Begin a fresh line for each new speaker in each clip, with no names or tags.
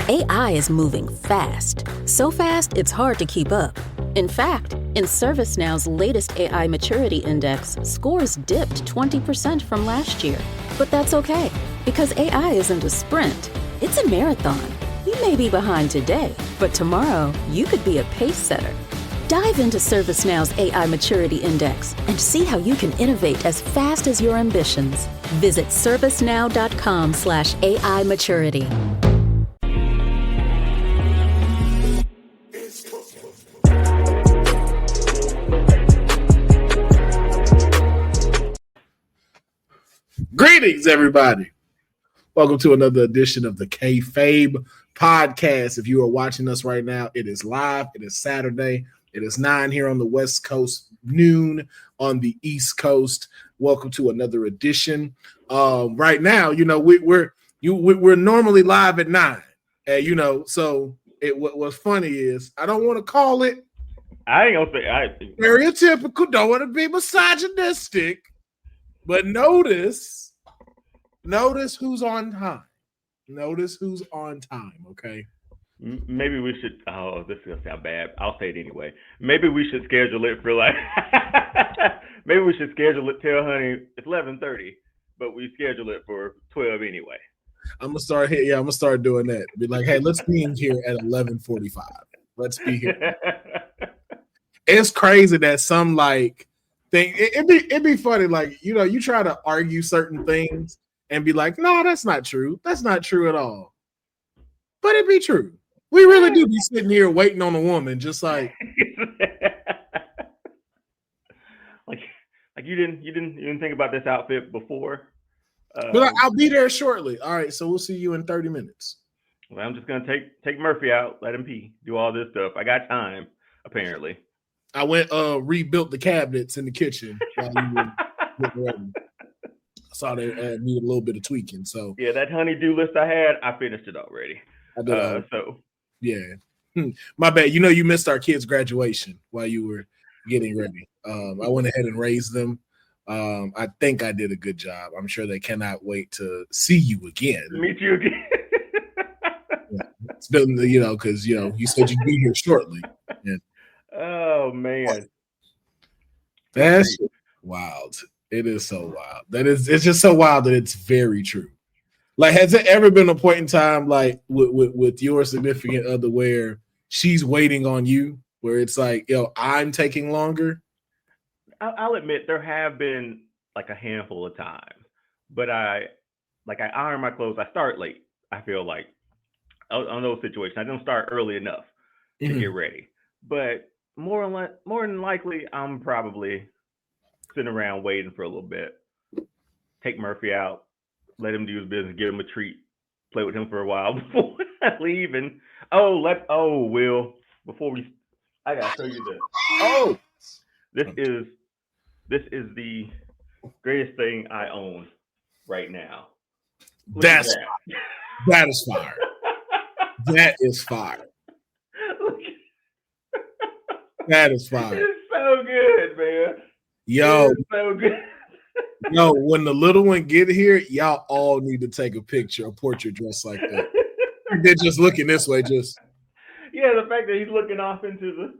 AI is moving fast. So fast, it's hard to keep up. In fact, in ServiceNow's latest AI Maturity Index, scores dipped 20% from last year. But that's okay, because AI isn't a sprint, it's a marathon. You may be behind today, but tomorrow you could be a pace setter. Dive into ServiceNow's AI Maturity Index and see how you can innovate as fast as your ambitions. Visit servicenow.com/AI maturity.
Greetings, everybody. Welcome to another edition of the Kayfabe Podcast. If you are watching us right now, it is live. It is Saturday. It is 9 here on the West Coast, noon on the East Coast. Welcome to another edition. Right now, we're normally live at 9. So what's funny is I don't want to call it.
I ain't gonna say
stereotypical. Don't want to be misogynistic, but notice who's on time. Notice who's on time. Okay.
Maybe we should. Oh, this is gonna sound bad. I'll say it anyway. Maybe we should schedule it for maybe we should schedule it. Tell honey it's 11:30, but we schedule it for 12 anyway.
I'm gonna start here. Yeah, I'm gonna start doing that. Be like, hey, let's be in here at 11:45. Let's be here. It's crazy that some thing. It'd be funny. You try to argue certain things and be like, no, that's not true. That's not true at all. But it'd be true. We really do be sitting here waiting on a woman, just like
you didn't think about this outfit before.
But I'll be there shortly. All right, so we'll see you in 30 minutes.
Well, I'm just gonna take Murphy out, let him pee, do all this stuff. I got time, apparently.
I went rebuilt the cabinets in the kitchen while you were getting ready. I saw they needed a little bit of tweaking. So
yeah, that honey-do list I had, I finished it already.
I did.
So
yeah, my bad. You missed our kids' graduation while you were getting ready. I went ahead and raised them. I think I did a good job. I'm sure they cannot wait to see you again.
Meet you again.
Yeah. It's been, because you said you'd be here shortly. Yeah.
Oh man,
that's wild. It is so wild. It's just so wild that it's very true. Has it ever been a point in time with your significant other where she's waiting on you, where it's like, I'm taking longer?
I'll admit there have been a handful of times, but I iron my clothes. I start late. I feel like on those situations, I don't start early enough to get ready. But more than likely, I'm probably sitting around waiting for a little bit. Take Murphy out, let him do his business, give him a treat, play with him for a while before I leave. And Will, I gotta show you this. This is the greatest thing I own right now.
That is fire. That is fire. That is fire.
It's so good, man.
Yo,
it's so good.
Yo, when the little one get here, y'all all need to take a portrait dressed like that. They're just looking this way, just.
Yeah, the fact that he's looking off into the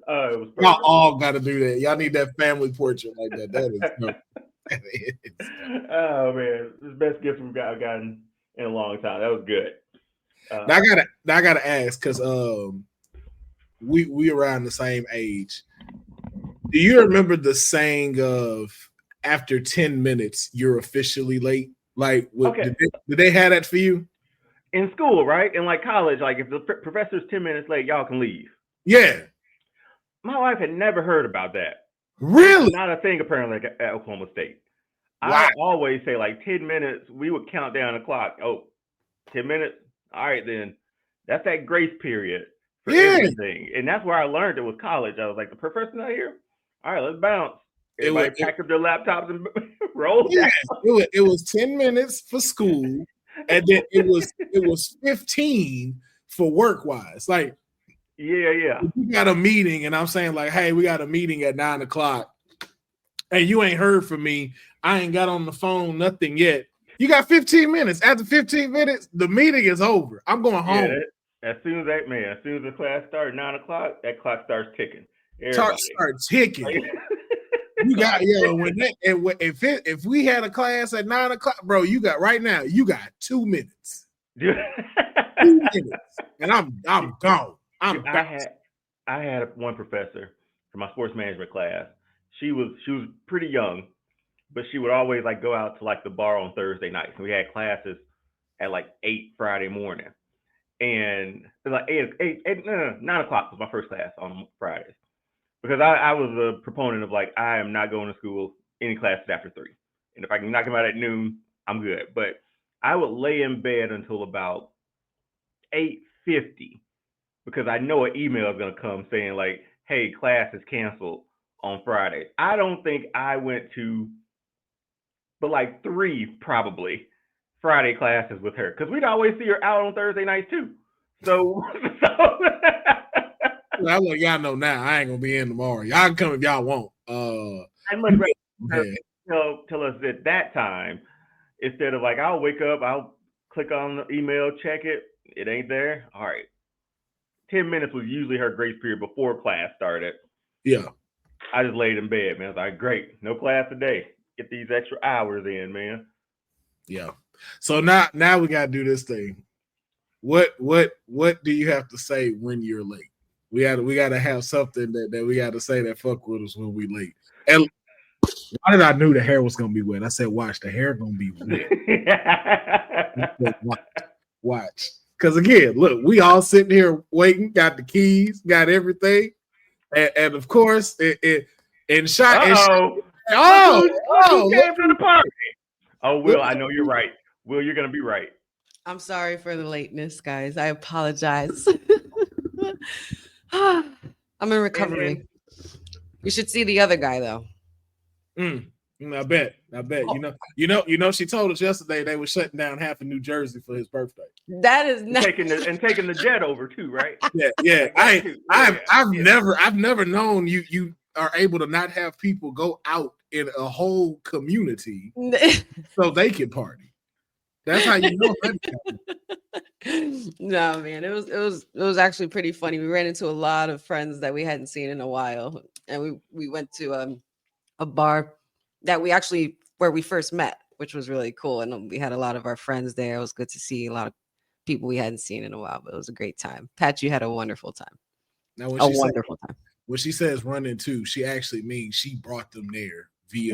y'all all got to do that. Y'all need that family portrait like that. That is.
Oh man, this is the best gift I've gotten in a long time. That was good.
Now I gotta ask, because we around the same age. Do you remember the saying of after 10 minutes you're officially late? Did they have that for you?
In school, right? In college, if the professor's 10 minutes late, y'all can leave.
Yeah.
My wife had never heard about that.
Really?
Not a thing apparently at Oklahoma State.
Wow.
I always say 10 minutes, we would count down the clock. 10 minutes? All right, then. That's that grace period for everything. And that's where I learned it was college. I was like, the professor's not here? All right, let's bounce. Everybody packed up their laptops and rolled.
Yeah, it was 10 minutes for school. And then it was 15 for work wise.
Yeah.
We got a meeting, and I'm saying hey, we got a meeting at 9:00. Hey, you ain't heard from me. I ain't got on the phone, nothing yet. You got 15 minutes. After 15 minutes, the meeting is over. I'm going home.
As soon as the class started 9:00, that clock starts ticking.
Start ticking. You got if we had a class at 9:00, bro, you got 2 minutes. 2 minutes, and I'm gone.
I had one professor for my sports management class. She was pretty young, but she would always like go out to like the bar on Thursday nights. And we had classes at like 8 Friday morning, and it was like 9:00 was my first class on Fridays. Because I was a proponent of like, I am not going to school any classes after 3. And if I can knock them out at noon, I'm good. But I would lay in bed until about 8:50 because I know an email is going to come saying like, hey, class is canceled on Friday. I don't think I went to, but like 3 probably Friday classes with her. Because we'd always see her out on Thursday nights too. So
I let y'all know now. I ain't gonna be in tomorrow. Y'all can come if y'all want.
I'd much rather tell us at that time instead of like I'll wake up, I'll click on the email, check it. It ain't there. All right. 10 minutes was usually her grace period before class started.
Yeah.
I just laid in bed, man. I was like, great, no class today. Get these extra hours in, man.
Yeah. So now we gotta do this thing. What do you have to say when you're late? We gotta have something that we gotta say that fuck with us when we late. And why did I knew the hair was gonna be wet? I said, watch, the hair gonna be wet. Watch. Because again, look, we all sitting here waiting, got the keys, got everything. And of course, it shot.
Who came to the party? Oh, Will, I know you're right. Will, you're gonna be right.
I'm sorry for the lateness, guys. I apologize. I'm in recovery. You should see the other guy though.
I bet. Oh. You know. She told us yesterday they were shutting down half of New Jersey for his birthday.
That is not
taking the jet over too, right?
Yeah. I've never known you are able to not have people go out in a whole community so they can party. That's how you know.
No, man, it was actually pretty funny. We ran into a lot of friends that we hadn't seen in a while, and we went to a bar that where we first met, which was really cool. And we had a lot of our friends there. It was good to see a lot of people we hadn't seen in a while, but it was a great time. Pat, you had a wonderful time.
Now, wonderful time. When she says run into, she actually means she brought them there via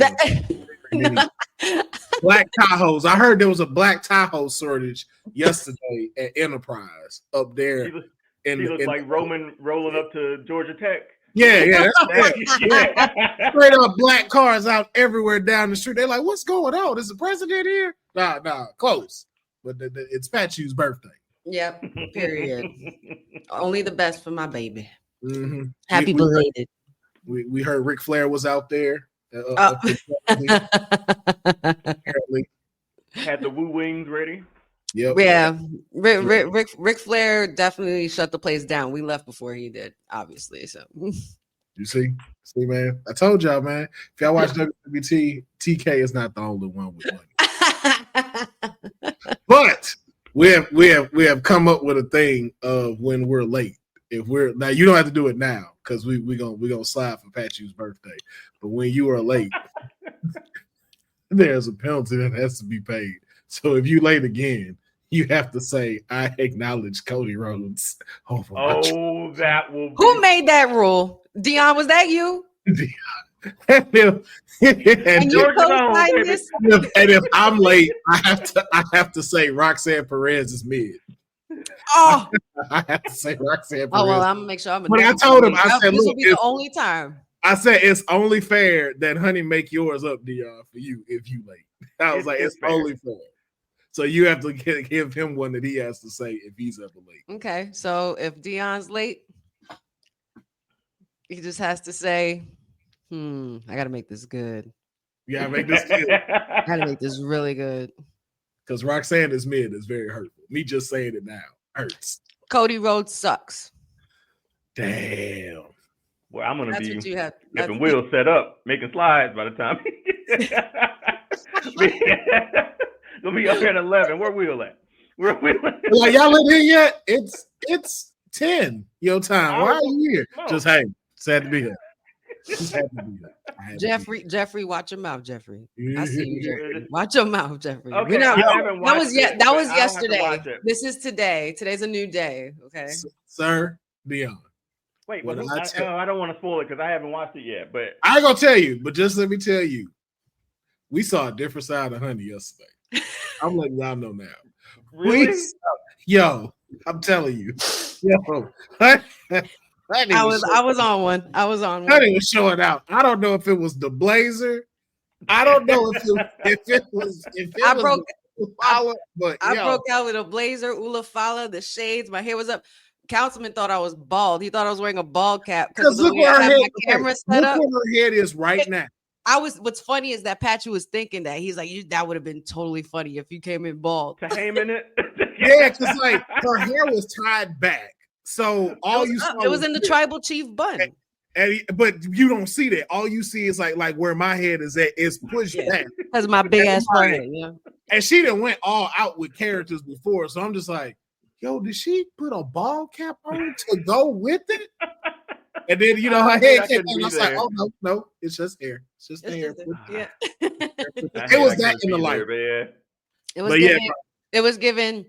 Black Tahoes. I heard there was a Black Tahoe shortage yesterday at Enterprise up there.
She looked like Roman rolling up to Georgia Tech.
Yeah. Straight up black cars out everywhere down the street. They're like, what's going on? Is the president here? Nah, close. But it's Patchu's birthday.
Yep, period. Only the best for my baby.
Mm-hmm.
Happy belated.
We heard Ric Flair was out there.
Apparently. Had the woo wings ready.
Yep.
Yeah. Ric Flair definitely shut the place down. We left before he did, obviously. So
you see, man. I told y'all, man. If y'all watch WWT, TK is not the only one with money. But we have come up with a thing of when we're late. If we're now, you don't have to do it now because we gonna slide for Patchu's birthday. But when you are late, there's a penalty that has to be paid. So if you late again, you have to say, I acknowledge Cody Rhodes.
That will be...
Who made that rule? Deonne, was that you?
And if I'm late, I have to say Roxanne Perez is mid.
Oh,
I have to say Roxanne Perez.
Oh well, I'm gonna make sure I'm.
But I told him, I said,
this will be the only time.
I said it's only fair that honey make yours up, Deonne, for you if you late. I was it's only fair. So you have to give him one that he has to say if he's ever late.
Okay, so if Deonne's late, he just has to say, I got to make this good.
You got to make this good.
I got to make this really good.
Because Roxanne is mid is very hurtful. Me just saying it now hurts.
Cody Rhodes sucks.
Damn.
Well, I'm going to be having Will set up, making slides by the time. Gonna be up here at 11. Where Will at?
Like, y'all in here yet? It's 10 your time. Why are you here? Just hey, sad to be here. Just happy to be here.
Jeffrey, watch your mouth, Jeffrey. I see you, Jeffrey. Watch your mouth, Jeffrey.
Okay,
that was yesterday. This is today. Today's a new day. Okay,
Sir Deonne.
Wait, I don't want to spoil it because I haven't watched it yet. But
I ain't gonna tell you. But just let me tell you, we saw a different side of Honey yesterday. I'm letting y'all know now.
Really?
Yo, I'm telling you. Yo,
I was on one.
Honey was showing out. I don't know if it was the blazer. I don't know if it was. I broke
out with a blazer, Ula Fala, the shades. My hair was up. Councilman thought I was bald. He thought I was wearing a bald cap because look where I had my camera set up.
Look where her head is right now.
What's funny is that Patrick was thinking that he's like, that would have been totally funny if you came in bald.
To Heyman it?
Yeah, because like her hair was tied back. So all you saw
it was in the tribal chief bun.
But you don't see that. All you see is like where my head is at is pushed back.
That's my big ass forehead. Yeah.
And she done went all out with characters before. So I'm just like, yo, did she put a ball cap on to go with it? And then her head came on. I was like, oh no, it's just hair. It's just hair.
Yeah.
It was that in the light.
It was given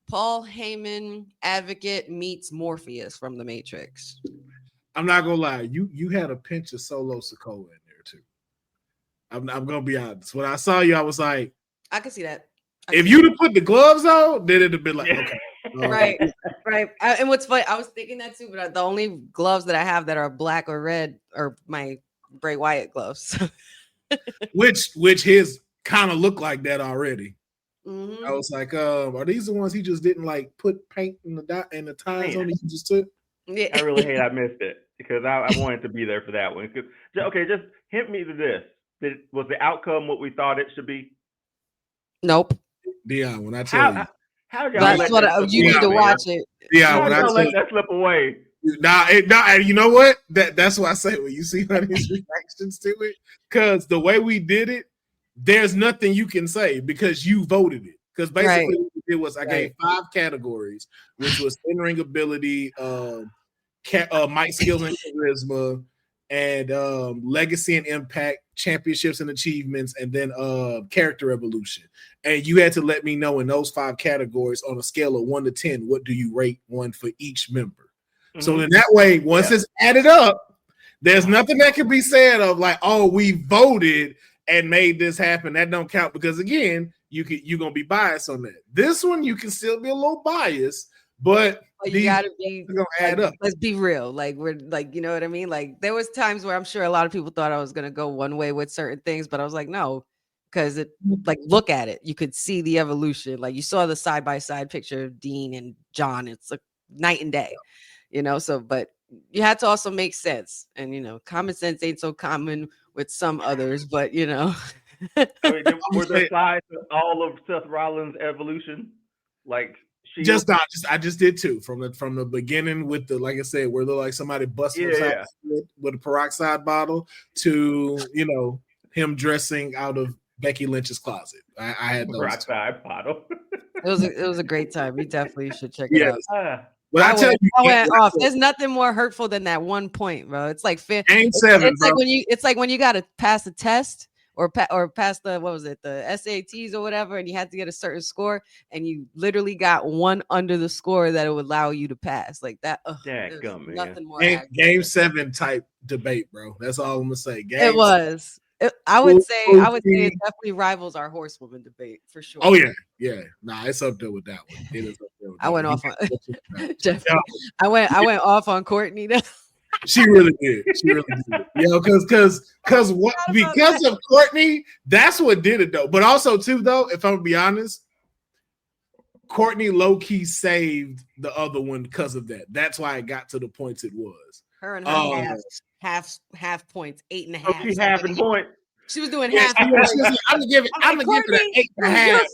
Paul Heyman advocate meets Morpheus from The Matrix.
I'm not gonna lie, you had a pinch of Solo Sikoa in there too. I'm gonna be honest. When I saw you, I was like,
I can see that.
If you'd have put the gloves on, then it'd have been like, okay.
Right. And what's funny, I was thinking that too, but the only gloves that I have that are black or red are my Bray Wyatt gloves.
which his kind of look like that already.
Mm-hmm.
I was like, are these the ones he just didn't like put paint in the ties on? He just took.
Yeah. I really hate I missed it because I wanted to be there for that one. Okay, just hint me to this. Was the outcome what we thought it should be?
Nope.
Deonne, when I tell you.
How
that's what you need to watch it.
Yeah, when I
let that slip away.
And you know what? That's why I say when you see Honey's reactions to it, because the way we did it, there's nothing you can say because you voted it. Because basically what it was, I gave 5 categories, which was in-ring ability, mic skills and charisma, and legacy and impact, championships and achievements, and then character evolution. And you had to let me know in those 5 categories on a scale of 1 to 10, what do you rate one for each member? Mm-hmm. So in that way, once it's added up, there's nothing that can be said of like, oh, we voted and made this happen. That don't count because again, you're gonna be biased on that. This one you can still be a little biased, but
you gotta be
gonna add up.
Let's be real. Like we're like, you know what I mean? Like there was times where I'm sure a lot of people thought I was gonna go one way with certain things, but I was like, no, because it like look at it. You could see the evolution. Like you saw the side-by-side picture of Dean and John. It's like night and day, so but you had to also make sense. And common sense ain't so common with some others, but I
mean, were there slides of all of Seth Rollins' evolution? Like
I just did 2 from the beginning with the, like I said, where they're like somebody busting with a peroxide bottle to him dressing out of Becky Lynch's closet. I had those
peroxide bottle.
It was a great time. You definitely should check it out.
But I
went off. There's nothing more hurtful than that 1 point, bro. It's like
Game 7.
It's like when you got to pass a test or pass the the SATs or whatever, and you had to get a certain score, and you literally got 1 under the score that it would allow you to pass. Like that. Nothing more.
Game 7 type debate, bro. That's all I'm gonna say.
It was. I would say it definitely rivals our horsewoman debate for sure.
Oh yeah. Nah, it's up there with that one. It is up there with
I went off on Jeff. I went off on Courtney.
She really did. Because of Courtney, that's what did it though. But also too though, if I'm gonna be honest, Courtney low key saved the other one because of that. That's why it got to the points it was.
Her and her half points, 8.5.
She's halving point.
She was doing half.
I'm gonna give it an 8.5.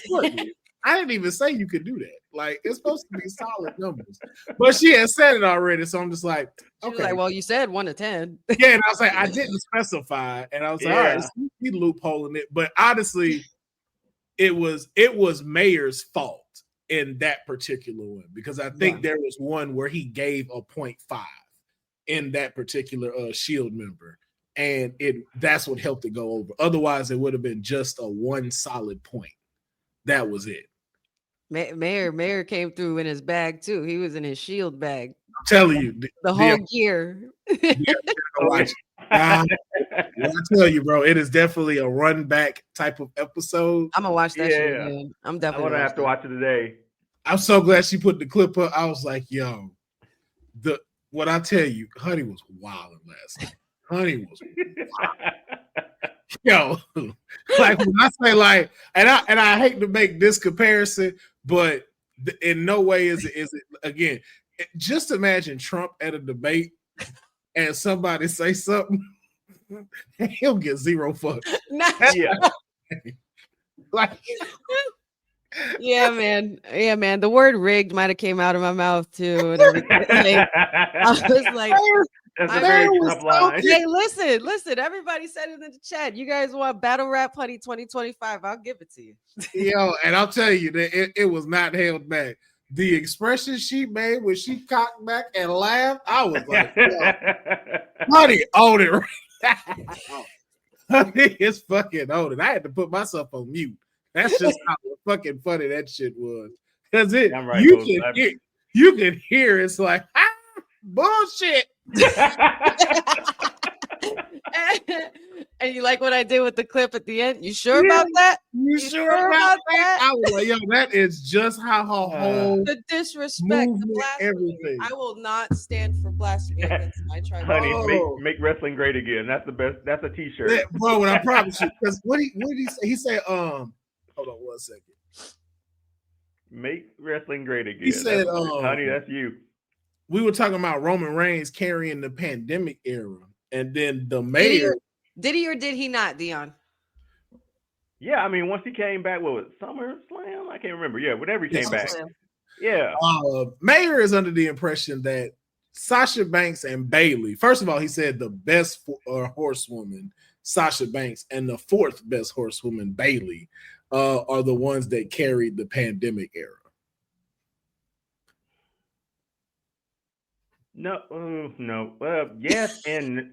Like, I didn't even say you could do that. Like it's supposed to be solid numbers, but she had said it already. So I'm just like, okay.
She was like, well, you said 1 to 10.
Yeah, and I was like, I didn't specify, and I was like, all right, he's loopholing it. But honestly, it was Mayer's fault in that particular one, because I think there was one where he gave a 0.5 in that particular Shield member, and that's what helped it go over. Otherwise, it would have been just a one solid point. That was it.
Mayer came through in his bag too. He was in his Shield bag.
I'm telling you,
the whole gear.
Watch. I tell you, bro, it is definitely a run back type of episode.
I'm gonna watch that shit again. I'm definitely
gonna have to watch it today.
I'm so glad she put the clip up. I was like, yo, what I tell you, Honey was wild last night. Honey was wild. Yo, like when I say like, and I hate to make this comparison, but in no way is it again. Just imagine Trump at a debate and somebody say something, and he'll get 0 fucks.
Yeah.
Like,
yeah, man. The word rigged might have came out of my mouth too. And everything. I was like,
that's a very tough line.
Hey, listen. Everybody said it in the chat. You guys want battle rap Honey 2025? I'll give it to you.
Yo, and I'll tell you that it was not held back. The expression she made when she cocked back and laughed, I was like, yo, Honey owned it. Honey is fucking owned it. I had to put myself on mute. That's just how fucking funny that shit was. Because you can hear it's like, bullshit.
And you like what I did with the clip at the end? You sure about that?
You sure about that? I was like, yo, that is just how her whole
the disrespect, the blasphemy.
Everything.
I will not stand for blasphemy against my tribe.
Honey, make wrestling great again. That's the best. That's a t-shirt.
Yeah, bro, and I promise you, because what did he say? He said, hold on 1 second.
Make wrestling great again.
He said,
Honey, that's you.
We were talking about Roman Reigns carrying the pandemic era, and then the mayor.
Did he or did he not, Deonne?
Yeah, I mean, once he came back, what was it, SummerSlam? I can't remember. Yeah, whenever he came back. Yeah.
Mayor is under the impression that Sasha Banks and Bayley, first of all, he said the best horsewoman, Sasha Banks, and the fourth best horsewoman, Bayley, are the ones that carried the pandemic era.
No. Yes, and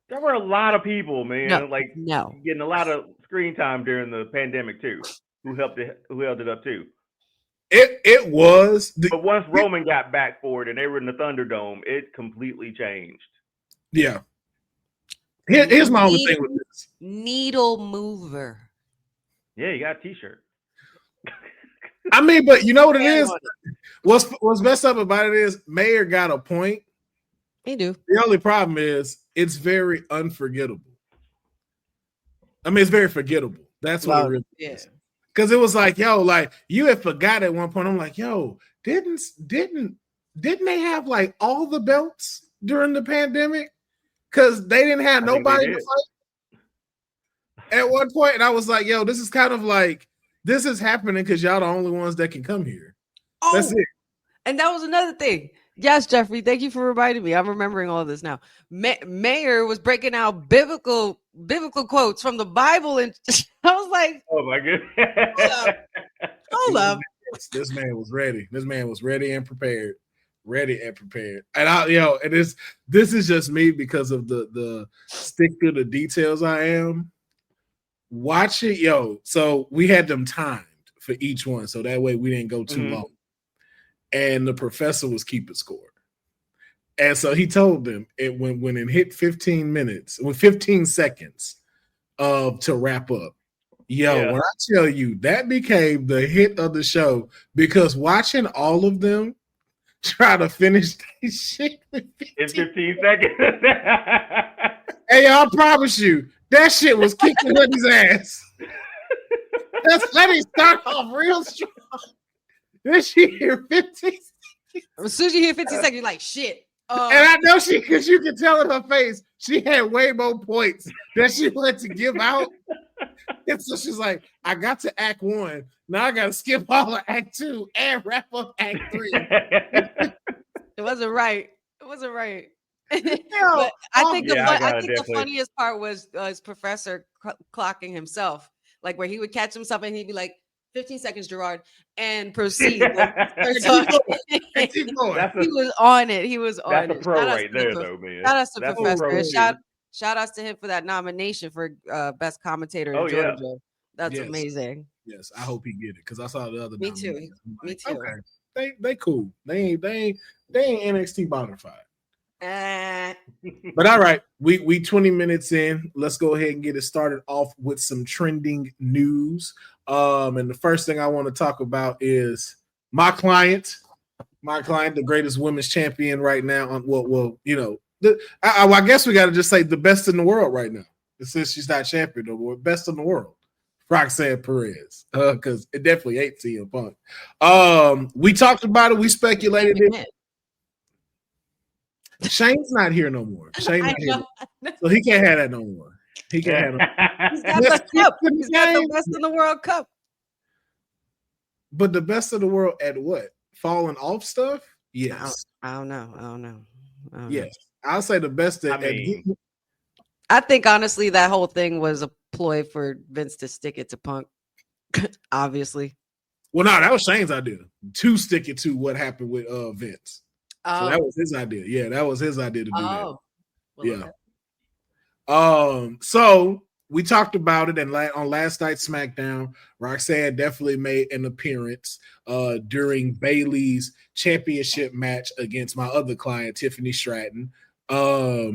there were a lot of people, man, getting a lot of screen time during the pandemic too, who held it up too.
It was,
but once Roman got back for it and they were in the Thunderdome, it completely changed.
Yeah. Here's my only thing with this:
needle mover.
Yeah, you got a t-shirt.
I mean, but you know what it is? What's messed up about it is Mayer got a point.
He do.
The only problem is it's very unforgettable. I mean, it's very forgettable. That's what it really is. Because it was like, yo, like you had forgot at one point. I'm like, yo, didn't they have like all the belts during the pandemic? Because they didn't have nobody to fight at one point. And I was like, yo, this is kind of like, this is happening because y'all the only ones that can come here.
Oh,
that's it.
And that was another thing. Yes, Jeffrey, thank you for reminding me. I'm remembering all this now. Mayer was breaking out biblical quotes from the Bible, and I was like,
"Oh my goodness!
Hold up!"
This man was ready. This man was ready and prepared. And this is just me because of the stick to the details I am. Watch it, yo. So we had them timed for each one, so that way we didn't go too long. And the professor was keeping score. And so he told them when it hit 15 seconds to wrap up. When I tell you that became the hit of the show, because watching all of them try to finish this shit
in 15 seconds.
Hey, I promise you, that shit was kicking Honey's ass. Let me start off real strong. Then she hear 15
As soon as you hear 15 seconds, you're like, shit.
And I know because you can tell in her face, she had way more points that she wanted to give out. And so she's like, I got to act 1. Now I got to skip all of act 2 and wrap up act 3.
It wasn't right. But I think the funniest part was his professor clocking himself, like where he would catch himself and he'd be like, 15 seconds, Gerard, and proceed.
Keep going.
He was on it. He was on
That's
it.
a pro right there, though, man.
Shout out to
That's
Professor.
pro.
Shout outs to him for that nomination for best commentator in
Oh, yeah.
Georgia. That's amazing.
Yes, I hope he get it because I saw the other.
Me too. Me too.
Okay. They cool. They ain't NXT bonafide. But all right, we 20 minutes in. Let's go ahead and get it started off with some trending news. And the first thing I want to talk about is my client, the greatest women's champion right now. I guess we got to just say the best in the world right now. Since she's not champion no more, best in the world, Roxanne Perez, because it definitely ain't CM Punk. We talked about it. We speculated it. Shane's not here no more. Shane not here. So he can't have that no more. He can't have
He's got the cup. He's got the best in the world cup.
But the best of the world at what? Falling off stuff? Yes.
I don't know.
Yes. I'll say the best at
I think honestly that whole thing was a ploy for Vince to stick it to Punk. Obviously.
Well, no, that was Shane's idea to stick it to what happened with Vince. So that was his idea. Yeah, that was his idea to do that. Well, yeah. So we talked about it, and on last night's SmackDown, Roxanne definitely made an appearance during Bayley's championship match against my other client, Tiffany Stratton. I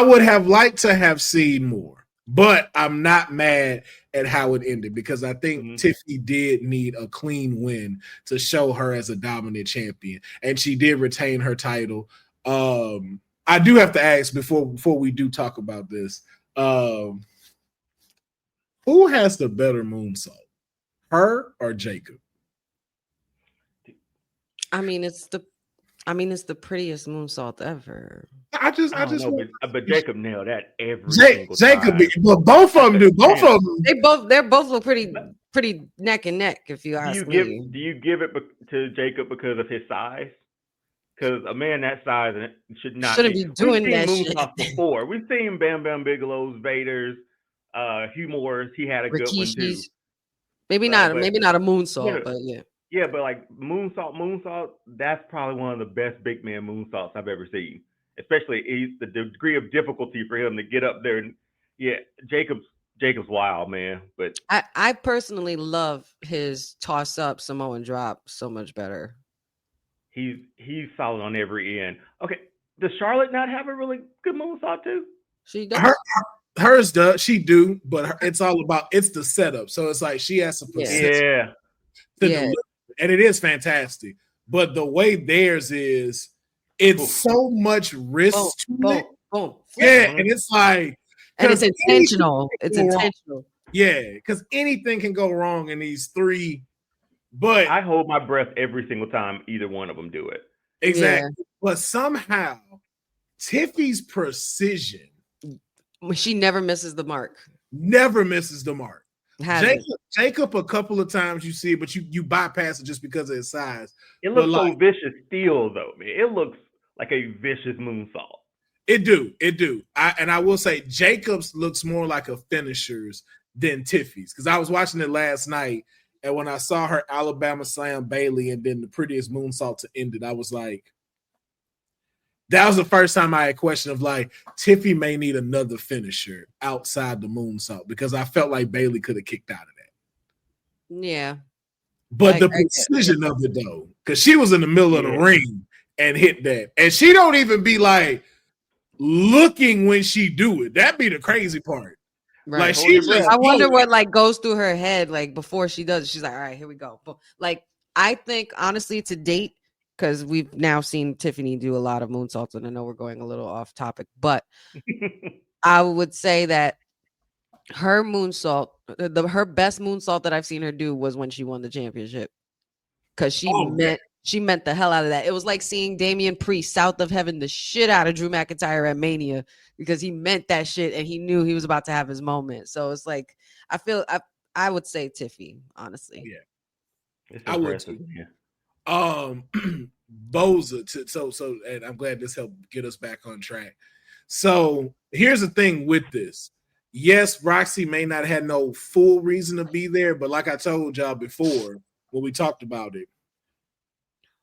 would have liked to have seen more, but I'm not mad at how it ended because I think Tiffany did need a clean win to show her as a dominant champion, and she did retain her title. I do have to ask before we do talk about this, who has the better moonsault, her or Jacob?
I mean, it's the prettiest moonsault ever.
I just
know, but Jacob nailed that every single time.
But both of them do. Both of them.
They both look pretty neck and neck. If you ask me,
do you give it to Jacob because of his size? Because a man that size shouldn't be doing that shit. Before we've seen Bam Bam Bigelow's, Vader's, Hugh Moore's. He had a good one too.
Maybe not a moonsault, but yeah.
Yeah, but like moonsault, that's probably one of the best big man moonsaults I've ever seen. Especially the degree of difficulty for him to get up there. And yeah, Jacob's wild, man. But
I personally love his toss up Samoan drop so much better.
He's solid on every end. Okay, does Charlotte not have a really good moonsault too?
She does.
Hers does. She do, but it's all about the setup. So it's like she has to
yeah.
Deliver. And it is fantastic. But the way theirs is, it's so much risk to it. Yeah, and it's like,
and it's intentional. It's intentional.
Yeah, because anything can go wrong in these three. But
I hold my breath every single time either one of them do it.
Exactly. Yeah. But somehow, Tiffy's precision.
She never misses the mark.
Jacob, a couple of times you see it, but you bypass it just because of his size.
It looks so vicious still, though, man. It looks like a vicious moonsault.
It do. I will say Jacob's looks more like a finisher's than Tiffy's, because I was watching it last night, and when I saw her Alabama slam Bayley and then the prettiest moonsault to end it, I was like, that was the first time I had a question of like, Tiffy may need another finisher outside the moonsault, because I felt like Bayley could have kicked out of that.
Yeah.
But the precision of it, though, because she was in the middle of the ring and hit that. And she don't even be like looking when she do it. That'd be the crazy part.
Right. Like I wonder what like goes through her head like before she does it. She's like, all right, here we go. But like, I think honestly to date, because we've now seen Tiffany do a lot of moonsaults, and I know we're going a little off topic, but I would say that her moonsault, her best moonsault that I've seen her do was when she won the championship, because she meant the hell out of that. It was like seeing Damian Priest south of heaven the shit out of Drew McIntyre at Mania, because he meant that shit and he knew he was about to have his moment. So it's like I would say Tiffy, honestly.
Yeah, I would. Yeah. Boza. So, and I'm glad this helped get us back on track. So here's the thing with this. yes, Roxy may not have no full reason to be there, but like I told y'all before when we talked about it,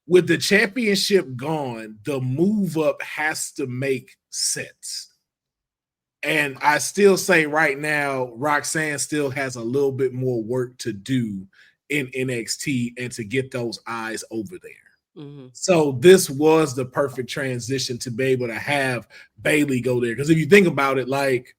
with the championship gone, the move up has to make sense. And I still say right now, Roxanne still has a little bit more work to do in NXT and to get those eyes over there. Mm-hmm. So this was the perfect transition to be able to have Bayley go there. Because if you think about it, like,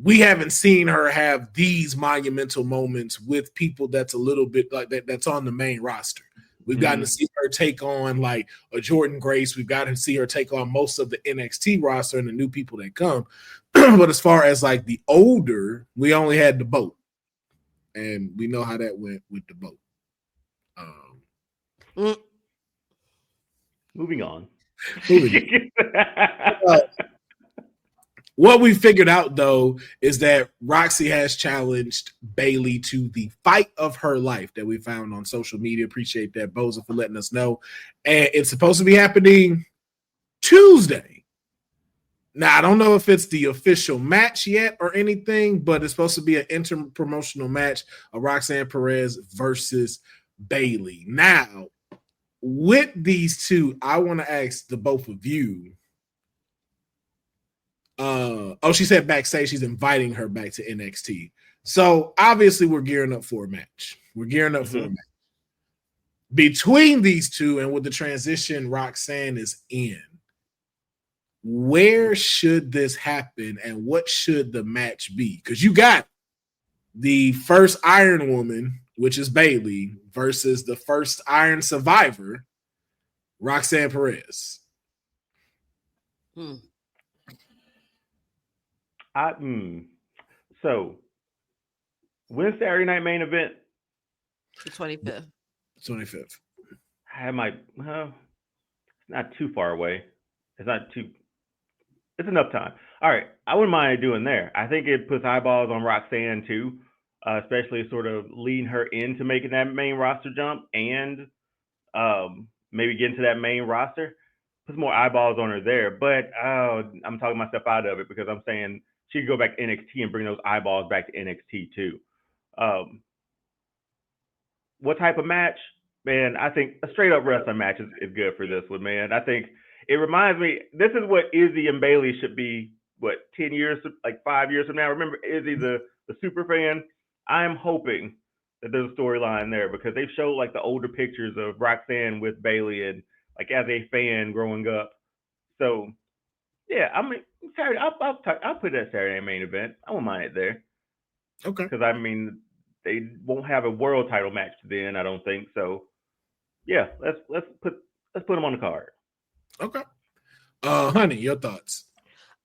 we haven't seen her have these monumental moments with people that's a little bit like that, that's on the main roster. We've gotten to see her take on like a Jordan Grace. We've gotten to see her take on most of the NXT roster and the new people that come. But as far as like the older, we only had the boat. And we know how that went with the boat.
Moving on.
What we figured out, though, is that Roxy has challenged Bayley to the fight of her life that we found on social media. Appreciate that, Boza, for letting us know. And it's supposed to be happening Tuesday. Now, I don't know if it's the official match yet or anything, but it's supposed to be an inter-promotional match of Roxanne Perez versus Bayley. Now, with these two, I want to ask the both of you. She said backstage she's inviting her back to NXT. So obviously we're gearing up for a match. We're gearing up for a match. Between these two and with the transition Roxanne is in, where should this happen and what should the match be? Because you got the first Iron Woman, which is Bayley, versus the first Iron Survivor, Roxanne Perez.
So, when's Saturday night main event?
The 25th.
25th.
I might. It's not too far away. It's enough time. All right, I wouldn't mind doing there. I think it puts eyeballs on Roxanne too, especially sort of leading her into making that main roster jump and maybe getting to that main roster. Puts more eyeballs on her there. But I'm talking myself out of it because I'm saying she could go back to NXT and bring those eyeballs back to NXT too. What type of match? Man, I think a straight up wrestling match is good for this one, man. I think it reminds me, this is what Izzy and Bayley should be, 10 years, like 5 years from now? Remember Izzy, the super fan? I'm hoping that there's a storyline there because they've showed like the older pictures of Roxanne with Bayley and like as a fan growing up. So yeah, I mean, Saturday, I'll put that Saturday main event. I won't mind it there.
Okay.
Because I mean, they won't have a world title match then, I don't think so. Yeah, let's put them on the card.
Okay. Honey, your thoughts?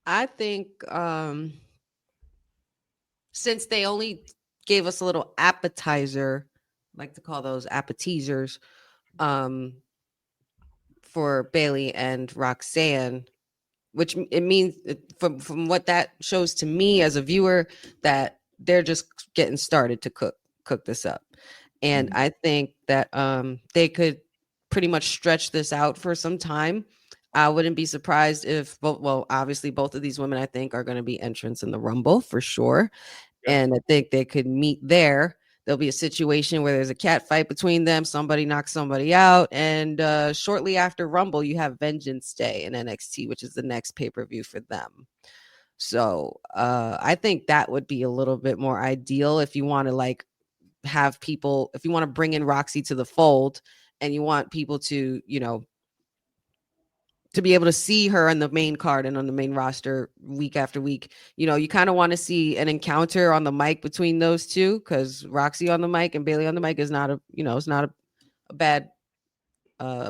I think since they only gave us a little appetizer, I like to call those appetizers, for Bayley and Roxanne, which it means from what that shows to me as a viewer that they're just getting started to cook this up. And I think that they could pretty much stretch this out for some time. I wouldn't be surprised if obviously both of these women I think are going to be entrants in the Rumble for sure. Yeah. And I think they could meet there. There'll be a situation where there's a cat fight between them. Somebody knocks somebody out. And shortly after Rumble, you have Vengeance Day in NXT, which is the next pay-per-view for them. So I think that would be a little bit more ideal if you want to like have people, if you want to bring in Roxy to the fold and you want people to, to be able to see her on the main card and on the main roster week after week. You kind of want to see an encounter on the mic between those two because Roxy on the mic and Bayley on the mic is not it's not a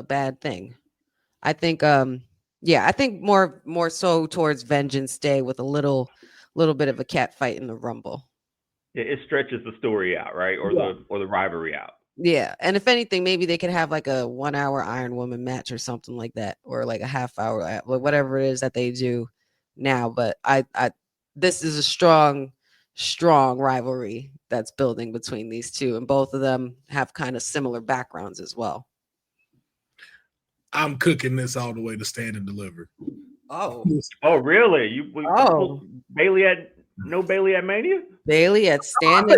bad thing. I think, I think more so towards Vengeance Day with a little bit of a cat fight in the Rumble.
It stretches the story out, right? Or the rivalry out.
Yeah. And if anything, maybe they could have like a 1 hour Iron Woman match or something like that, or like a half hour, whatever it is that they do now. But this is a strong rivalry that's building between these two. And both of them have kind of similar backgrounds as well.
I'm cooking this all the way to Stand and Deliver.
Oh, really? Bayley had No Bailey at Mania?
Bailey at standing.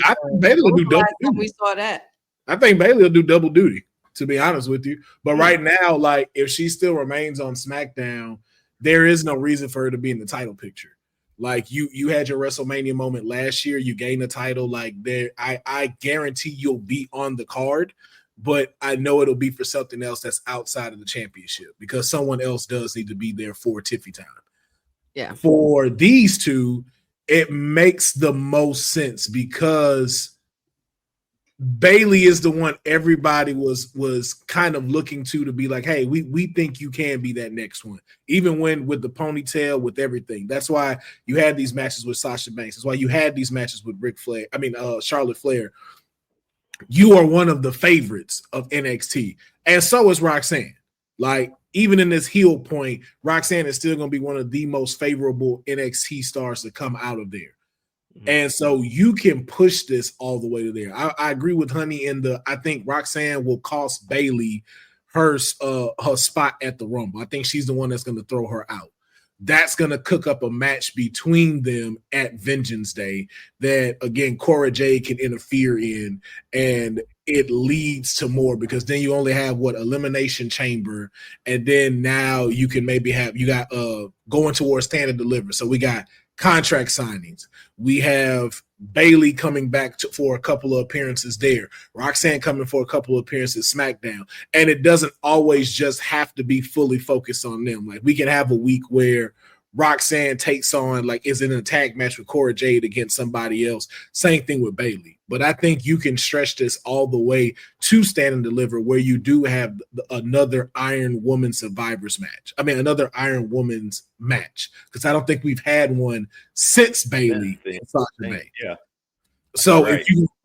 I think Bailey will do double duty.
We saw that.
I think Bailey will do double duty, to be honest with you. But right now, like, if she still remains on SmackDown, there is no reason for her to be in the title picture. Like, you had your WrestleMania moment last year. You gained the title. Like, I guarantee you'll be on the card, but I know it'll be for something else that's outside of the championship because someone else does need to be there for Tiffy time.
Yeah.
For these two, it makes the most sense because Bailey is the one everybody was kind of looking to be like, hey, we think you can be that next one, even when with the ponytail, with everything. That's why you had these matches with Sasha Banks. That's why you had these matches with Charlotte Flair. You are one of the favorites of NXT, and so is Roxanne. Like, even in this heel point, Roxanne is still going to be one of the most favorable NXT stars to come out of there. And so you can push this all the way to there. I agree with Honey I think Roxanne will cost Bailey her spot at the Rumble. I think she's the one that's going to throw her out. That's going to cook up a match between them at Vengeance Day that, again, Cora Jade can interfere in, and it leads to more because then you only have Elimination Chamber, and then now you can maybe you got going towards Stand and Deliver. So we got contract signings. We have Bailey coming back for a couple of appearances there. Roxanne coming for a couple of appearances SmackDown. And it doesn't always just have to be fully focused on them. Like, we can have a week where Roxanne takes on, like, is in a tag match with Cora Jade against somebody else. Same thing with Bailey. But I think you can stretch this all the way to Stand and Deliver, where you do have another Iron Woman Survivors match. I mean, another Iron Woman's match, because I don't think we've had one since Bailey and Sasha Banks.
Yeah.
So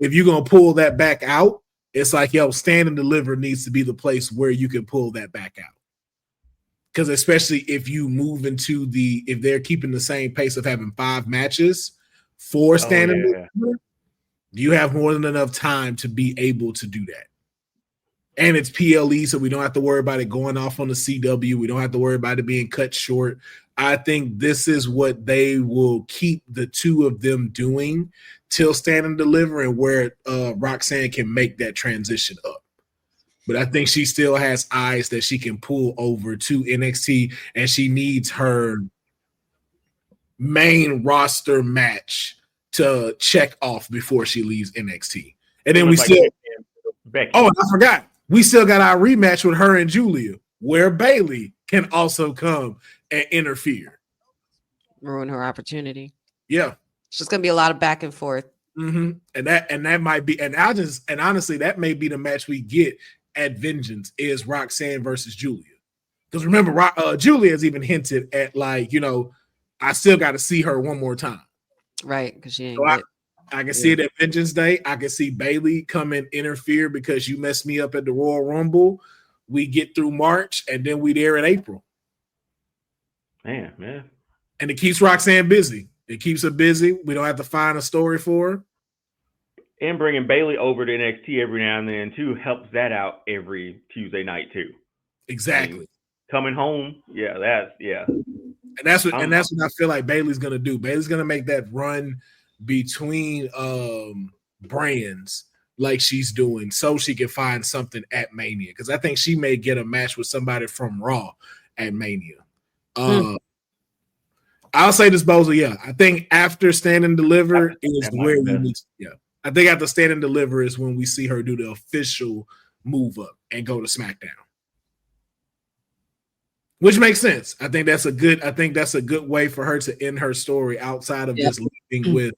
if you're gonna pull that back out, it's like, Stand and Deliver needs to be the place where you can pull that back out. Because especially if you move into if they're keeping the same pace of having 5 matches for Stand and Deliver, you have more than enough time to be able to do that. And it's PLE, so we don't have to worry about it going off on the CW. We don't have to worry about it being cut short. I think this is what they will keep the two of them doing till Stand and Deliver, and where Roxanne can make that transition up. But I think she still has eyes that she can pull over to NXT, and she needs her main roster match to check off before she leaves NXT. And then Becky. Oh, and I forgot. We still got our rematch with her and Julia, where Bailey can also come and interfere.
Ruin her opportunity.
Yeah.
It's just gonna be a lot of back and forth.
Mm-hmm. And that might be, and honestly, that may be the match we get at Vengeance, is Roxanne versus Julia. Because remember, Julia has even hinted at, like, I still got to see her one more time.
Right, because she ain't
so I can see it at Vengeance Day. I can see Bailey come and interfere because you messed me up at the Royal Rumble. We get through March, and then we there in April.
Man.
And it keeps Roxanne busy. It keeps her busy. We don't have to find a story for her.
And bringing Bailey over to NXT every now and then, too, helps that out every Tuesday night, too.
Exactly.
Coming home,
And that's what I feel like Bailey's gonna do. Bailey's gonna make that run between brands like she's doing, so she can find something at Mania. Because I think she may get a match with somebody from Raw at Mania. I'll say this, Bozo. Yeah, I think after Stand and Deliver is where we need. Yeah, I think after Stand and Deliver is when we see her do the official move up and go to SmackDown. Which makes sense. I think that's a good way for her to end her story outside of just leaving with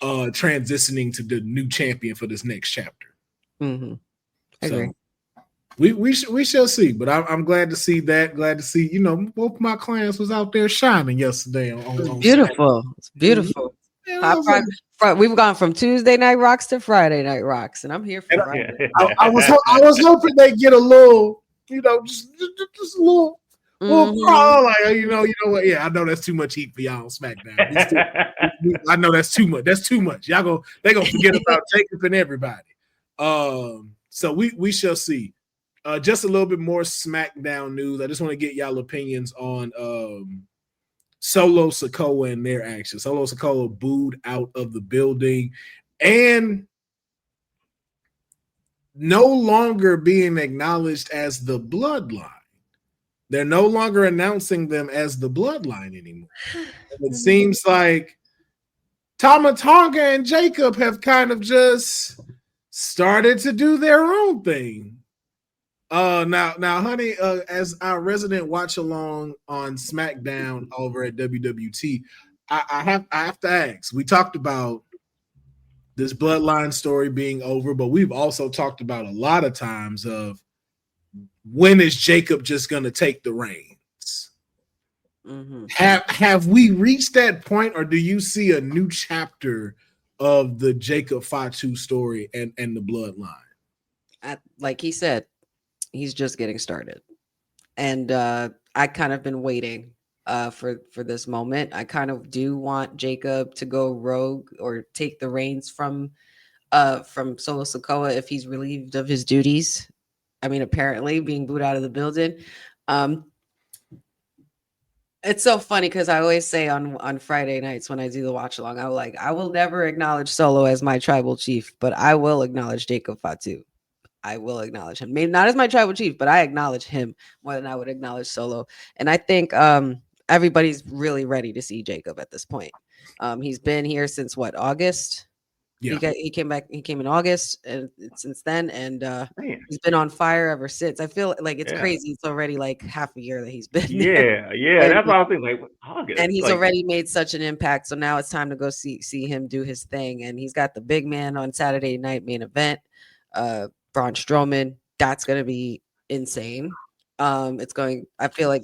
transitioning to the new champion for this next chapter.
Mm-hmm. I agree.
We shall see, but I'm glad to see that. Glad to see, both my clients was out there shining yesterday. On
beautiful. It's beautiful.
Yeah,
we've gone from Tuesday Night Rocks to Friday Night Rocks, and I'm here for Friday.
I was hoping they get a little, just a little. Well, like, you know what? Yeah, I know that's too much heat for y'all on SmackDown. I know that's too much. That's too much. They gonna forget about Jacob and everybody. So we shall see. Just a little bit more SmackDown news. I just want to get y'all opinions on Solo Sikoa and their action. Solo Sikoa booed out of the building and no longer being acknowledged as the Bloodline. They're no longer announcing them as the Bloodline anymore. It seems like Tama Tonga and Jacob have kind of just started to do their own thing. Now, honey, as our resident watch along on SmackDown over at WWT, I have to ask. We talked about this Bloodline story being over, but we've also talked about a lot of times of when is Jacob just going to take the reins? Mm-hmm. Have we reached that point, or do you see a new chapter of the Jacob Fatu story and the Bloodline?
Like he said, he's just getting started, and I kind of been waiting for this moment. I kind of do want Jacob to go rogue or take the reins from Solo Sikoa if he's relieved of his duties. I mean, apparently being booed out of the building. It's so funny because I always say on Friday nights when I do the watch along, I will never acknowledge Solo as my tribal chief, but I will acknowledge Jacob Fatu. I will acknowledge him. Maybe not as my tribal chief, but I acknowledge him more than I would acknowledge Solo. And I think everybody's really ready to see Jacob at this point. He's been here since August? Yeah. He came back. He came in August, and since then, and he's been on fire ever since. I feel like it's crazy. It's already like half a year that he's been.
Yeah. That's what I was thinking. Like August,
and he's already made such an impact. So now it's time to go see him do his thing. And he's got the big man on Saturday night main event. Braun Strowman. That's gonna be insane. I feel like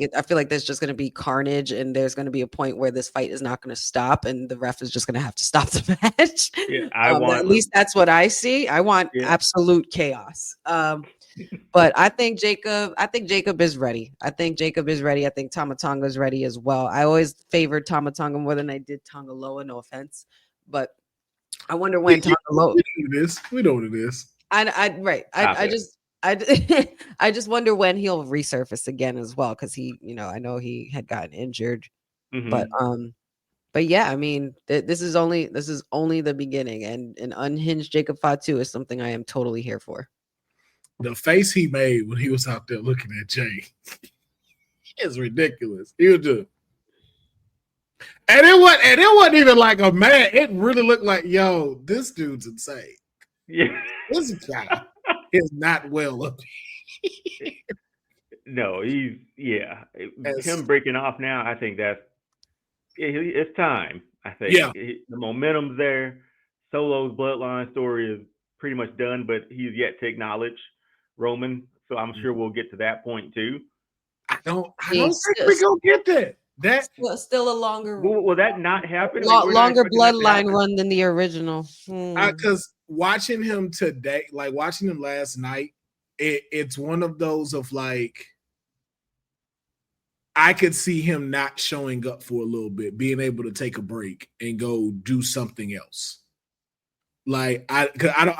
there's just going to be carnage, and there's going to be a point where this fight is not going to stop, and the ref is just going to have to stop the match.
Yeah,
at least that's what I see. I want absolute chaos. But I think Jacob is ready. I think Tama Tonga is ready as well. I always favored Tama Tonga more than I did Tonga Loa, no offense. But I wonder when Tonga Loa.
We know what it is.
I just wonder when he'll resurface again as well, because I know he had gotten injured, but yeah, I mean, this is only the beginning, and an unhinged Jacob Fatu is something I am totally here for.
The face he made when he was out there looking at Jay is ridiculous. He was just, and it wasn't even like a man. It really looked like, yo, this dude's insane.
Yeah,
this guy is not well up.
No, him breaking off now. I think it's time. I think the momentum's there. Solo's bloodline story is pretty much done, but he's yet to acknowledge Roman. So I'm sure we'll get to that point too.
I don't think we're gonna get that. That's
still a longer.
Will that not happen?
Longer bloodline run than the original.
Because watching him today, like watching him last night, it's one of those of like, I could see him not showing up for a little bit, being able to take a break and go do something else. Like I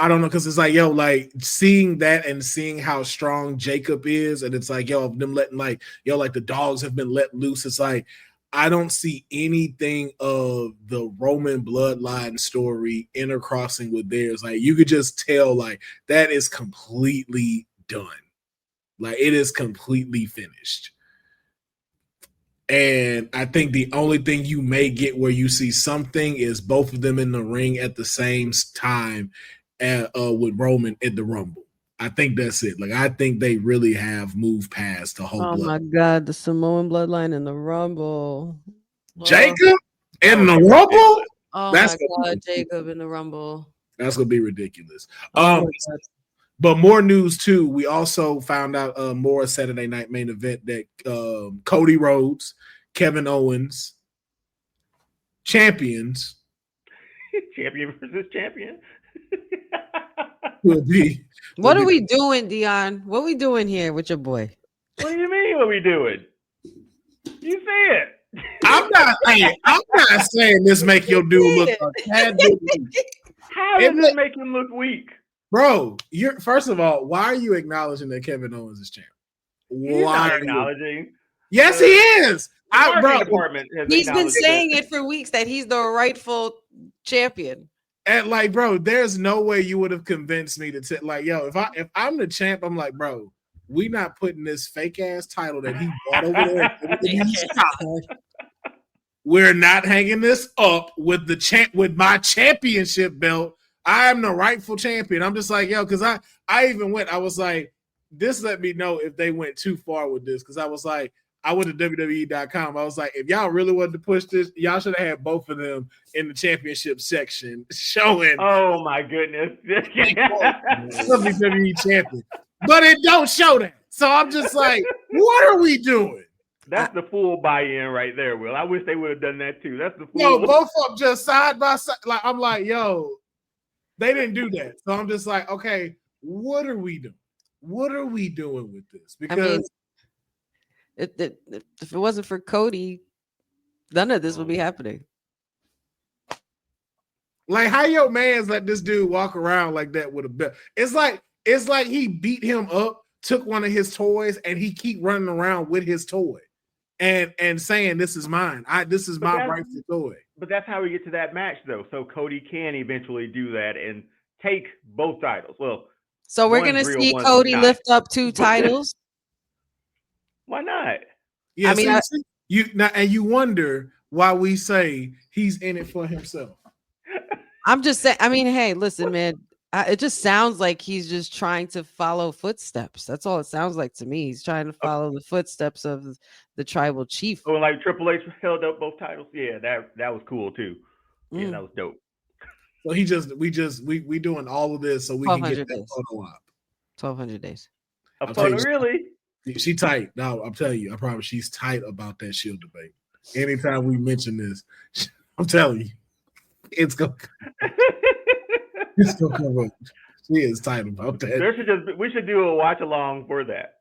don't know, because it's like, yo, like seeing that and seeing how strong Jacob is, and it's like, yo, them letting like the dogs have been let loose. It's like, I don't see anything of the Roman bloodline story intercrossing with theirs. Like you could just tell, like that is completely done. Like it is completely finished. And I think the only thing you may get where you see something is both of them in the ring at the same time with Roman at the Rumble. I think that's it. Like I think they really have moved past the whole.
Oh my God, the Samoan bloodline in the Rumble.
Jacob in the Rumble.
Oh my God, Jacob in the Rumble.
That's gonna be ridiculous. But more news too. We also found out more Saturday night main event that Cody Rhodes, Kevin Owens, champions,
champion versus champion,
will be.
What are we doing, Deonne? What are we doing here with your boy?
What do you mean? What are we doing? You say it.
I'm not saying this make your dude look a tad bit weak.
How does it make him look weak?
Bro, first of all, why are you acknowledging that Kevin Owens is champ?
He's not acknowledging.
Yes, he is.
marketing department has
he's been
acknowledged
saying
that.
it for weeks that he's the rightful champion.
And like, bro, there's no way you would have convinced me to like, yo, if I'm the champ, I'm like, bro, we not putting this fake ass title that he bought over there. We're not hanging this up with the champ with my championship belt. I am the rightful champion. I'm just like, yo, because I even went, I was like, this let me know if they went too far with this. Because I was like, I went to WWE.com. I was like, if y'all really wanted to push this, y'all should have had both of them in the championship section showing.
Oh my goodness.
WWE champion. But it don't show that. So I'm just like, what are we doing?
That's the full buy-in right there, Will. I wish they would have done that too. That's the full.
Yo, both of them just side by side. Like, I'm like, yo, they didn't do that. So I'm just like, okay, what are we doing? What are we doing with this? Because
if it wasn't for Cody, none of this would be happening.
like, how your man's let this dude walk around like that with a belt? It's like he beat him up, took one of his toys, and he keep running around with his toy and saying, this is mine. This is my rightful toy.
But that's how we get to that match, though. So Cody can eventually do that and take both titles. Well,
so we're gonna see Cody lift up 2 titles.
Why not?
Yeah,
I mean,
you wonder why we say he's in it for himself.
I'm just saying. I mean, hey, listen, man. It just sounds like he's just trying to follow footsteps. That's all it sounds like to me. He's trying to follow the footsteps of the tribal chief.
Oh, like Triple H held up both titles. Yeah, that was cool too. Yeah, that was dope.
So we doing all of this so we can get that photo up.
1,200 days.
A photo, really?
She tight. No, I'm telling you, I promise she's tight about that Shield debate. Anytime we mention this, I'm telling you, it's gonna come up. She is tight about that.
We should do a watch along for that.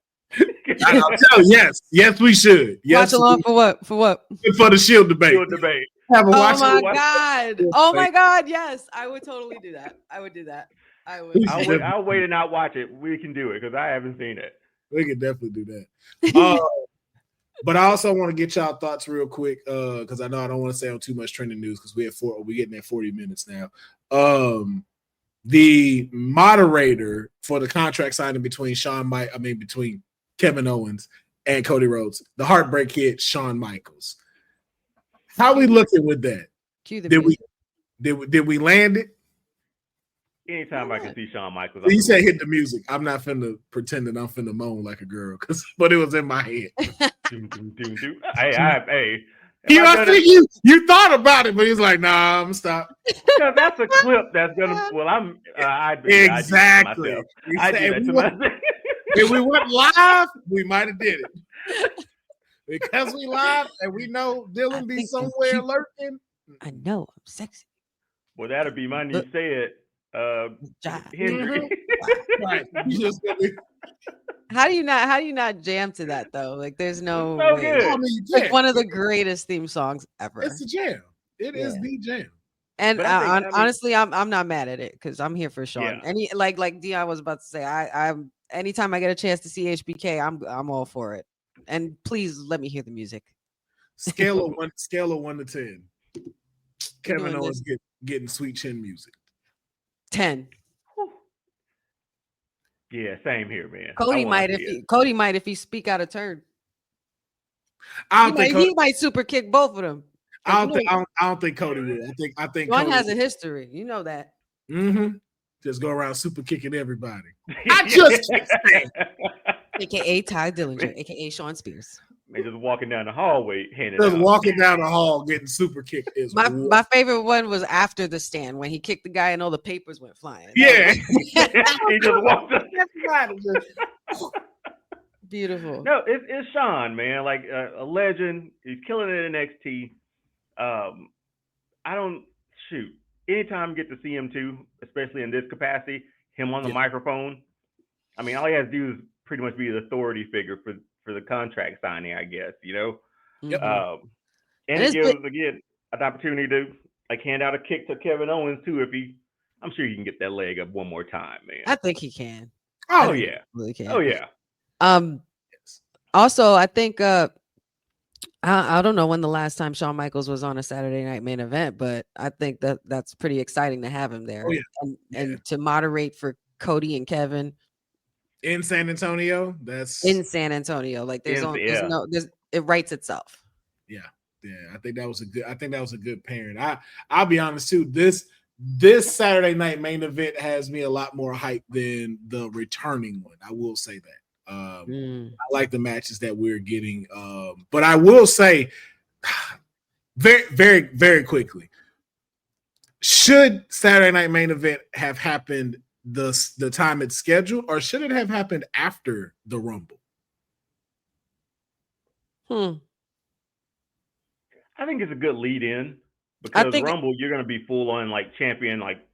I'll tell you, yes, we should. Yes,
watch along for what? For what?
For the Shield debate. Have a watch.
Oh my god! Oh my god! Yes, I would totally do that. I would do that. I would.
I'll wait and not watch it. We can do it because I haven't seen it.
We can definitely do that. But I also want to get y'all thoughts real quick because I know I don't want to say on too much trending news because we're getting at 40 minutes now. The moderator for the contract signing between between Kevin Owens and Cody Rhodes, the Heartbreak Kid, Shawn Michaels. How we looking with that? Did we land it?
Anytime I can see Shawn Michaels.
You said hit the music. I'm not finna pretend that I'm finna moan like a girl, but it was in my head.
Hey.
You thought about it, but he's like, nah, I'm gonna stop.
Because that's a clip that's gonna. Well,
exactly.
I do that to myself.
If we went live, we might have did it. Because we live and we know Dylan be somewhere lurking.
I know I'm sexy.
Well, that'll be my new say it. Henry.
Right.
How do you not jam to that though? Like there's no way.
Good.
I mean,
it's like one of the greatest theme songs ever.
It's a jam. It is the jam.
And honestly, I'm not mad at it because I'm here for Shawn.
Yeah.
Any like Deonne was about to say, I'm anytime I get a chance to see HBK, I'm all for it. And please let me hear the music.
Scale of 1 to 10. Kevin Owens getting sweet chin music.
10.
Yeah, same here, man.
Cody might if he speak out of turn.
He
might super kick both of them.
I don't think Cody will. I think
one has a history. You know that.
Mm-hmm. Just go around super kicking everybody. I just can't stand.
AKA Ty Dillinger, AKA Shawn Spears.
Man, just walking down the hallway,
walking down the hall, getting super kicked is
my favorite one was after the stand when he kicked the guy and all the papers went flying.
Yeah,
he just walked up.
Beautiful.
No, it's Shawn, man, like a legend. He's killing it in NXT. Anytime I get to see him too, especially in this capacity, him on the microphone. I mean, all he has to do is pretty much be the authority figure for the contract signing, I guess, you know.
Yep.
And it gives again an opportunity to like hand out a kick to Kevin Owens too. I'm sure he can get that leg up one more time, man.
I think he can.
Oh yeah,
really can.
Oh yeah.
Also, I think I don't know when the last time Shawn Michaels was on a Saturday Night Main Event, but I think that's pretty exciting to have him there.
Oh, yeah.
And to moderate for Cody and Kevin
In San Antonio, that's
in San Antonio. Like there's it writes itself.
yeah. I think that was a good pairing. I'll be honest too. This Saturday Night Main Event has me a lot more hyped than the returning one. I will say that. I like the matches that we're getting. But I will say very, very, very quickly, should Saturday Night Main Event have happened the time it's scheduled, or should it have happened after the Rumble?
I think it's a good lead in because Rumble, you're going to be full on like champion. Like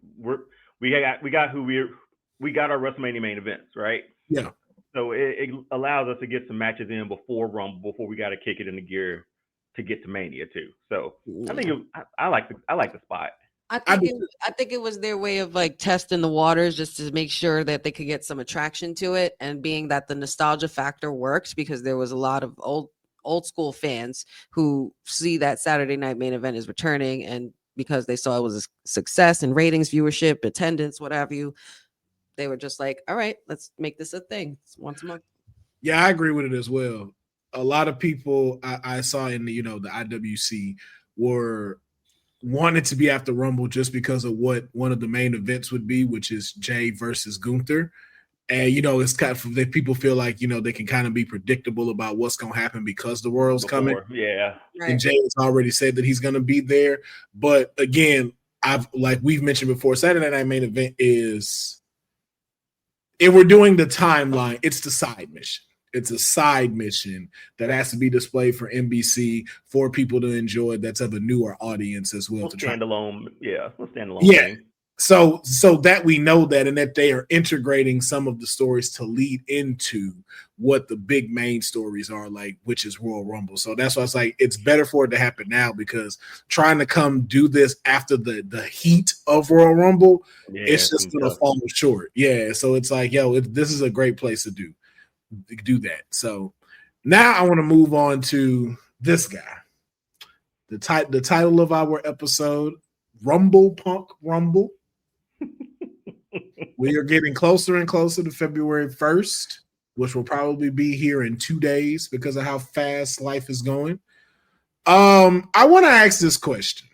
we got our WrestleMania main events, right?
Yeah.
So it allows us to get some matches in before Rumble, before we got to kick it into gear to get to Mania too. So I think I like the spot.
I think it was their way of like testing the waters just to make sure that they could get some attraction to it, and being that the nostalgia factor works because there was a lot of old school fans who see that Saturday Night Main Event is returning, and because they saw it was a success in ratings, viewership, attendance, what have you, they were just like, all right, let's make this a thing. It's once a month.
Yeah, I agree with it as well. A lot of people I saw in the IWC wanted to be after Rumble just because of what one of the main events would be, which is Jay versus Gunther. And, it's kind of that people feel like, they can kind of be predictable about what's going to happen because the Royal's coming.
Yeah.
Right. And Jay has already said that he's going to be there. But again, we've mentioned before, Saturday Night Main Event is, if we're doing the timeline, it's the side mission. It's a side mission that has to be displayed for NBC for people to enjoy. That's of a newer audience as well.
Standalone
thing.
Yeah.
So that we know that, and that they are integrating some of the stories to lead into what the big main stories are, like, which is Royal Rumble. So that's why it's like, it's better for it to happen now, because trying to come do this after the heat of Royal Rumble, it's just going to fall short. Yeah. So it's like, this is a great place to do that. So now I want to move on to this guy. The title of our episode, Rumble Punk Rumble. We are getting closer and closer to February 1st, which will probably be here in 2 days because of how fast life is going. I want to ask this question.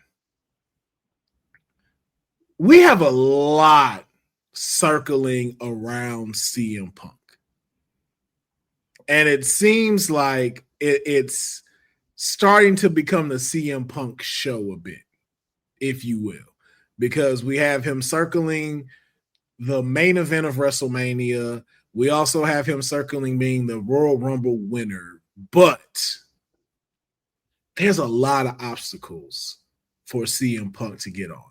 We have a lot circling around CM Punk. And it seems like it's starting to become the CM Punk show a bit, if you will, because we have him circling the main event of WrestleMania. We also have him circling being the Royal Rumble winner. But there's a lot of obstacles for CM Punk to get on.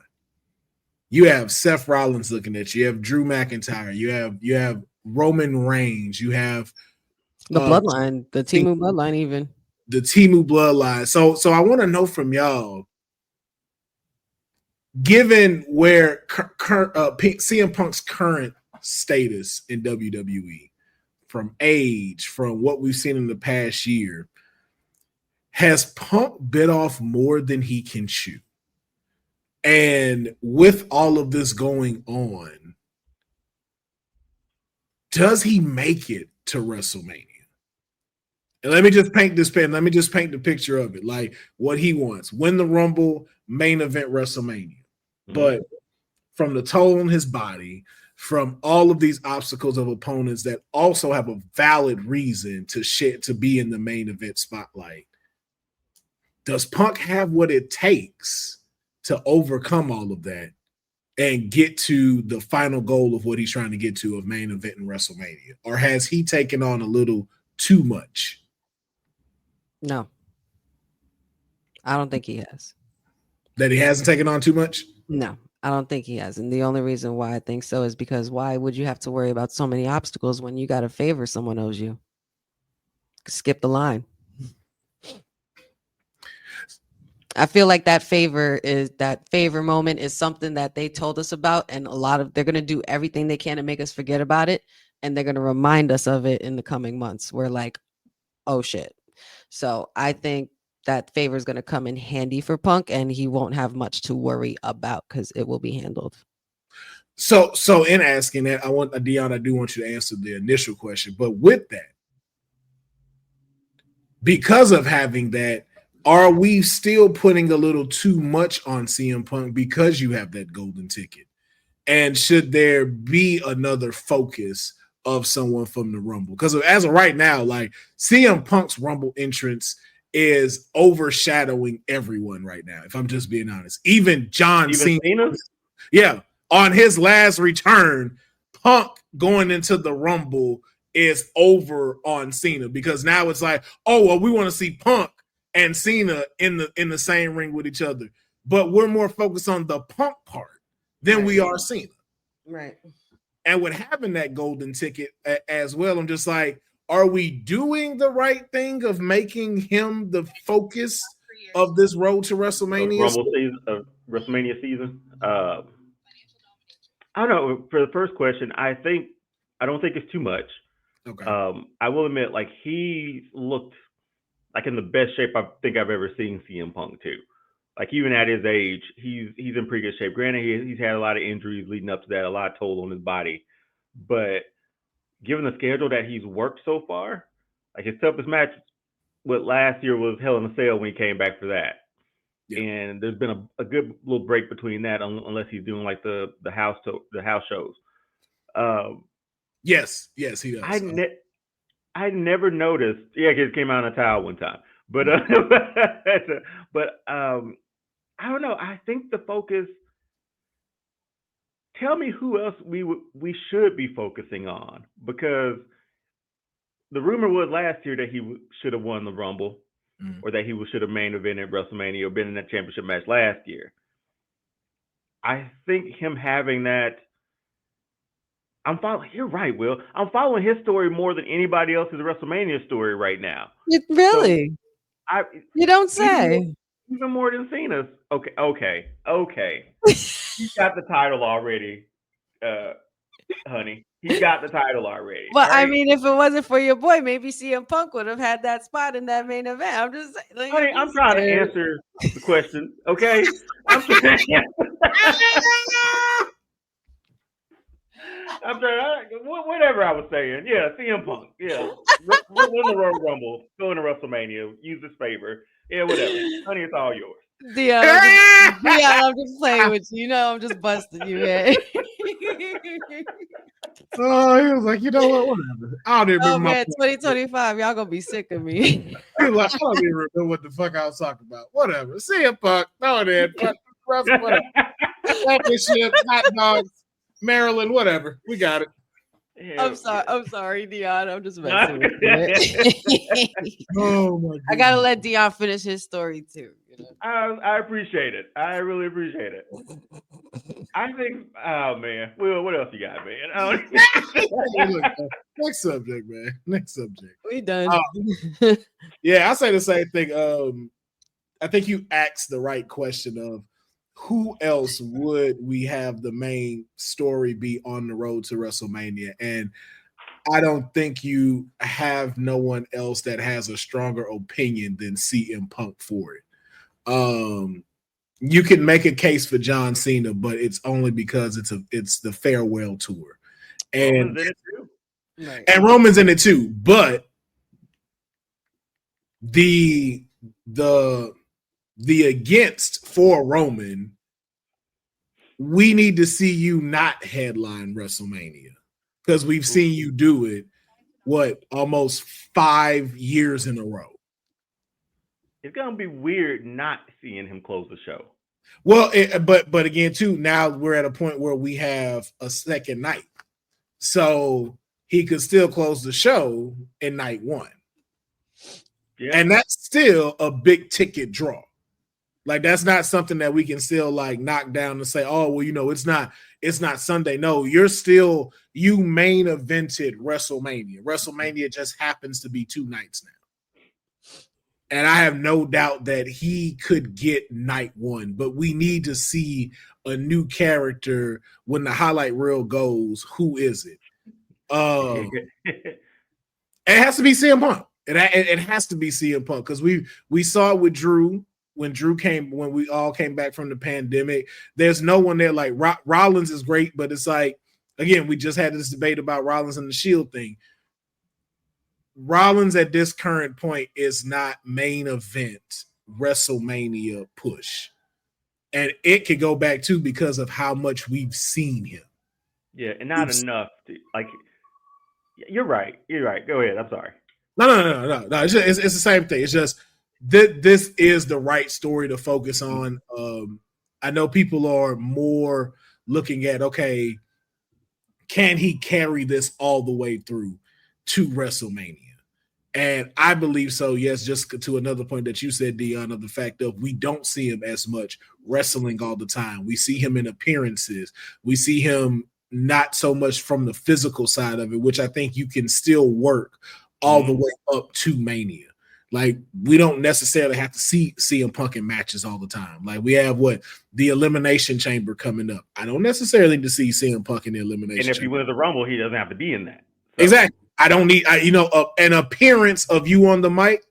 You have Seth Rollins looking at you. You have Drew McIntyre. You have Roman Reigns. You have
the bloodline, the Temu bloodline, even
the Temu bloodline. So I want to know from y'all, given where CM Punk's current status in WWE, from age, from what we've seen in the past year, has Punk bit off more than he can chew? And with all of this going on, does he make it to WrestleMania? And let me just paint the picture of it, like what he wants: win the Rumble, main event WrestleMania. Mm-hmm. But from the toll on his body, from all of these obstacles of opponents that also have a valid reason to be in the main event spotlight, does Punk have what it takes to overcome all of that and get to the final goal of what he's trying to get to, of main event in WrestleMania? Or has he taken on a little too much?
No, I don't think he has.
That he hasn't taken on too much?
No, I don't think he has. And the only reason why I think so is because why would you have to worry about so many obstacles when you got a favor someone owes you? Skip the line. I feel like that favor moment is something that they told us about, and they're going to do everything they can to make us forget about it. And they're going to remind us of it in the coming months. We're like, oh shit. So I think that favor is going to come in handy for Punk, and he won't have much to worry about because it will be handled.
So in asking that, Deonne, I do want you to answer the initial question, but with that, because of having that, are we still putting a little too much on CM Punk because you have that golden ticket? And should there be another focus of someone from the Rumble? Because as of right now, like CM Punk's Rumble entrance is overshadowing everyone right now, if I'm just being honest. Even John Cena. Yeah. On his last return, Punk going into the Rumble is over on Cena because now it's like, oh, well, we want to see Punk and Cena in the same ring with each other. But we're more focused on the Punk part than we are Cena.
Right.
And with having that golden ticket as well, I'm just like, are we doing the right thing of making him the focus of this road to WrestleMania?
Rumble season, WrestleMania season. I don't know. For the first question, I don't think it's too much.
Okay.
I will admit, like he looked like in the best shape I think I've ever seen CM Punk too. Like even at his age, he's in pretty good shape. Granted, he's had a lot of injuries leading up to that, a lot of toll on his body. But given the schedule that he's worked so far, like his toughest match with last year was Hell in a Cell when he came back for that. Yeah. And there's been a good little break between that, unless he's doing like the house shows.
Yes, he does.
I never noticed. Yeah, because it came out in a towel one time. But I don't know. I think the focus. Tell me who else we should be focusing on, because the rumor was last year that he should have won the Rumble, or that he should have main evented WrestleMania or been in that championship match last year. I think him having that. You're right, Will. I'm following his story more than anybody else's WrestleMania story right now.
Really?
So
you don't say.
Even more than Cena's. Okay. He's got the title already, honey. He's got the title already.
Well, right? I mean, if it wasn't for your boy, maybe CM Punk would have had that spot in that main event. I'm just saying.
Honey, I'm trying to answer the question, okay? I'm trying. Whatever I was saying. Yeah, CM Punk. Yeah. Win the Royal Rumble. Go into WrestleMania. Use this favor. Yeah, whatever. Honey, it's all yours.
I'm just playing with you. You know, I'm just busting you, man.
Oh, he was like, you know what? Whatever. I don't even remember.
Man, 2025, y'all gonna be sick of me.
He was like, I don't even remember what the fuck I was talking about. Whatever. CM Punk. No, it ain't. Whatever. Championship, hot dogs, Maryland, whatever. We got it.
I'm sorry, Deonne. I'm just messing with you.
Oh my God.
I gotta let Deonne finish his story too. You know?
I appreciate it. I really appreciate it. I think, oh man, Will, what else you got, man?
Next subject, man. Next subject.
We done.
Yeah, I say the same thing. I think you asked the right question of who else would we have the main story be on the road to WrestleMania? And I don't think you have no one else that has a stronger opinion than CM Punk for it. You can make a case for John Cena, but it's only because it's the farewell tour. And Roman's in it too. But the against for Roman, we need to see you not headline WrestleMania, because we've seen you do it, almost 5 years in a row.
It's gonna be weird not seeing him close the show.
Well, but again, too, now we're at a point where we have a second night, so he could still close the show in night one. Yeah. And that's still a big ticket draw. Like, that's not something that we can still like knock down and say, oh, well, you know, it's not Sunday. No, you main evented WrestleMania. WrestleMania just happens to be 2 nights now. And I have no doubt that he could get night one, but we need to see a new character when the highlight reel goes. Who is it? It has to be CM Punk. It has to be CM Punk because we saw it with Drew when we all came back from the pandemic. There's no one there like Rollins is great, but it's like, again, we just had this debate about Rollins and the Shield thing. Rollins at this current point is not main event WrestleMania push. And it could go back too because of how much we've seen him.
Yeah, and not enough to, like, you're right. Go ahead. I'm sorry.
No. It's the same thing. It's just this is the right story to focus on. I know people are more looking at, okay, can he carry this all the way through to WrestleMania? And I believe so, yes, just to another point that you said, Deonne, of the fact that we don't see him as much wrestling all the time. We see him in appearances. We see him not so much from the physical side of it, which I think you can still work all the way up to Mania. Like, we don't necessarily have to see CM Punk in matches all the time. Like, we have the Elimination Chamber coming up. I don't necessarily need to see CM Punk in the Elimination Chamber.
And if he wins the Rumble, he doesn't have to be in that.
So. Exactly. I don't need, an appearance of you on the mic.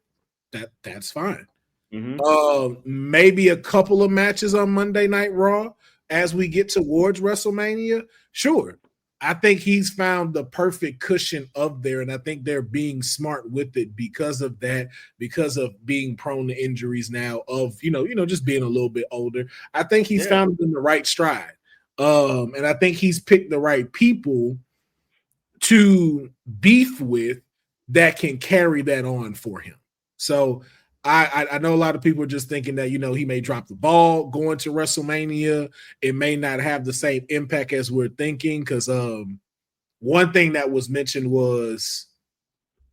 That's fine. Maybe a couple of matches on Monday Night Raw as we get towards WrestleMania. Sure. I think he's found the perfect cushion up there, and I think they're being smart with it because of that, because of being prone to injuries now, of just being a little bit older. I think he's found it in the right stride. And I think he's picked the right people to beef with that can carry that on for him. So I know a lot of people are just thinking that, he may drop the ball going to WrestleMania. It may not have the same impact as we're thinking, because one thing that was mentioned was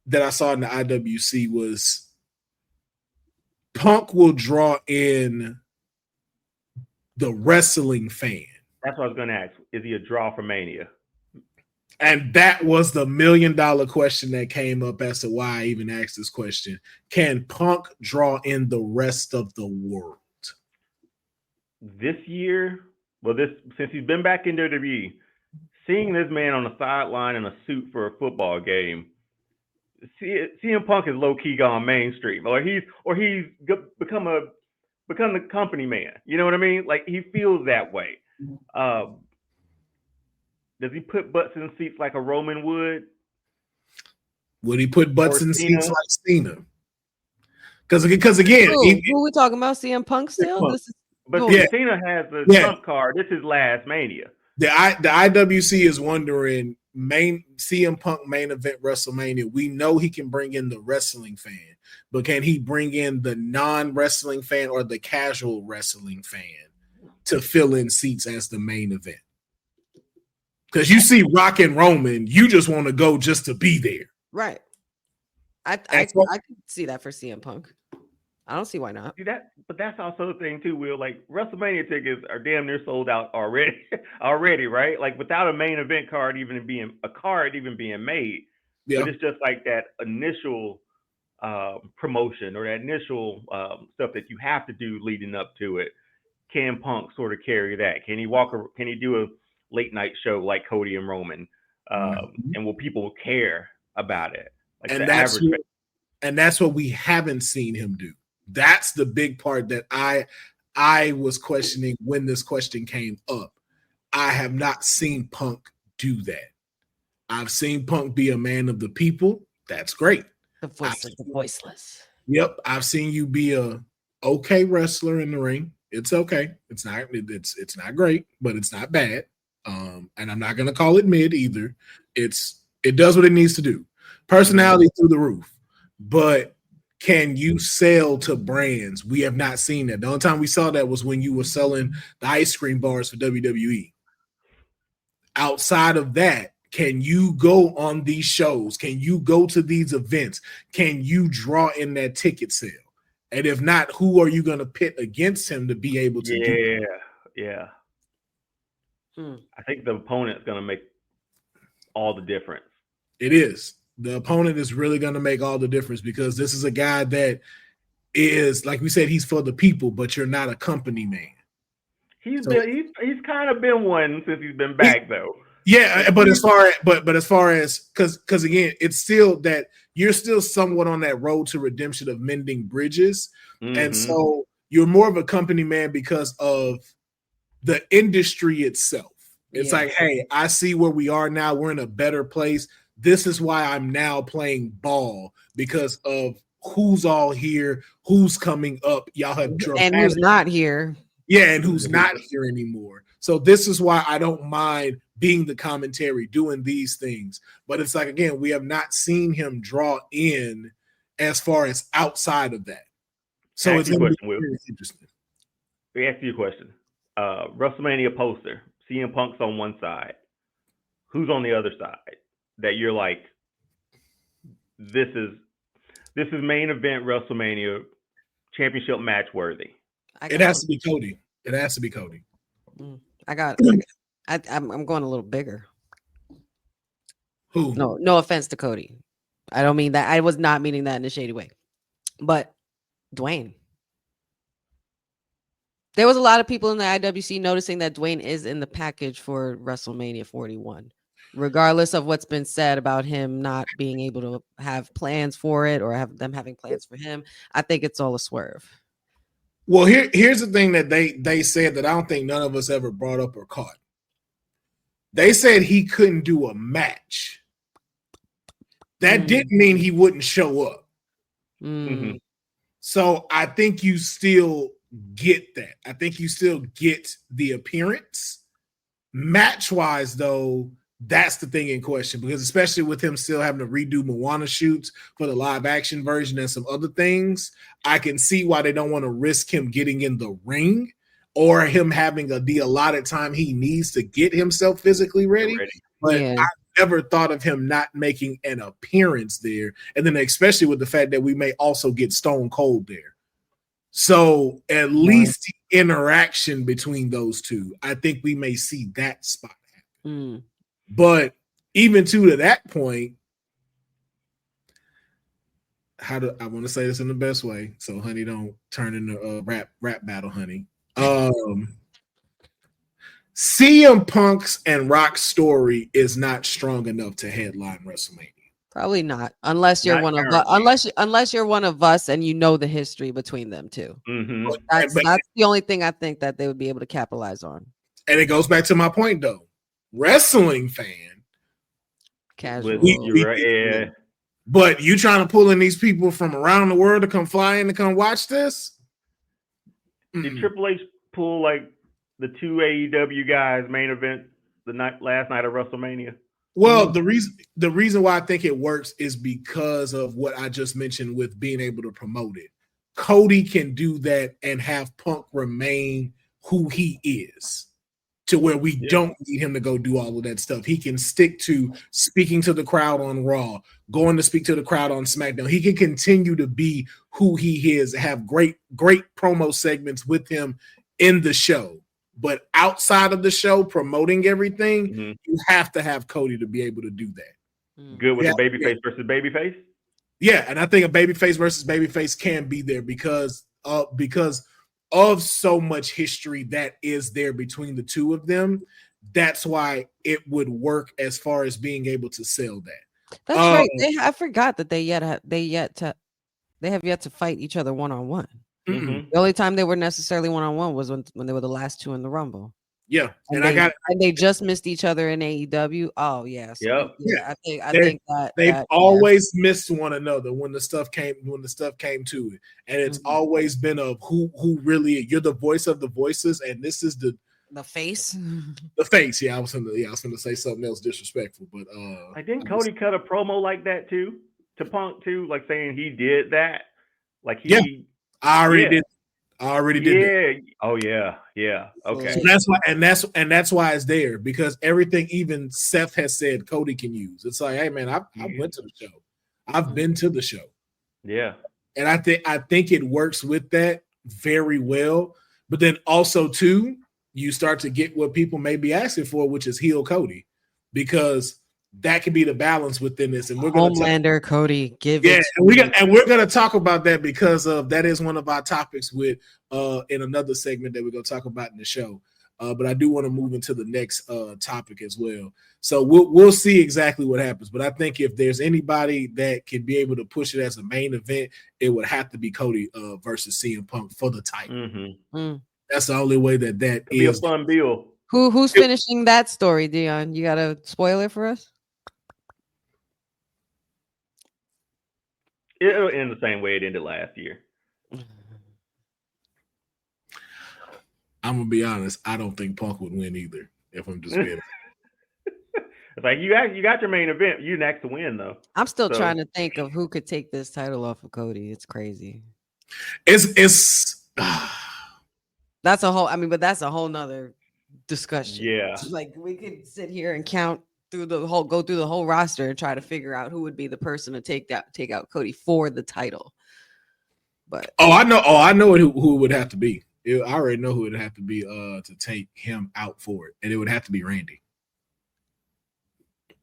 that I saw in the IWC was Punk will draw in the wrestling fan.
That's what I was going to ask. Is he a draw for Mania?
And that was the $1 million question that came up as to why I even asked this question. Can Punk draw in the rest of the world?
This year, since he's been back in WWE, seeing this man on the sideline in a suit for a football game, CM Punk is low-key gone mainstream. Or he's become the company man. You know what I mean? Like, he feels that way. Does he put butts in seats like a Roman would?
Would he put butts in seats like Cena? Because again,
who are we talking about? CM Punk still?
Cena has the trump card. This is last Mania.
The IWC is wondering, CM Punk main event WrestleMania. We know he can bring in the wrestling fan, but can he bring in the non-wrestling fan or the casual wrestling fan to fill in seats as the main event? Because you see Rock and Roman, you just want to go just to be there.
Right. I could see that for CM Punk. I don't see why not.
See that, but that's also the thing too, Will. Like, WrestleMania tickets are damn near sold out already, right? Like, without a main event card even being made. Yeah. But it's just like that initial promotion or that initial stuff that you have to do leading up to it. Can Punk sort of carry that? Can he do a late night show like Cody and Roman? And will people care about it? Like,
and that's what we haven't seen him do. That's the big part that I was questioning when this question came up. I have not seen Punk do that. I've seen Punk be a man of the people. That's great.
The voiceless, the voiceless.
Yep. I've seen you be a okay wrestler in the ring. It's okay. It's not great, but it's not bad. And I'm not going to call it mid either. It does what it needs to do. Personality through the roof. But can you sell to brands? We have not seen that. The only time we saw that was when you were selling the ice cream bars for WWE. Outside of that, can you go on these shows? Can you go to these events? Can you draw in that ticket sale? And if not, who are you going to pit against him to be able to do that?
Yeah. I think the opponent's going to make all the difference.
It is. The opponent is really going to make all the difference, because this is a guy that is, like we said, he's for the people, but you're not a company man.
He's kind of been one since he's been back, though.
Yeah, but as far as because again, it's still that you're still somewhat on that road to redemption of mending bridges, and so you're more of a company man because of the industry itself. It's like, hey, I see where we are now. We're in a better place. This is why I'm now playing ball because of who's all here, who's coming up. Y'all have
and who's not here.
Yeah, and who's not here anymore. So this is why I don't mind being the commentary, doing these things. But it's like, again, we have not seen him draw in as far as outside of that. So it's interesting.
Let me ask you a question. WrestleMania poster, CM Punk's on one side. Who's on the other side? That you're like, this is main event WrestleMania championship match worthy.
It has to be Cody. It has to be Cody.
I'm going a little bigger.
Who?
No offense to Cody. I don't mean that. I was not meaning that in a shady way. But Dwayne. There was a lot of people in the IWC noticing that Dwayne is in the package for WrestleMania 41. Regardless of what's been said about him not being able to have plans for it or have them having plans for him, I think it's all a swerve.
Well, here's the thing that they said that I don't think none of us ever brought up or caught. They said he couldn't do a match. That didn't mean he wouldn't show up. So I think you still get that. I think you still get the appearance. Match-wise, though, that's the thing in question, because especially with him still having to redo Moana shoots for the live action version and some other things, I can see why they don't want to risk him getting in the ring or him having the allotted time he needs to get himself physically ready. But I never thought of him not making an appearance there. And then especially with the fact that we may also get Stone Cold there. So at least the interaction between those two, I think we may see that spot happen. But even to that point, I want to say this in the best way, so honey don't turn into a rap battle, honey. CM Punk's and Rock's story is not strong enough to headline WrestleMania. Probably
not, unless you're one of unless you're one of us and you know the history between them two. That's the only thing I think that they would be able to capitalize on.
And it goes back to my point, though. Wrestling fan,
casual,
but you trying to pull in these people from around the world to come fly in to come watch this?
Did Triple H pull like the two AEW guys main event last night of WrestleMania?
Well, the reason why I think it works is because of what I just mentioned with being able to promote it. Cody can do that and have Punk remain who he is, to where we don't need him to go do all of that stuff. He can stick to speaking to the crowd on Raw, going to speak to the crowd on SmackDown. He can continue to be who he is, have great promo segments with him in the show. But outside of the show, promoting everything, you have to have Cody to be able to do that.
Good with the babyface versus babyface?
Yeah, and I think a babyface versus babyface can be there because of so much history that is there between the two of them. That's why it would work as far as being able to sell that.
That's right. I forgot that they have yet to fight each other one-on-one. The only time they were necessarily one-on-one was when they were the last two in the Rumble.
Yeah,
and they just missed each other in AEW. Oh yeah,
so,
I think that
they've always missed one another when the stuff came to it, and it's always been of who really you're the voice of the voices, and this is the
face.
The face. Yeah, I was gonna say something else disrespectful, but
I think Cody cut a promo like that too to Punk too, like saying he did that, like he.
I already did that.
Oh yeah. Okay.
So that's why it's there, because everything even Seth has said Cody can use. It's like, hey man, I went to the show. I've been to the show.
Yeah.
And I think it works with that very well. But then also too, you start to get what people may be asking for, which is heel Cody, because that can be the balance within this, and we're going to
Homelander Cody
we're going to talk about that because of that is one of our topics with in another segment that we're going to talk about in the show. But I do want to move into the next topic as well. So we'll see exactly what happens. But I think if there's anybody that can be able to push it as a main event, it would have to be Cody versus CM Punk for the title.
Mm-hmm.
That's the only way that
It'd be a fun bill.
Who's finishing that story, Deonne? You got a spoiler for us?
It'll end the same way it ended last year.
I'm gonna be honest. I don't think Punk would win either. If I'm just being,
it's like you got your main event. You next to win though.
I'm still trying to think of who could take this title off of Cody. It's crazy.
It's
that's a whole. I mean, but that's a whole nother discussion.
Yeah,
like we could sit here and go through the whole roster and try to figure out who would be the person to take out Cody for the title. But
I know who it would have to be. I already know who it would have to be to take him out for it, and it would have to be Randy.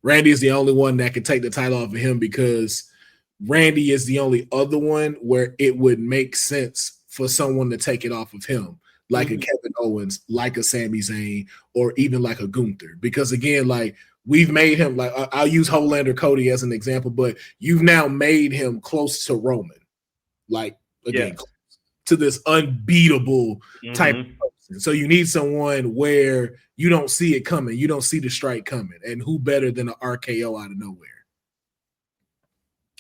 Randy is the only one that can take the title off of him because Randy is the only other one where it would make sense for someone to take it off of him, like a Kevin Owens, like a Sami Zayn, or even like a Gunther. Because again, like we've made him, like I'll use Homelander Cody as an example, but you've now made him close to Roman, like again.
Yeah.
To this unbeatable type of person. So you need someone where you don't see it coming. You don't see the strike coming. And who better than an RKO out of nowhere?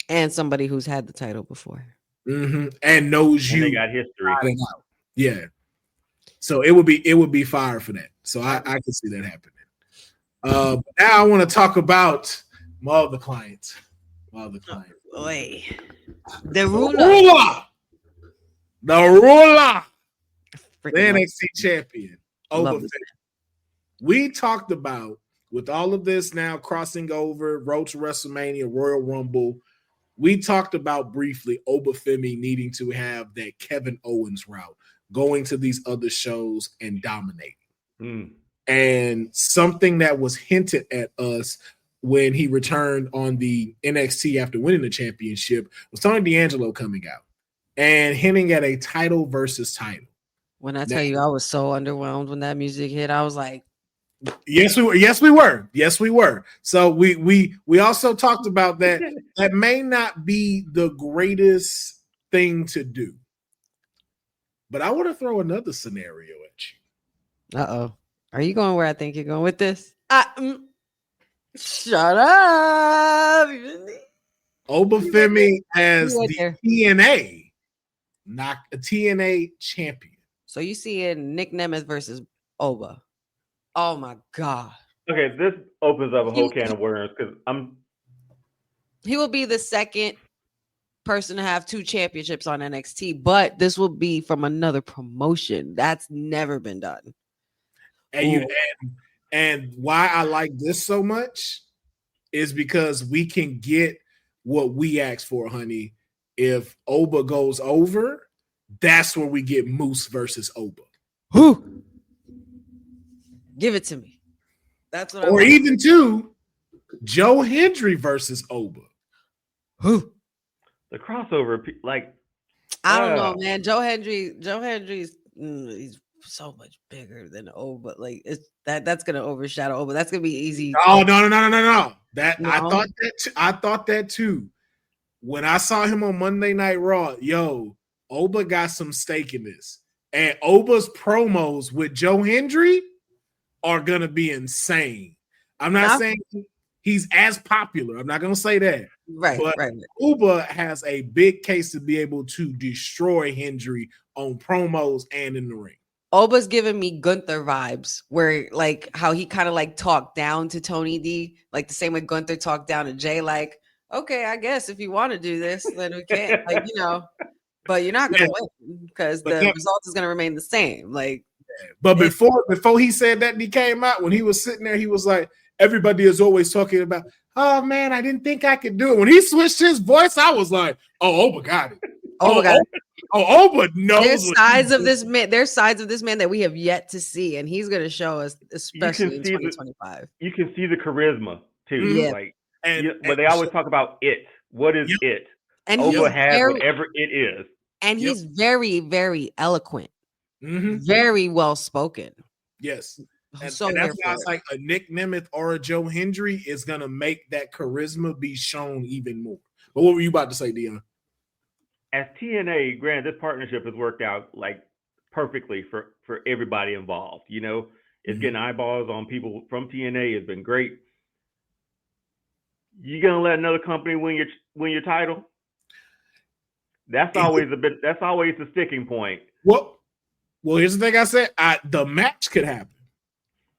And somebody who's had the title before.
And knows you.
They got history.
Yeah. So it would be fire for that. So I can see that happening. Now I want to talk about my other clients.
Oy. The ruler.
The ruler, the NXT champion. We talked about, with all of this now crossing over, Road to WrestleMania, Royal Rumble, we talked about briefly Obafemi needing to have that Kevin Owens route, going to these other shows and dominating. And something that was hinted at us when he returned on the NXT after winning the championship was Tony D'Angelo coming out and hinting at a title versus title.
When I tell you I was so underwhelmed when that music hit, I was like,
yes, we were. So we also talked about that. That may not be the greatest thing to do. But I want to throw another scenario at you.
Uh-oh. Are you going where I think you're going with this? Shut up.
Obafemi as the TNA. Not a TNA champion.
So you see it Nick Nemeth versus Oba. Oh my God.
Okay, this opens up a whole can of worms because
he will be the second person to have 2 championships on NXT, but this will be from another promotion. That's never been done.
And why I like this so much is because we can get what we asked for, honey. If Oba goes over, that's where we get Moose versus Oba.
Who? Give it to me. That's what.
Or even Joe Hendry versus Oba.
Who?
The crossover, like
I don't know, man. Joe Hendry's he's so much bigger than Oba. Like that's gonna overshadow Oba. That's gonna be easy.
Oh no. I thought that too. When I saw him on Monday Night Raw, Oba got some stake in this. And Oba's promos with Joe Hendry are going to be insane. I'm not saying he's as popular. I'm not going to say that.
Right.
Oba has a big case to be able to destroy Hendry on promos and in the ring.
Oba's giving me Gunther vibes, where like how he kind of like talked down to Tony D, like the same way Gunther talked down to Jay, like, okay, I guess if you want to do this, then we can, like, but you're not going to win because the result is going to remain the same. Like,
but before he said that, he came out when he was sitting there, he was like, everybody is always talking about, oh man, I didn't think I could do it. When he switched his voice, I was like, oh, Oba got it. Oba knows.
There's sides of this man. There's sides of this man that we have yet to see, and he's going to show us, especially in 2025.
You can see the charisma too.
Yeah.
Like, but they always talk about it. What is it?
And
Oba has whatever it is.
And he's very, very eloquent, very well spoken.
Yes. And,
So
and that's
here
why
for
it's
it.
like a Nick Nemeth or a Joe Hendry is gonna make that charisma be shown even more. But what were you about to say, Deonne?
As TNA, granted, this partnership has worked out like perfectly for everybody involved. You know, it's getting eyeballs on people from TNA. It's been great. You gonna let another company win your title? That's always the sticking point.
Well, here's the thing I said. The match could happen.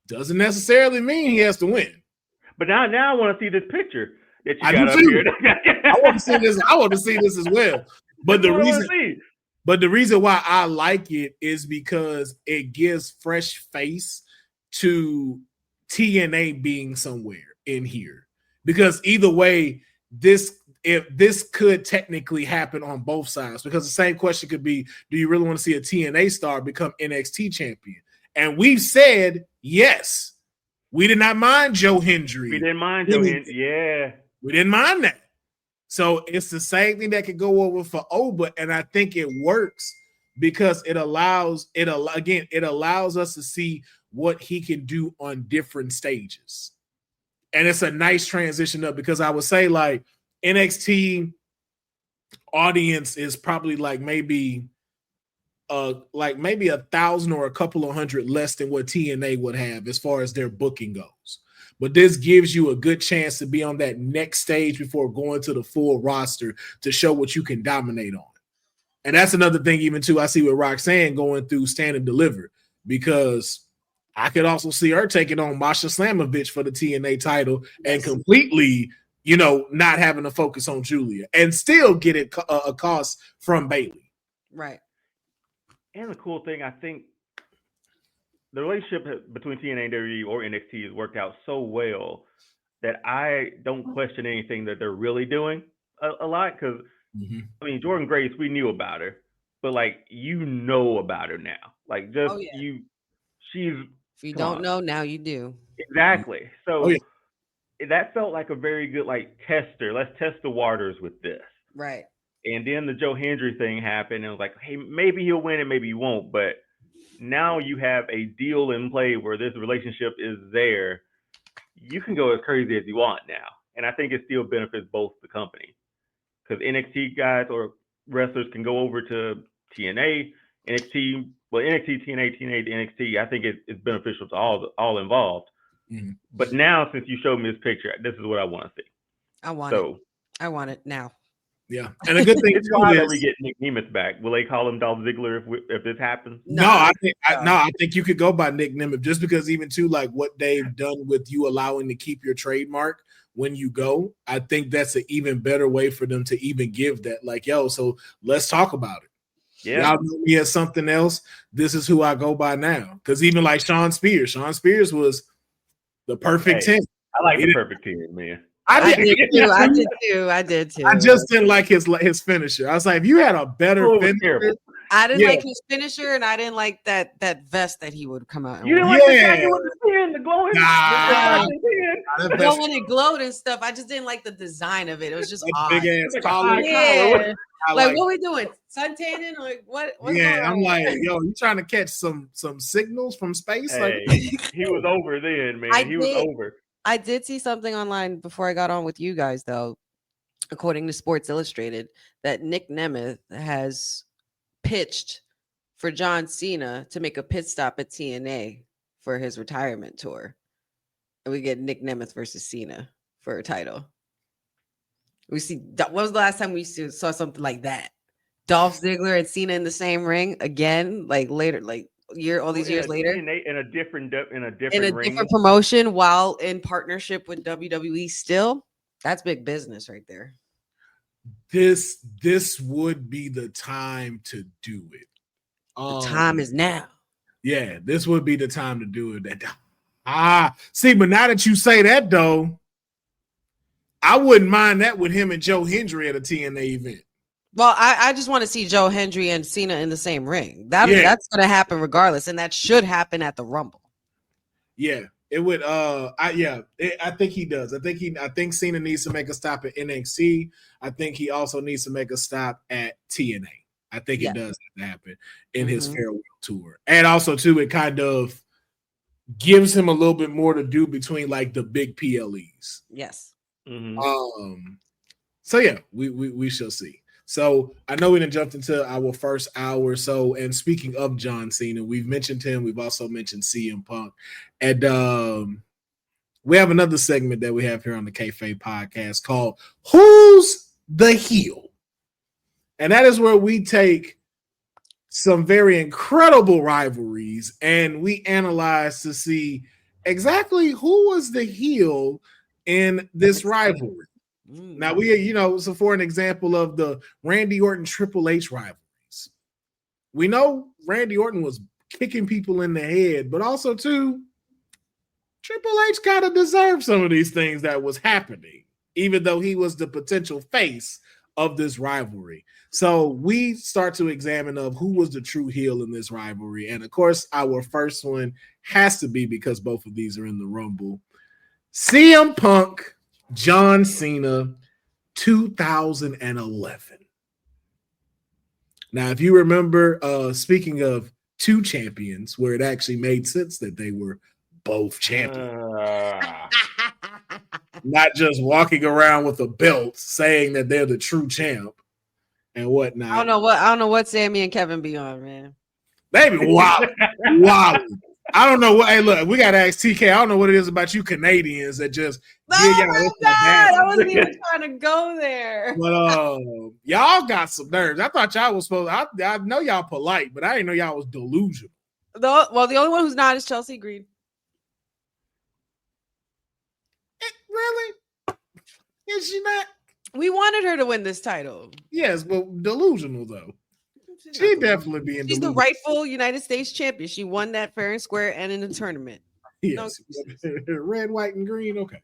Doesn't necessarily mean he has to win.
But now I want to see this picture that you
I
got
do
up
too.
here.
I want to see this. I want to see this as well. But
That's what I wanna see.
the reason why I like it is because it gives fresh face to TNA being somewhere in here. Because either way, this could technically happen on both sides. Because the same question could be, do you really want to see a TNA star become NXT champion? And we've said yes. We did not mind Joe Hendry.
We didn't mind Joe Hendry. Yeah.
We didn't mind that. So it's the same thing that could go over for Oba, and I think it works because it allows us to see what he can do on different stages. And it's a nice transition up because I would say like NXT audience is probably like maybe 1,000 or a couple of hundred less than what TNA would have as far as their booking goes. But this gives you a good chance to be on that next stage before going to the full roster to show what you can dominate on. And that's another thing even too I see with Roxanne going through Stand and Deliver, because I could also see her taking on Masha Slamovich for the TNA title and completely, not having to focus on Julia and still get it a cost from Bayley.
Right.
And the cool thing, I think the relationship between TNA and WWE or NXT has worked out so well that I don't question anything that they're really doing a lot. Because, I mean, Jordynne Grace, we knew about her, but like, about her now. Like, just she's.
If you don't know, now you do.
Exactly. So that felt like a very good, like, tester. Let's test the waters with this.
Right.
And then the Joe Hendry thing happened, and it was like, hey, maybe he'll win and maybe he won't. But now you have a deal in play where this relationship is there. You can go as crazy as you want now. And I think it still benefits both the company. Because NXT guys or wrestlers can go over to TNA, NXT, TNA to NXT. I think it's beneficial to all involved. But now, since you showed me this picture, this is what I want to see.
I want it now.
Yeah, and a good thing
it's wild that we get Nick Nemeth back. Will they call him Dolph Ziggler if this happens?
No, I think you could go by Nick Nemeth just because even too like what they've done with you allowing to keep your trademark when you go. I think that's an even better way for them to even give that. Like, so let's talk about it. Yeah, y'all know me as something else. This is who I go by now. Because even like Sean Spears was the perfect 10.
I like the perfect 10, man.
I did too.
I just didn't like his finisher. I was like, if you had a better finisher.
I didn't like his finisher, and I didn't like that vest that he would come out in.
You didn't like the jacket with the skin, the glowing.
When it glowed and stuff, I just didn't like the design of it. It was just odd.
Big ass
collar. Yeah. Like, what are we doing? Sun tanning? Like, what?
I'm like, you trying to catch some signals from space?
Hey, he was over then, man. He was over.
I did see something online before I got on with you guys, though, according to Sports Illustrated, that Nick Nemeth has pitched for John Cena to make a pit stop at TNA for his retirement tour. And we get Nick Nemeth versus Cena for a title. We see, when was the last time we saw something like that? Dolph Ziggler and Cena in the same ring again, like later, like all these years later,
in a different
promotion while in partnership with WWE. Still, that's big business right there.
This would be the time to do it.
The time is now.
Yeah, this would be the time to do it. See, but now that you say that, though, I wouldn't mind that with him and Joe Hendry at a TNA event.
Well, I just want to see Joe Hendry and Cena in the same ring. That's going to happen regardless, and that should happen at the Rumble.
Yeah, it would. I think he does. I think Cena needs to make a stop at NXT. I think he also needs to make a stop at TNA. I think it does happen in his farewell tour, and also too, it kind of gives him a little bit more to do between like the big PLEs.
Yes.
Mm-hmm.
So yeah, we shall see. So I know we done jumped into our first hour. So, and speaking of John Cena, we've mentioned him. We've also mentioned CM Punk, and we have another segment that we have here on the Kayfabe Podcast called "Who's the Heel," and that is where we take some very incredible rivalries and we analyze to see exactly who was the heel in this rivalry. Now so for an example of the Randy Orton Triple H rivalries, we know Randy Orton was kicking people in the head, but also too, Triple H kind of deserved some of these things that was happening, even though he was the potential face of this rivalry. So we start to examine of who was the true heel in this rivalry. And of course, our first one has to be, because both of these are in the Rumble, CM Punk, John Cena, 2011. Now, if you remember, speaking of two champions, where it actually made sense that they were both champions. Not just walking around with a belt saying that they're the true champ and whatnot.
I don't know what Sammy and Kevin be on, man.
They be wild. I don't know what. Hey, look, we gotta ask TK. I don't know what it is about you Canadians that just.
Oh my God, I wasn't even trying to go there.
But y'all got some nerves. I thought y'all was supposed. I know y'all polite, but I didn't know y'all was delusional.
The only one who's not is Chelsea Green.
Really? Is she not?
We wanted her to win this title.
Yes, but delusional though. She definitely being.
She's the rightful United States champion. She won that fair and square and in the tournament.
Yes, red, white, and green. Okay.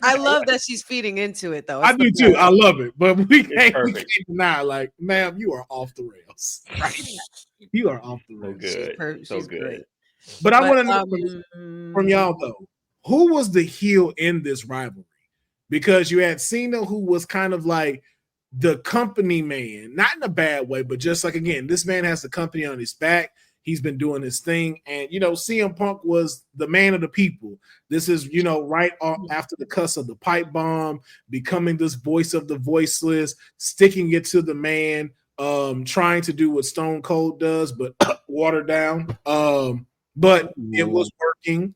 I love that she's feeding into it, though.
I do too. I love it, but we can't deny. Like, ma'am, you are off the rails. Right? You are off the rails.
She's good.
Great.
But I want to know from y'all though, who was the heel in this rivalry? Because you had Cena, who was kind of like the company man, not in a bad way, but just like, again, this man has the company on his back. He's been doing his thing. And, CM Punk was the man of the people. This is, right after the cuss of the pipe bomb, becoming this voice of the voiceless, sticking it to the man, trying to do what Stone Cold does, but watered down. But it was working.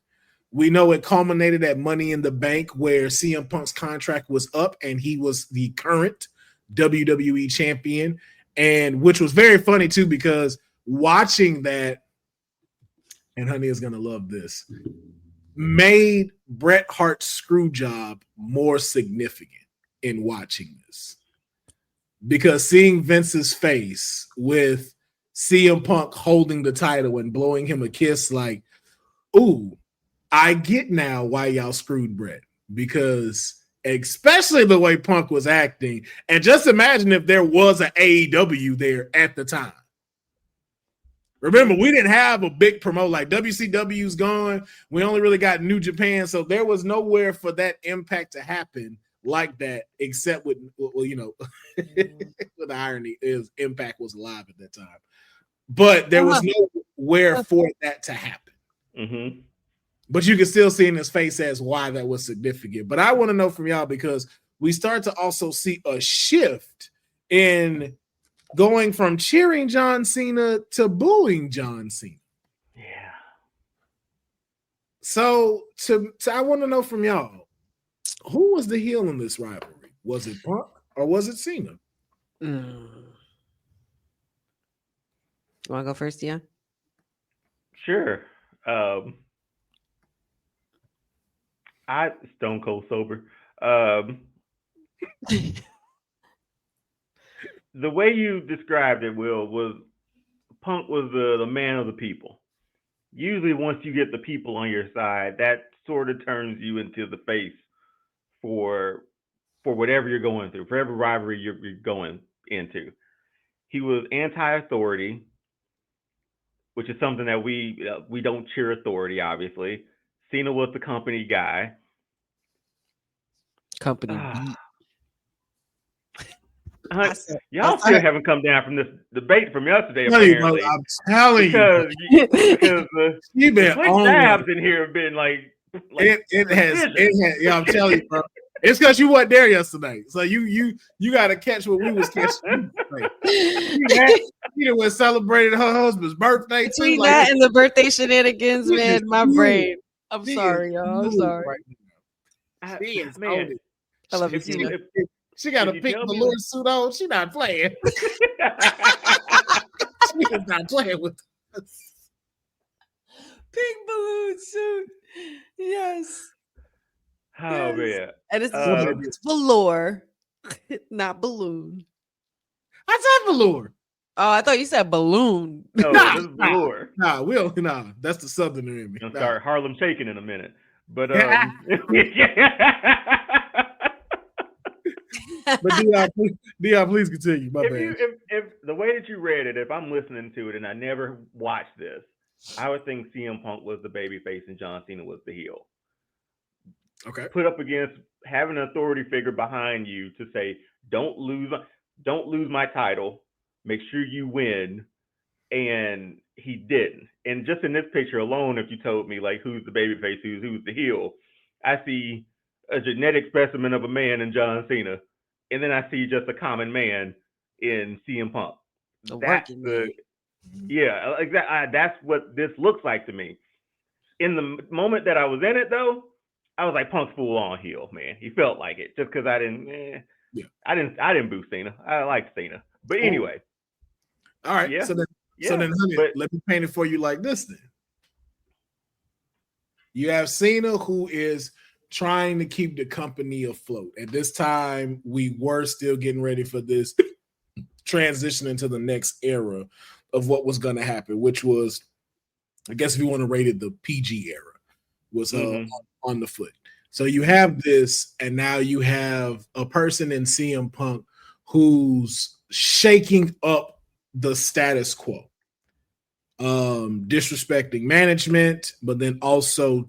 We know it culminated at Money in the Bank, where CM Punk's contract was up and he was the current WWE champion, and which was very funny too, because watching that, and Honey is gonna love this, made Bret Hart's screw job more significant in watching this, because seeing Vince's face with CM Punk holding the title and blowing him a kiss, like, ooh, I get now why y'all screwed Bret, because especially the way Punk was acting. And just imagine if there was an AEW there at the time. Remember, we didn't have a big promo, like WCW's gone. We only really got New Japan. So there was nowhere for that impact to happen like that, except with, the irony is Impact was alive at that time. But there was nowhere for that to happen.
Mm-hmm.
But you can still see in his face as why that was significant. But I want to know from y'all, because we start to also see a shift in going from cheering John Cena to booing John Cena.
Yeah.
So I want to know from y'all, who was the heel in this rivalry? Was it Punk or was it Cena?
You want to go first, Deonne?
Sure. I Stone Cold sober. The way you described it, Will, was Punk was the man of the people. Usually once you get the people on your side, that sort of turns you into the face for whatever you're going through, for every rivalry you're going into. He was anti-authority, which is something that we don't cheer authority, obviously. Cena was the company guy. Y'all still haven't come down from this debate from yesterday, apparently.
I'm telling
because the slick jabs in here have been like
it has. Yeah, I'm telling you, bro. It's because you weren't there yesterday, so you got to catch what we was catching. She was celebrating her husband's birthday too.
Between that and the birthday shenanigans, man, my brain. I'm sorry, y'all. I'm sorry.
Right,
man,
I love you, Tina.
She got a pink balloon suit on. She not playing. She is not playing with us.
Pink balloon suit. Yes.
Oh, man.
And it's velour, not balloon.
I said velour.
Oh, I thought you said balloon.
No, this is velour.
Nah, that's the southerner in me.
I'm gonna start Harlem shaking in a minute. But
But Deonne, please continue. My bad.
If the way that you read it, if I'm listening to it and I never watched this, I would think CM Punk was the babyface and John Cena was the heel.
Okay.
Put up against having an authority figure behind you to say, don't lose my title, make sure you win. And he didn't. And just in this picture alone, if you told me like who's the babyface, who's the heel, I see a genetic specimen of a man in John Cena, and then I see just a common man in CM Punk. Yeah, exactly. That's what this looks like to me. In the moment that I was in it, though, I was like, Punk's full on heel, man. He felt like it just because I didn't boo Cena. I liked Cena, but anyway.
All right.
Yeah.
So then, honey, let me paint it for you like this. Then you have Cena, who is trying to keep the company afloat. At this time, we were still getting ready for this transition into the next era of what was going to happen, which was, I guess if you want to rate it, the PG era was on the foot. So you have this, and now you have a person in CM Punk who's shaking up the status quo, disrespecting management, but then also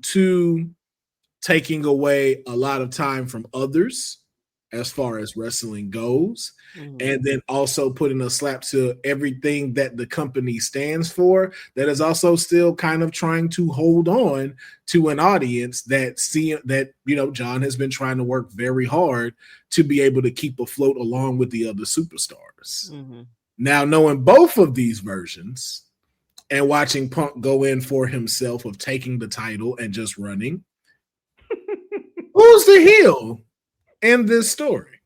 taking away a lot of time from others as far as wrestling goes, and then also putting a slap to everything that the company stands for, that is also still kind of trying to hold on to an audience that John has been trying to work very hard to be able to keep afloat along with the other superstars. Now, knowing both of these versions and watching Punk go in for himself of taking the title and just running, who's the heel in this story?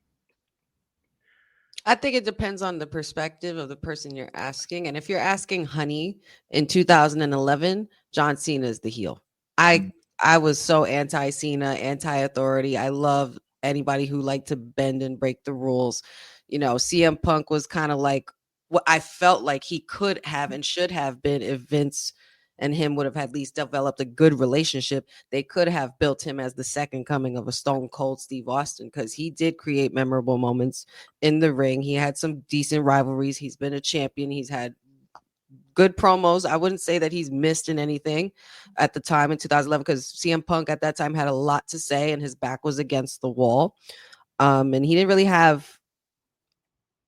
I think it depends on the perspective of the person you're asking. And if you're asking Honey in 2011, John Cena is the heel. I was so anti-Cena, anti-authority. I love anybody who liked to bend and break the rules. CM Punk was kind of like what I felt like he could have and should have been if Vince and him would have at least developed a good relationship. They could have built him as the second coming of a Stone Cold Steve Austin, because he did create memorable moments in the ring. He had some decent rivalries. He's been a champion. He's had good promos. I wouldn't say that he's missed in anything at the time in 2011, because CM Punk at that time had a lot to say and his back was against the wall. And he didn't really have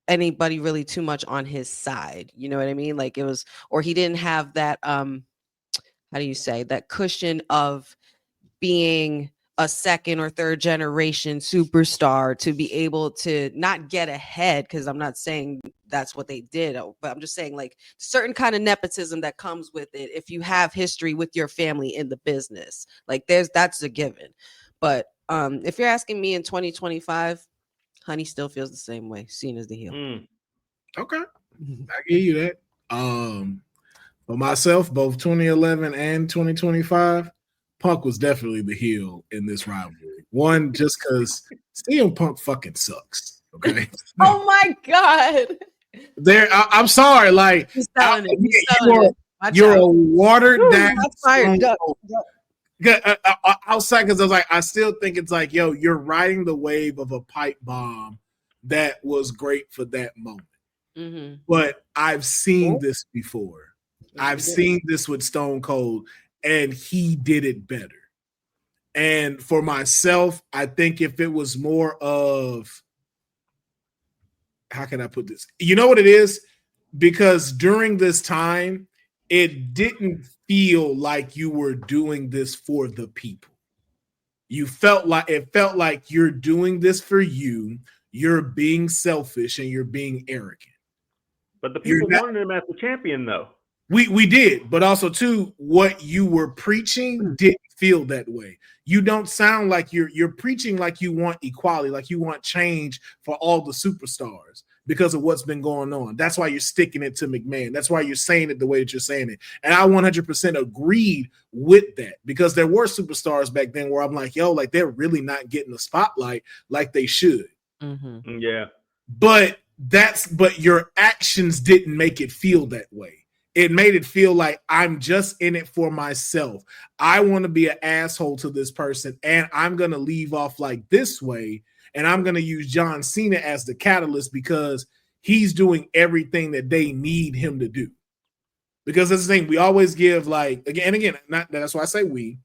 anybody really too much on his side. You know what I mean? Like he didn't have that, how do you say, that cushion of being a second or third generation superstar to be able to not get ahead, because I'm not saying that's what they did, but I'm just saying like certain kind of nepotism that comes with it if you have history with your family in the business. Like that's a given. But if you're asking me in 2025, Honey still feels the same way. Cena's the heel.
Okay. I give you that. For myself, both 2011 and 2025, Punk was definitely the heel in this rivalry. One, just because CM Punk fucking sucks. Okay.
Oh my God.
I'm sorry. Like, you're a watered down. Outside, because I was like, I still think it's like, yo, you're riding the wave of a pipe bomb that was great for that moment. But I've seen this before. I've seen this with Stone Cold, and he did it better. And for myself, I think if it was more of how can I put this? You know what it is? Because during this time, it didn't feel like you were doing this for the people. It felt like you're doing this for you. You're being selfish and you're being arrogant.
But the people wanted him as the champion, though.
We did, but also too, what you were preaching didn't feel that way. You don't sound like you're preaching like you want equality, like you want change for all the superstars because of what's been going on. That's why you're sticking it to McMahon. That's why you're saying it the way that you're saying it. And I 100% agreed with that, because there were superstars back then where I'm like, yo, like they're really not getting the spotlight like they should.
Mm-hmm.
Yeah.
But your actions didn't make it feel that way. It made it feel like I'm just in it for myself. I want to be an asshole to this person, and I'm going to leave off like this way, and I'm going to use John Cena as the catalyst because he's doing everything that they need him to do. Because that's the thing, we always give that's why I say we've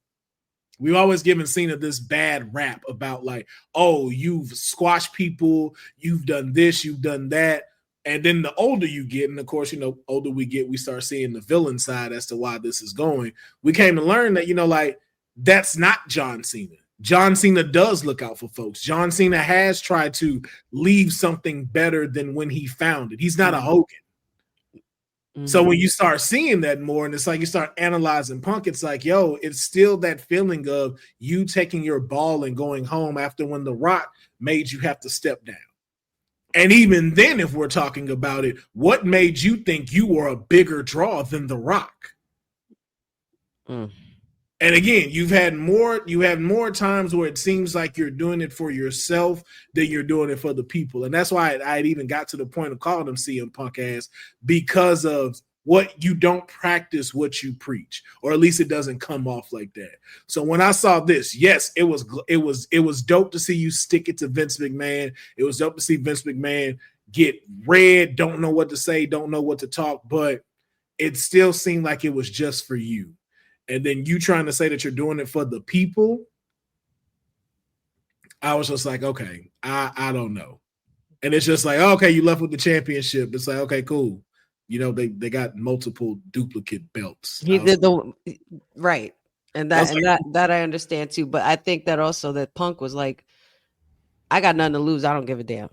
always given Cena this bad rap about like, oh, you've squashed people, you've done this, you've done that. And then the older you get, and of course, older we get, we start seeing the villain side as to why this is going. We came to learn that, like, that's not John Cena. John Cena does look out for folks. John Cena has tried to leave something better than when he found it. He's not a Hogan. Mm-hmm. So when you start seeing that more, and it's like you start analyzing Punk, it's like, yo, it's still that feeling of you taking your ball and going home after when The Rock made you have to step down. And even then, if we're talking about it, what made you think you were a bigger draw than The Rock? And again, you had more times where it seems like you're doing it for yourself than you're doing it for the people. And that's why I even got to the point of calling him CM Punk ass, because of what you don't practice what you preach, or at least it doesn't come off like that. So when I saw this, yes, it was dope to see you stick it to Vince McMahon. It was dope to see Vince McMahon get red, don't know what to say, don't know what to talk, but it still seemed like it was just for you. And then you trying to say that you're doing it for the people, I was just like, okay, I don't know. And it's just like, okay, you left with the championship. It's like, okay, cool. They got multiple duplicate belts.
He did right. And that I understand too. But I think that also that Punk was like, I got nothing to lose. I don't give a damn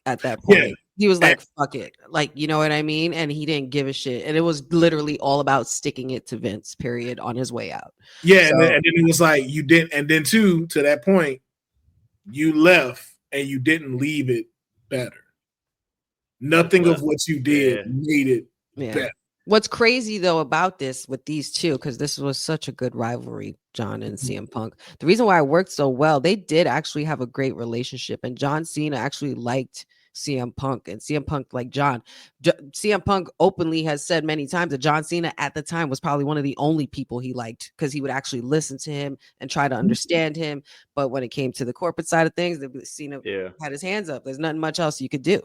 at that point. Yeah. He was like, fuck it. Like, you know what I mean? And he didn't give a shit. And it was literally all about sticking it to Vince, period, on his way out.
Yeah. So, and then it was like, you didn't. And then too, to that point, you left and you didn't leave it better. Nothing of what you did made it better.
What's crazy though about this with these two, because this was such a good rivalry, John and CM Punk. The reason why it worked so well, they did actually have a great relationship, and John Cena actually liked CM Punk, and CM Punk like John. CM Punk openly has said many times that John Cena at the time was probably one of the only people he liked, because he would actually listen to him and try to understand him. But when it came to the corporate side of things, Cena had his hands up. There's nothing much else you could do.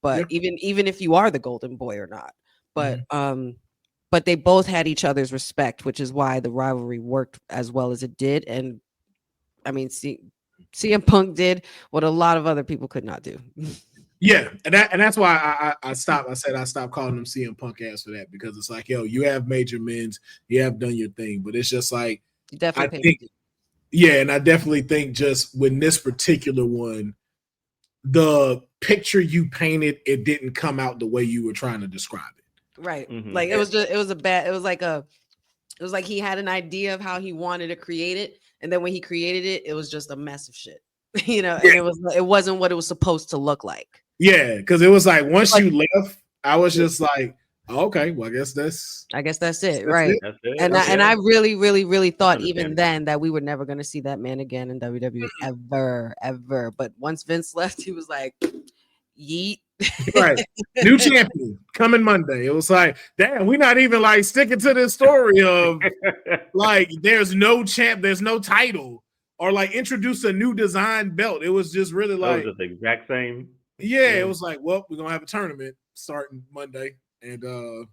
But even if you are the golden boy or not, but they both had each other's respect, which is why the rivalry worked as well as it did. And I mean, CM Punk did what a lot of other people could not do.
Yeah, and that's why I stopped. I said I stopped calling him CM Punk ass for that, because it's like, yo, you have major men's, you have done your thing, but it's just like,
you definitely
and I definitely think just when this particular one, the picture you painted, it didn't come out the way you were trying to describe it.
Right. Mm-hmm. Like it was like he had an idea of how he wanted to create it, and then when he created it, it was just a mess of shit. And it wasn't what it was supposed to look like.
Yeah, because it was like once you left, I was just like, okay, well, I guess that's
it, right? That's it. And I really, really, really thought even then that we were never going to see that man again in WWE ever. But once Vince left, he was like, yeet.
Right, new champion coming Monday. It was like, damn, we're not even like sticking to this story of like there's no champ, there's no title, or like introduce a new design belt. It was just really like
the exact same.
Yeah, it was like, well, we're gonna have a tournament starting Monday. And and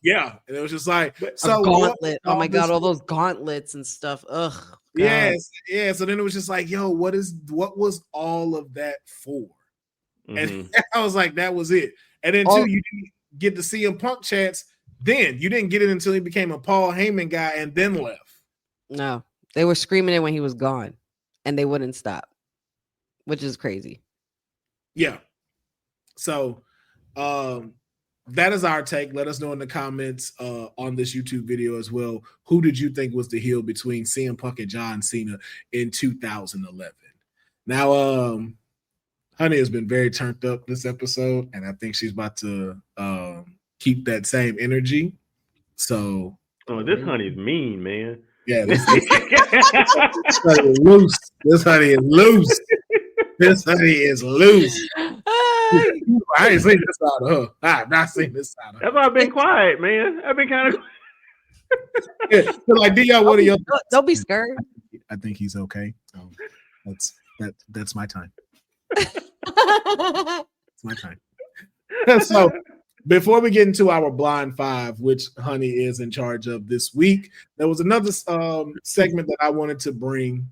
it was just like
a gauntlet. Oh my god, all those gauntlets and stuff. Ugh. God.
Yes, yeah. So then it was just like, yo, what was all of that for? And I was like, that was it. And then two, you didn't get to see CM Punk chants. Then you didn't get it until he became a Paul Heyman guy and then left.
No, they were screaming it when he was gone, and they wouldn't stop, which is crazy.
Yeah. So that is our take. Let us know in the comments on this YouTube video as well. Who did you think was the heel between CM Punk and John Cena in 2011? Now, Honey has been very turned up this episode, and I think she's about to keep that same energy. So,
this Honey's mean, man.
Yeah, this honey is loose. This honey is loose. This honey is loose. I ain't seen this side of her. I have not seen this side of her.
That's why I've been quiet, man. I've been kind of
yeah, so like Deonne, what are your
don't be scared.
I think he's okay. That's my time. It's my time. So before we get into our blind five, which Honey is in charge of this week, there was another segment that I wanted to bring.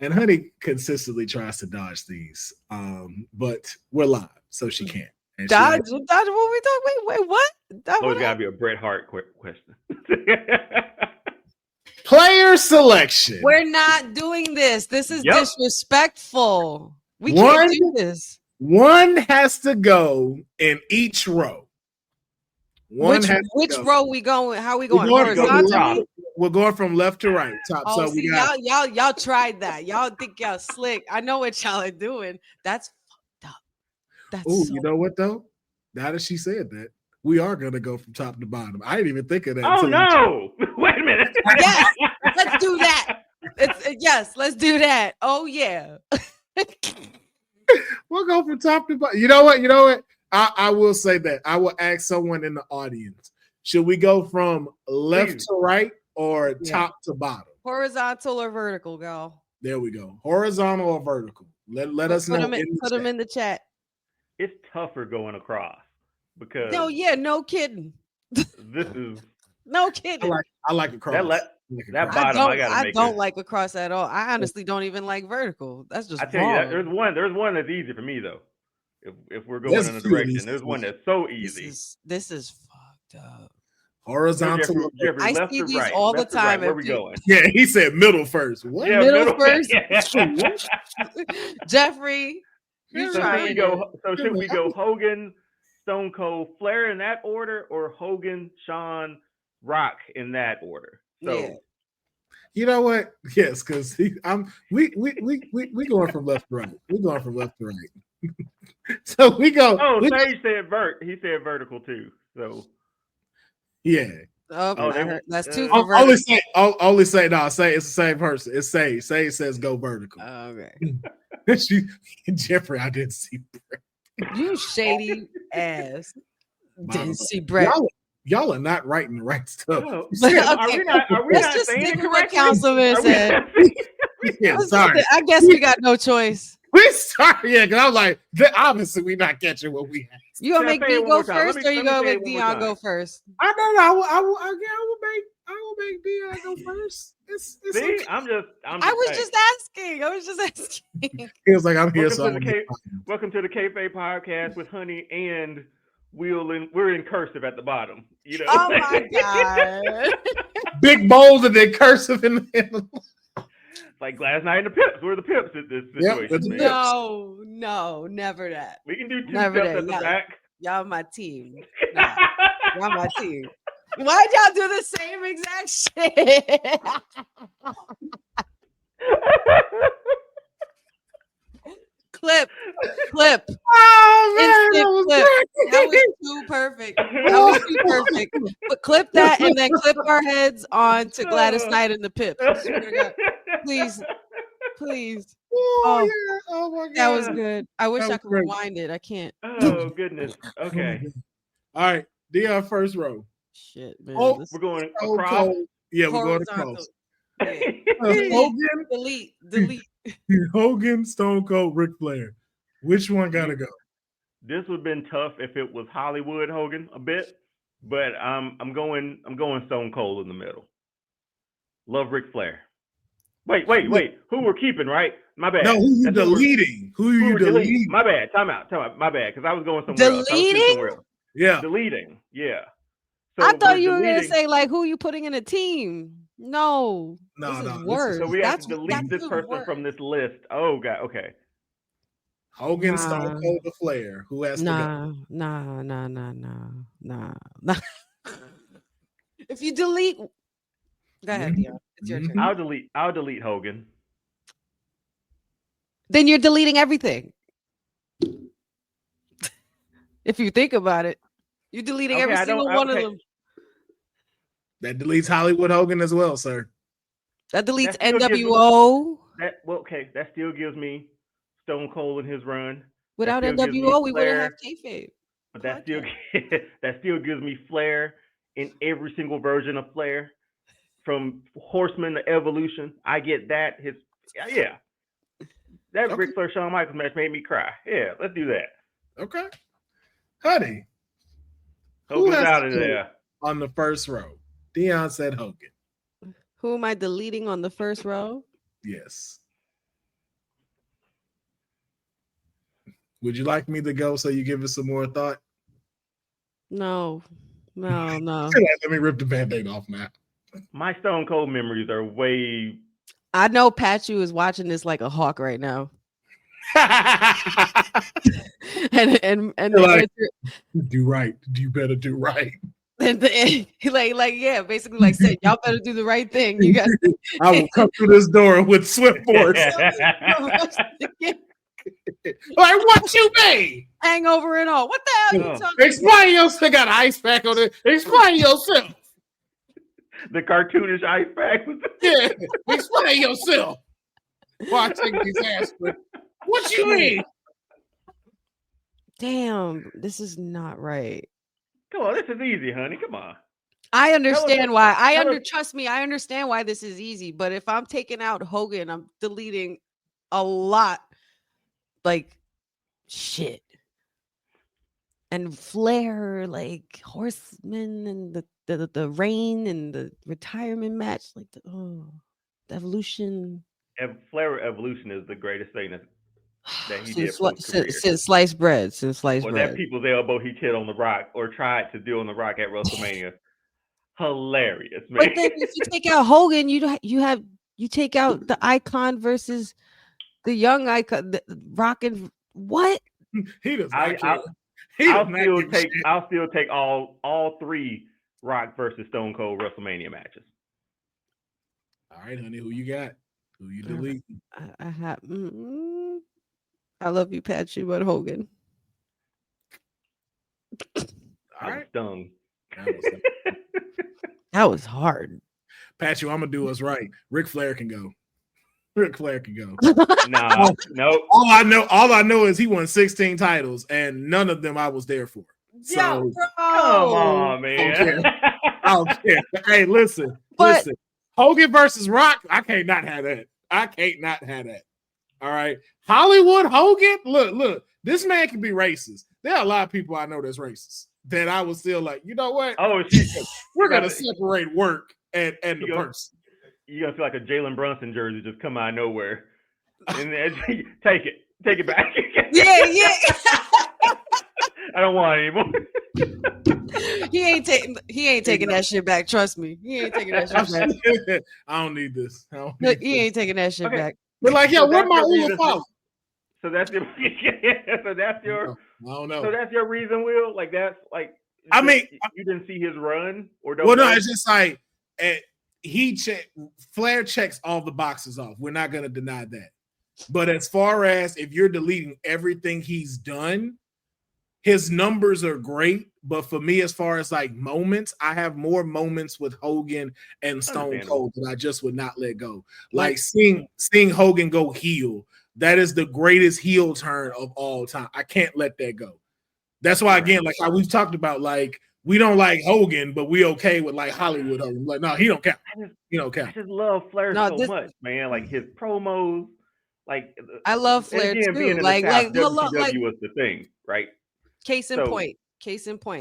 And Honey consistently tries to dodge these, but we're live, so she can't.
Dodge what we talking? Wait, what?
Always gotta be a Bret Hart question.
Player selection.
We're not doing this. This is disrespectful. We can't do this.
One has to go in each row.
Which row we going? How we going?
We're going from left to right. Top.
Oh,
so
see, y'all tried that. Y'all think y'all slick. I know what y'all are doing. That's fucked up.
You know what though? Now that she said that, we are gonna go from top to bottom. I didn't even think of that.
Oh no! Wait a minute.
Yes, let's do that. Yes, let's do that. Oh yeah.
We'll go from top to bottom. You know what? I will say that. I will ask someone in the audience. Should we go from left to right or top to bottom?
Horizontal or vertical, girl?
There we go. Horizontal or vertical? Let us know.
Put them in the chat.
It's tougher going across because
no kidding.
This is
no kidding.
I like across.
That bottom
I don't like across at all. I honestly don't even like vertical. That's just
I tell you that there's one that's easy for me though. If we're going in a direction, there's one that's so easy.
This is fucked up.
Horizontal.
Jeffrey,
I
left
see
to
these
right,
all the time.
Right. Where we going?
Yeah, he said middle first. What?
Yeah,
middle first. Jeffrey, you trying?
Should we go Hogan, Stone Cold, Flair in that order, or Hogan, Shawn, Rock in that order? So,
you know what? Yes, because we going from left to right. We're going from left to right. So we go.
Oh, Sage said he said vertical too. So
yeah.
That's two.
Only say it's the same person. It's Sage. Sage says go vertical.
Okay.
Jeffrey, I didn't see Brett.
You shady ass. Didn't see Brett.
Y'all are not writing the right stuff.
No. Are we not
just
saying
stick
it
with what
correctly?
Councilman said.
Yeah, sorry.
I guess we got no choice.
We sorry, yeah, because I'm like, obviously we're not catching what we have.
You gonna make me go first, or you gonna make Deonne go first?
I don't know. I will make Deonne go first. It's
See,
okay.
I was just asking.
He was like, I'm here.
Welcome to the Kayfabe Podcast with Honey and Will, and we're in cursive at the bottom. You know.
Oh my god!
Big bold and then cursive in the middle.
Like last night in the Pips. We're the Pips in this situation.
No, never that.
We can do two
never
steps at the back.
Y'all my team. Nah, y'all my team. Why'd y'all do the same exact shit? Clip.
Oh man,
that was too perfect. But clip that and then clip our heads on to Gladys Knight and the Pips. Please.
Oh my god,
that was good. I wish I could rewind it. I can't.
Oh goodness. Okay.
All right, Deonne, first row.
Shit, man.
We're going across.
Yeah, we're going across.
Hogan, delete.
Hogan, Stone Cold, Ric Flair. Which one gotta go?
This would have been tough if it was Hollywood Hogan a bit, but I'm going Stone Cold in the middle. Love Ric Flair. Wait. Who we're keeping, right? My bad.
No, who you
That's who
deleting? Who you
we're deleting.
deleting?
My bad. Time out. My bad. Because I was going somewhere else. I was shooting somewhere else.
Yeah.
Deleting. Yeah. So
I thought you were
deleting,
gonna say like who you putting in a team. No, this is worse.
So we have
That's
to delete this person from this list. Oh God. Okay.
Hogan, Stone Cold, the Flair. Who has to go?
Nah. If you delete, go ahead, Deonne. It's your turn.
I'll delete Hogan.
Then you're deleting everything. If you think about it, you're deleting every single one of them.
That deletes Hollywood Hogan as well, sir.
That deletes NWO.
That still gives me Stone Cold in his run.
Without NWO, we wouldn't have Kayfabe.
But that still gives me Flair in every single version of Flair, from Horseman to Evolution. I get that. That Ric Flair Shawn Michaels match made me cry. Yeah, let's do that.
Okay, honey.
Hogan's out of there
on the first row. Deonne said Hogan.
Who am I deleting on the first row?
Yes. Would you like me to go so you give it some more thought?
No.
Let me rip the Band-Aid off now.
My Stone Cold memories are way...
I know Pachu is watching this like a hawk right now. and
like, do right. You better do right.
And basically like said, y'all better do the right thing. You got.
I will come through this door with swift force. Like, what you mean?
Hangover and all. What the hell are you talking
Explain yourself. They got an ice pack on it. Explain yourself.
The cartoonish ice pack.
Yeah. Explain yourself. Why take these aspirin? What you mean?
Damn, this is not right.
Come on, this is easy, honey. Come on.
I understand why. Trust me, I understand why this is easy. But if I'm taking out Hogan, I'm deleting a lot. Like shit. And Flair, like Horseman and the reign and the retirement match, like the Evolution.
Flair Evolution is the greatest thing that he did
since sliced bread.
That people's elbow he hit on The Rock or tried to do on The Rock at WrestleMania. Hilarious, man.
But then if you take out Hogan, you take out the Icon versus the young Icon, the Rock and what?
He does not
I'll still take all three Rock versus Stone Cold WrestleMania matches.
All right, honey, who you got? Who you deleting?
I have. I love you, Patsy, but Hogan.
All right,
stung.
That was hard.
Patsy, I'm gonna do what's right. Ric Flair can go. Ric Flair can go.
No.
All I know is he won 16 titles, and none of them I was there for. So
bro.
Come on, man.
I don't care. Hey, listen. Hogan versus Rock, I can't not have that. All right. Hollywood Hogan, look, this man can be racist. There are a lot of people I know that's racist that I was still like, you know what?
Oh,
we're gonna separate work and the person.
You're gonna feel like a Jalen Brunson jersey just come out of nowhere. And then, take it back.
Yeah.
I don't want it anymore.
He ain't
taking that shit back. Trust me. He ain't taking that shit back.
I don't need this.
He ain't taking that shit back.
But like, yo, where my Will Pharaoh?
So that's your I don't know. So that's your reason, Will? Like that's like
I mean
you didn't see his run or don't
well no, it's just like Flair checks all the boxes off. We're not gonna deny that. But as far as if you're deleting everything he's done, his numbers are great. But for me, as far as like moments, I have more moments with Hogan and Stone Cold that I just would not let go. Like seeing Hogan go heel, that is the greatest heel turn of all time. I can't let that go. That's why, again, like how we've talked about, like we don't like Hogan, but we okay with like Hollywood Hogan. Like, no, he don't count. He don't count.
I just love Flair so much, man. Like his promos, like
I love Flair too. Like
WCW was the thing, right?
Case in point.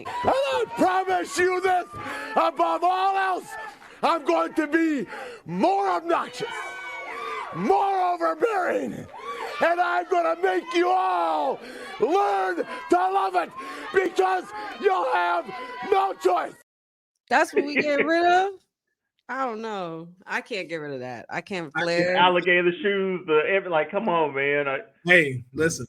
I promise you this, above all else, I'm going to be more obnoxious. more overbearing. And I'm going to make you all learn to love it because you'll have no choice.
That's what we get rid of? I don't know. I can't get rid of that. I can't Flair.
Alligator shoes, like, come on, man.
Hey, listen,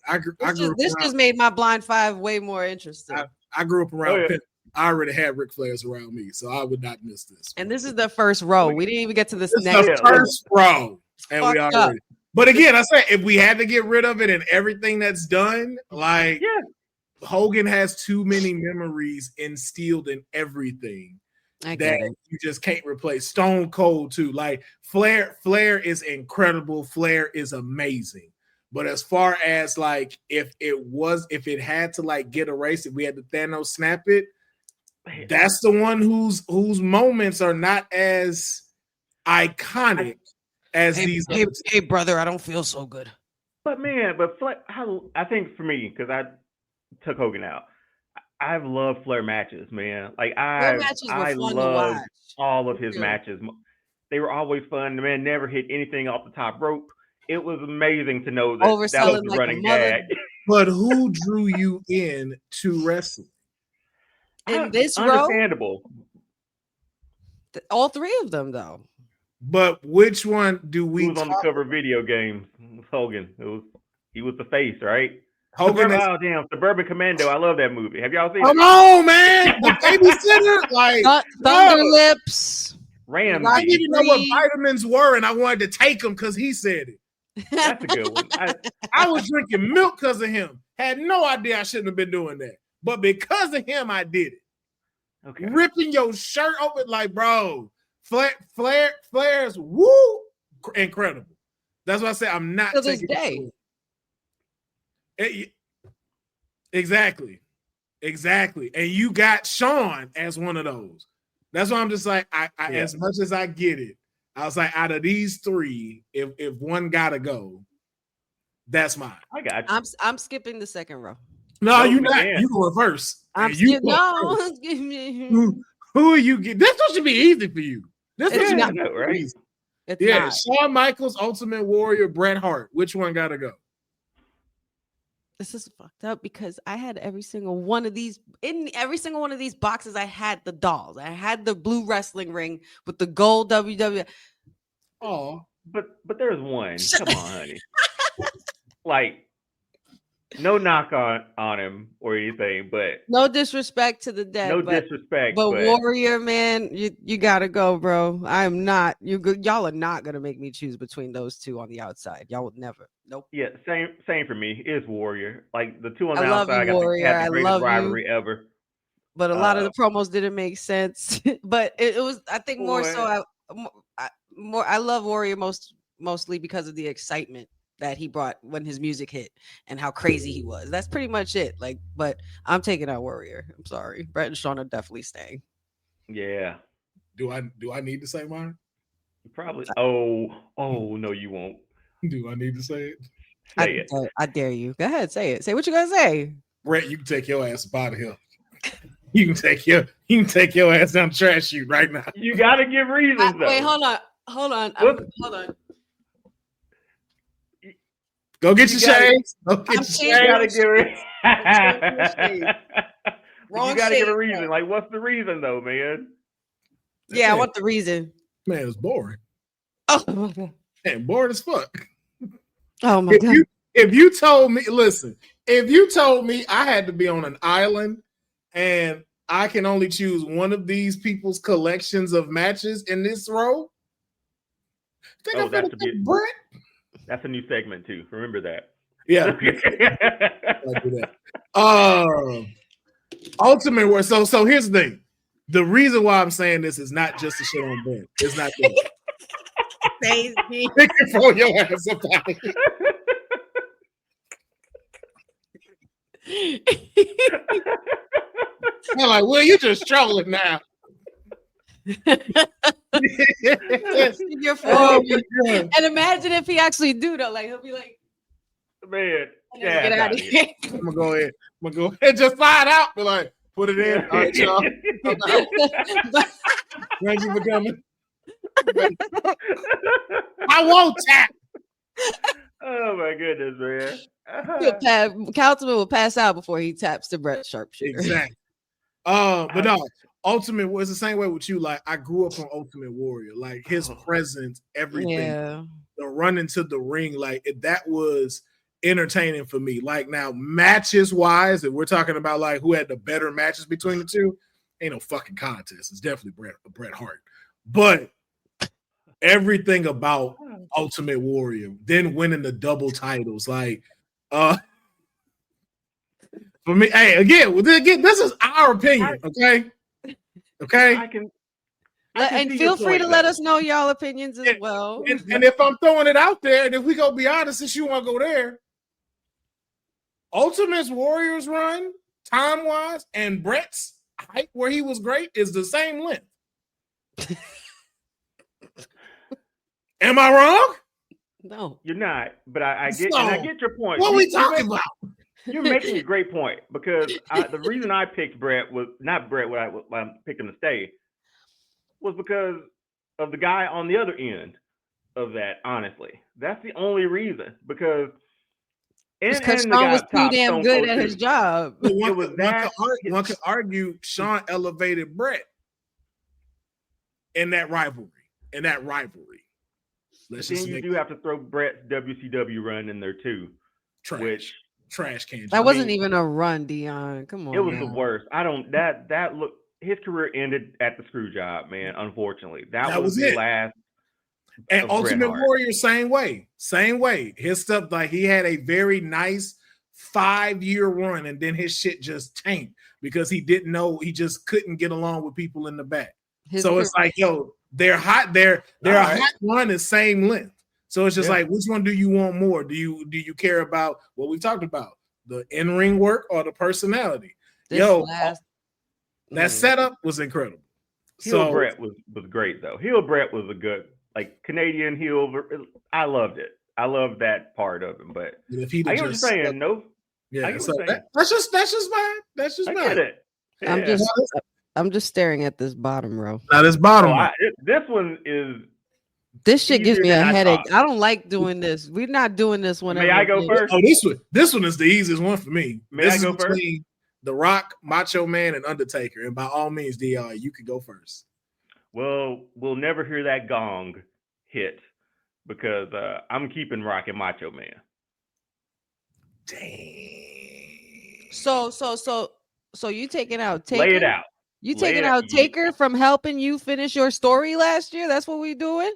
This just made my blind five way more interesting.
I grew up around Pitt. I already had Ric Flairs around me, so I would not miss this.
And this is the first row. We didn't even get to this
next. The first row, and we already. Up. But again, I said if we had to get rid of it and everything that's done, like Hogan has too many memories instilled in everything that you just can't replace. Stone Cold too. Like Flair is incredible. Flair is amazing. But as far as like if it had to like get erased, if we had to Thanos snap it, that's the one whose moments are not as iconic as these.
Hey, brother, I don't feel so good.
But man, I think for me, because I took Hogan out, I've loved Flair matches, man. Like I love all of his matches. They were always fun. The man never hit anything off the top rope. It was amazing to know that was the running gag.
But who drew you in to wrestling?
In this
understandable.
Row? All three of them, though.
But which one do we?
Who was on the cover of video games? Hogan. He was the face, right?
Hogan.
Suburban Commando. I love that movie. Have y'all seen it?
Come on, man. The babysitter, like
Thunder Lips.
Ramsey.
I didn't know what vitamins were, and I wanted to take them because he said it.
That's a good one.
I was drinking milk because of him. Had no idea I shouldn't have been doing that. But because of him, I did it.
Okay.
Ripping your shirt open like, bro, Flair's woo, incredible. That's why I say I'm not taking it. Exactly. And you got Shawn as one of those. That's why I'm just like, as much as I get it, I was like, out of these three, if one gotta go, that's mine.
I got you.
I'm skipping the second row.
No, you're not. You go first. Who are you getting? This one should be easy for you. This is not
right.
Easy. Not. Shawn Michaels, Ultimate Warrior, Bret Hart. Which one gotta go?
This is fucked up because I had every single one of these. In every single one of these boxes, I had the dolls. I had the blue wrestling ring with the gold WWF.
Oh, but there's one. Come on, honey. Like, no knock on him or anything, but
no disrespect to the dead.
But
Warrior, man, you gotta go, bro. I'm not. Y'all are not gonna make me choose between those two on the outside. Y'all would never. Nope.
Yeah, same for me. It's Warrior. Like the two on the outside got the greatest rivalry ever.
But a lot of the promos didn't make sense. But it was, I think, more so. I love Warrior mostly because of the excitement that he brought when his music hit and how crazy he was. That's pretty much it. Like, but I'm taking out Warrior. I'm sorry. Bret and Shawn are definitely staying.
Yeah.
Do I need to say mine?
Probably. Oh no, you won't.
Do I need to say it?
Say it.
I dare you. Go ahead, say it. Say what you gonna say.
Bret, you can take your ass up out of here. You can take your ass down the trash chute right now.
You gotta give reasons though.
Wait, hold on. Hold on.
Go get your shades. Go get your shades.
You gotta give it.
You
gotta give a reason. Like, what's the reason though, man?
Yeah, I want the reason.
Man, it's boring.
Oh my god.
Man, boring as fuck.
Oh my god.
If you told me I had to be on an island and I can only choose one of these people's collections of matches in this row,
that's a new segment too. Remember that.
Yeah. Ultimate Warrior. So here's the thing. The reason why I'm saying this is not just to shit on Ben. It's not that. Throw your ass up out of here. I'm like, well, you just trolling now.
You're and imagine if he actually do though, like he'll be like,
man,
get out of here.
I'm gonna go ahead, just slide out, be like, put it in. All right, y'all. Thank you for coming. I won't tap.
Oh my goodness, man.
Councilman will pass out before he taps the Brett Sharpshooter.
Exactly. But no, Ultimate was the same way with you. Like I grew up on Ultimate Warrior. Like his presence, everything,
Yeah.
the run into the ring, like that was entertaining for me. Like now, matches wise, if we're talking about like who had the better matches between the two, ain't no fucking contest. It's definitely Bret Hart. But everything about Ultimate Warrior, then winning the double titles, like for me, hey, again, this is our opinion, okay? Okay.
I can
And feel free to let us know y'all opinions as well.
And if I'm throwing it out there, and if we go be honest, since you want to go there, Ultimate Warriors run, time-wise, and Brett's height where he was great is the same length. Am I wrong?
No,
you're not. But I get, and I get your point.
What are we talking about?
You're making a great point because the reason I picked Brett was not Brett. Why I picked him to stay was because of the guy on the other end of that. Honestly, that's the only reason. Because
Sean was too damn good at his job.
One could argue Sean elevated Brett in that rivalry.
Then you do have to throw Brett's WCW run in there too,
trash can.
That wasn't even a run, Deonne. Come on.
It was the worst. That look. His career ended at the screw job, man. Unfortunately, that was the last.
And Ultimate Warrior, same way. His stuff, like he had a very nice 5-year run, and then his shit just tanked because he didn't know, he just couldn't get along with people in the back. It's like, yo, they're hot. Their hot run is same length. So it's just like, which one do you want more? Do you care about what we talked about, the in-ring work or the personality? That setup was incredible.
Heel Brett was great though. Heel Brett was a good Canadian heel. I loved it. I loved that part of him. But I get what you're saying. No,
yeah. So that's just mine. That's just mine.
Get it. Yeah.
I'm just staring at this bottom row.
Now this bottom row.
This one is.
This shit gives me a headache. I don't like doing this. We're not doing this whenever.
May I go first?
Oh, this one is the easiest one for me.
May I go first?
The Rock, Macho Man, and Undertaker. And by all means, DR, you can go first.
Well, we'll never hear that gong hit because I'm keeping Rock and Macho Man.
Dang.
So you taking out Taker?
Lay it out.
You taking out Taker from helping you finish your story last year? That's what we doing?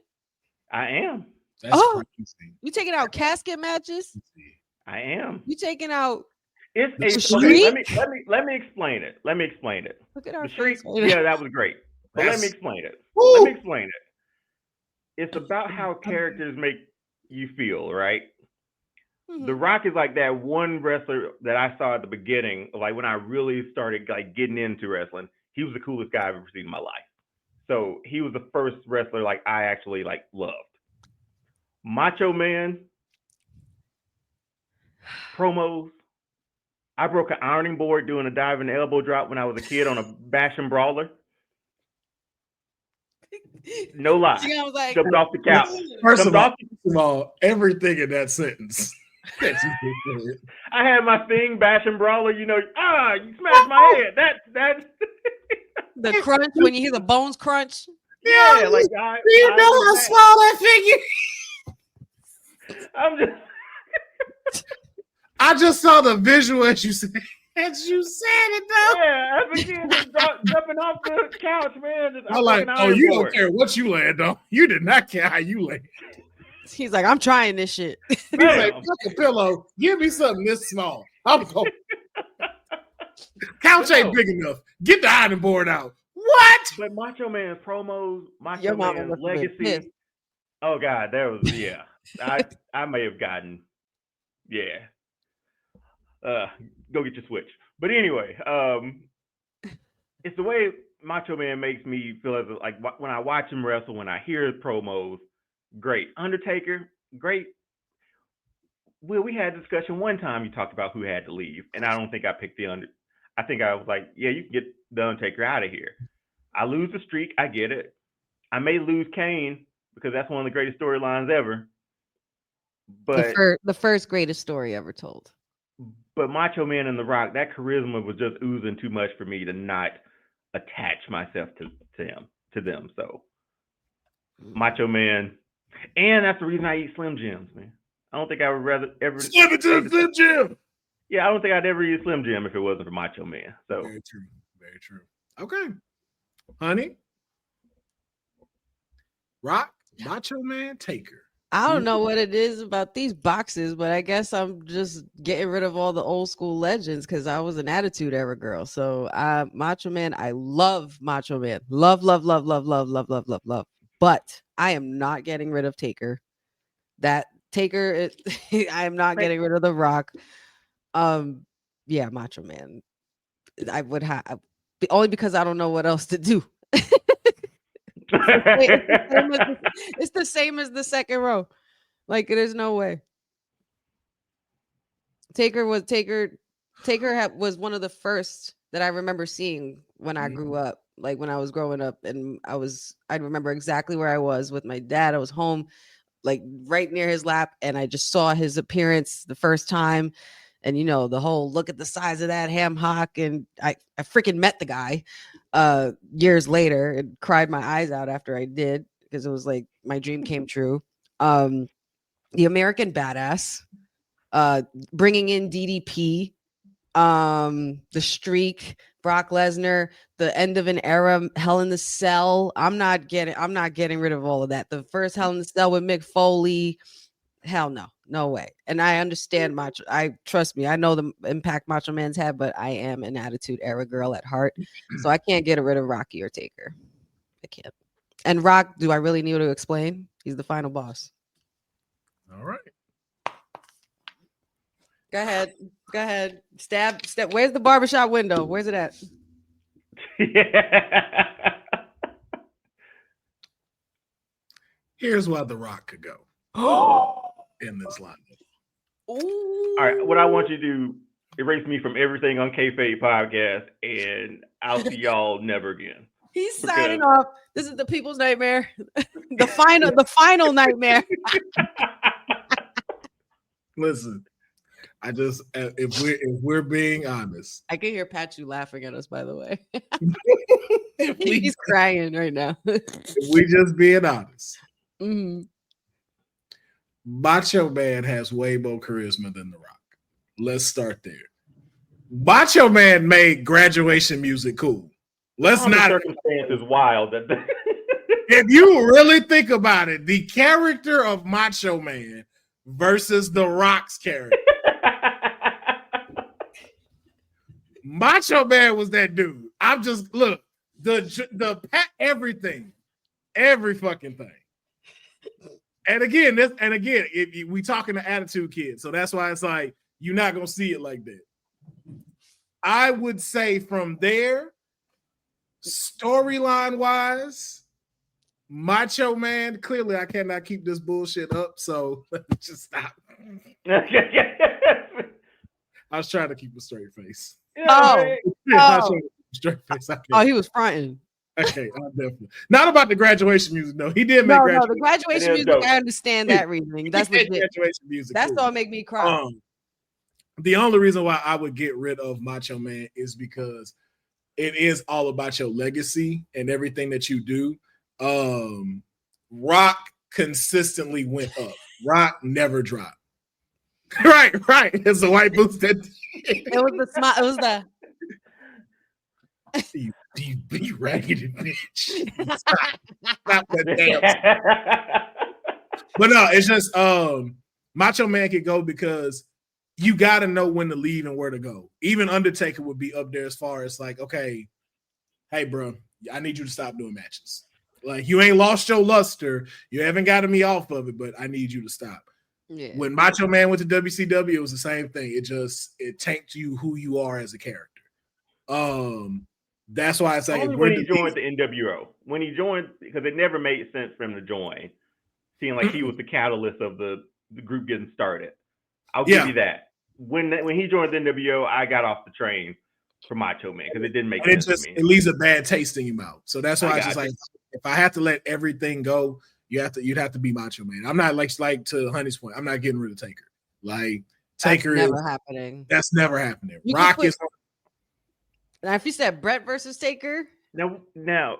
I am.
That's crazy.
You taking out casket matches?
I am.
You taking out?
It's okay, let me explain it.
Look at our
the streak.
face.
Yeah, that was great. But let me explain it. It's about how characters make you feel, right? Mm-hmm. The Rock is like that one wrestler that I saw at the beginning, like when I really started like getting into wrestling. He was the coolest guy I've ever seen in my life. So he was the first wrestler like I actually like loved. Macho Man promos. I broke an ironing board doing a diving elbow drop when I was a kid on a Bash and Brawler. No lie.
Like,
jumped off the couch.
First of all, everything in that sentence.
I had my thing, Bash and Brawler. You smashed my head. That's
the crunch when you hear the bones crunch.
Yeah, like
do you know how small that thing is?
I'm just.
I just saw the visual as you said it though.
Yeah, as a kid just jumping off the couch, man.
I'm like, you don't care what you land on. You did not care how you land.
He's like, I'm trying this shit.
He's like, fuck a pillow. Give me something this small. I'm going. Couch ain't big enough. Get the ironing board out. What?
But Macho Man's promos, Macho Man's legacy. Oh God, there was I may have gotten go get your switch. But anyway, it's the way Macho Man makes me feel as like when I watch him wrestle, when I hear his promos, great. Undertaker, great. Will, we had a discussion one time. You talked about who had to leave, and I don't think I picked I think I was like, yeah, you can get the Undertaker out of here. I lose the streak. I get it. I may lose Kane because that's one of the greatest storylines ever. But
the first greatest story ever told.
But Macho Man and The Rock, that charisma was just oozing too much for me to not attach myself to them. So Macho Man, and that's the reason I eat Slim Jims, man. I don't think I would rather ever
Slim Jim.
Yeah, I don't think I'd ever eat Slim Jim if it wasn't for Macho Man. So
very true, very true. Okay, honey, Rock, Macho Man, Taker.
I don't know what it is about these boxes, but I guess I'm just getting rid of all the old school legends because I was an Attitude Era girl. So Macho Man, I love Macho Man. Love. But I am not getting rid of Taker. That Taker, I am not getting rid of The Rock. Yeah, Macho Man. I would have only because I don't know what else to do. It's the same as the second row. Like there's no way. Taker was one of the first that I remember seeing when I grew up. Like when I was growing up, and I remember exactly where I was with my dad. I was home, like right near his lap, and I just saw his appearance the first time. And the whole look at the size of that ham hock, and I freaking met the guy years later and cried my eyes out after I did because it was like my dream came true. The American Badass, bringing in DDP, the Streak, Brock Lesnar, the end of an era, Hell in the Cell. I'm not getting rid of all of that. The first Hell in the Cell with Mick Foley. Hell no way. And I understand trust me, I know the impact Macho Man's had, but I am an Attitude Era girl at heart. So I can't get rid of Rocky or Taker. I can't. And Rock, do I really need to explain? He's the final boss.
All right.
Go ahead. Stab. Where's the barbershop window? Where's it at?
Here's why The Rock could go in this lineup.
All right, what I want you to do, erase me from everything on Kayfabe Podcast, and I'll see y'all never again.
He's signing off. This is the people's nightmare. the final nightmare.
Listen, I just if we're being honest,
I can hear Pachu laughing at us. By the way, he's crying right now.
If we just being honest,
mm-hmm.
Macho Man has way more charisma than The Rock. Let's start there. Macho Man made graduation music cool. Let's not.
Circumstance is wild.
If you really think about it, the character of Macho Man versus The Rock's character. Macho Man was that dude. I'm just look the everything, every fucking thing. And again, we talking to Attitude Kids, so that's why it's like you're not gonna see it like that. I would say from there, storyline wise, Macho Man. Clearly, I cannot keep this bullshit up, so let me just stop. I was trying to keep a straight face. Straight face.
Oh, he was fronting.
Okay, definitely not about the graduation music. No, he did make
the graduation music. Dope. I understand that reasoning. That's legit.
Graduation music.
That's all make me cry.
The only reason why I would get rid of Macho Man is because it is all about your legacy and everything that you do. Rock consistently went up. Rock never dropped. Right. It's the white boots that.
It was the smile. It was the.
You be raggedy bitch. Stop that damn. But no, it's just Macho Man could go because you got to know when to leave and where to go. Even Undertaker would be up there as far as like, okay, hey, bro, I need you to stop doing matches. Like, you ain't lost your luster. You haven't gotten me off of it, but I need you to stop.
Yeah.
When Macho Man went to WCW, it was the same thing. It tanked you who you are as a character. That's why I say
only when he joined the NWO. When he joined, because it never made sense for him to join, seeing like he was the catalyst of the group getting started. I'll give you that. When he joined the NWO, I got off the train for Macho Man because it didn't make sense to me.
It leaves a bad taste in your mouth. So that's why it's just like, if I have to let everything go, You'd have to be Macho Man. I'm not like to Honey's point. I'm not getting rid of Taker. Like
That's
Taker
never
is
happening.
That's never happening.
You
Rock
could
is.
Now, if you said Brett versus Taker,
Now,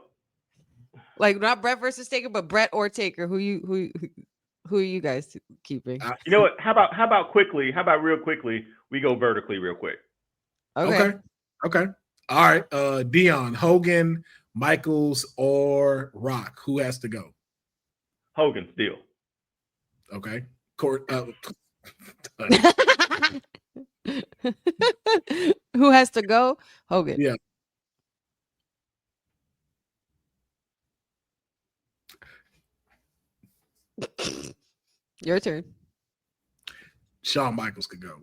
like not Brett versus Taker, but Brett or Taker, who are you guys keeping?
you know what? How about real quickly, we go vertically real quick.
Okay.
All right. Deonne, Hogan, Michaels, or Rock. Who has to go?
Hogan still.
Okay.
Who has to go? Hogan.
Yeah.
Your turn.
Shawn Michaels could go.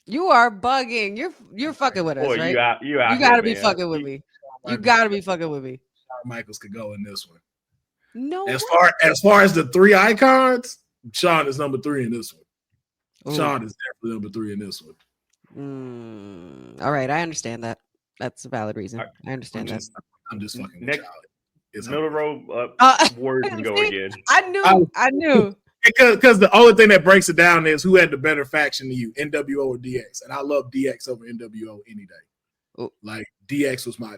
You are bugging. You're fucking with us,
Boy,
right?
you out
You
here,
gotta be
man.
fucking with me. You gotta be fucking with me.
Shawn Michaels could go in this one.
No.
As far as the three icons, Shawn is number 3 in this one.
Ooh.
Shawn is definitely number 3 in this one.
All right, I understand that. That's a valid reason.
All right.
I understand that.
I'm just fucking
Next,
with y'all. It's
middle row Warriors can go
see,
again.
I knew.
Because the only thing that breaks it down is who had the better faction to you, NWO or DX, and I love DX over NWO any day.
Ooh.
Like DX was my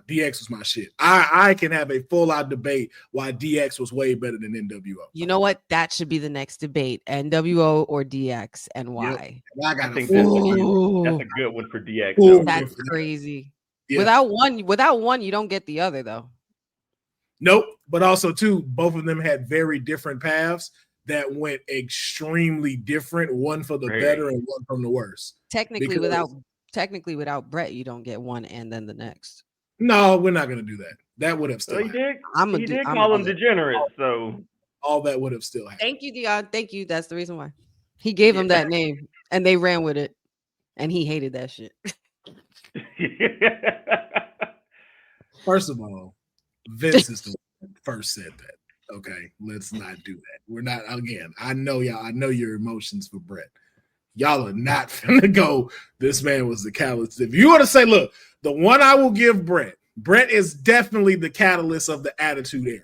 shit. I can have a full out debate why DX was way better than NWO.
You know what? That should be the next debate: NWO or DX, and why.
Yep.
I think that's a good one for DX.
Ooh.
though.
That's crazy.
Yeah.
Without one, you don't get the other though.
Nope. But also too, both of them had very different paths that went extremely different. One for the better and one from the worse.
Technically, without Brett, you don't get one and then the next.
No, we're not going to do that. That would have still.
So he did.
I'm
He did call him degenerate. So
all that would have still happened.
Thank you, Deonne. Thank you. That's the reason why he gave him that name, and they ran with it, and he hated that shit.
First of all, Vince is the one that first said that. Okay, let's not do that. We're not, again, I know y'all, I know your emotions for Brett. Y'all are not finna go, this man was the catalyst. If you want to say, look, the one I will give Brett is definitely the catalyst of the Attitude Era.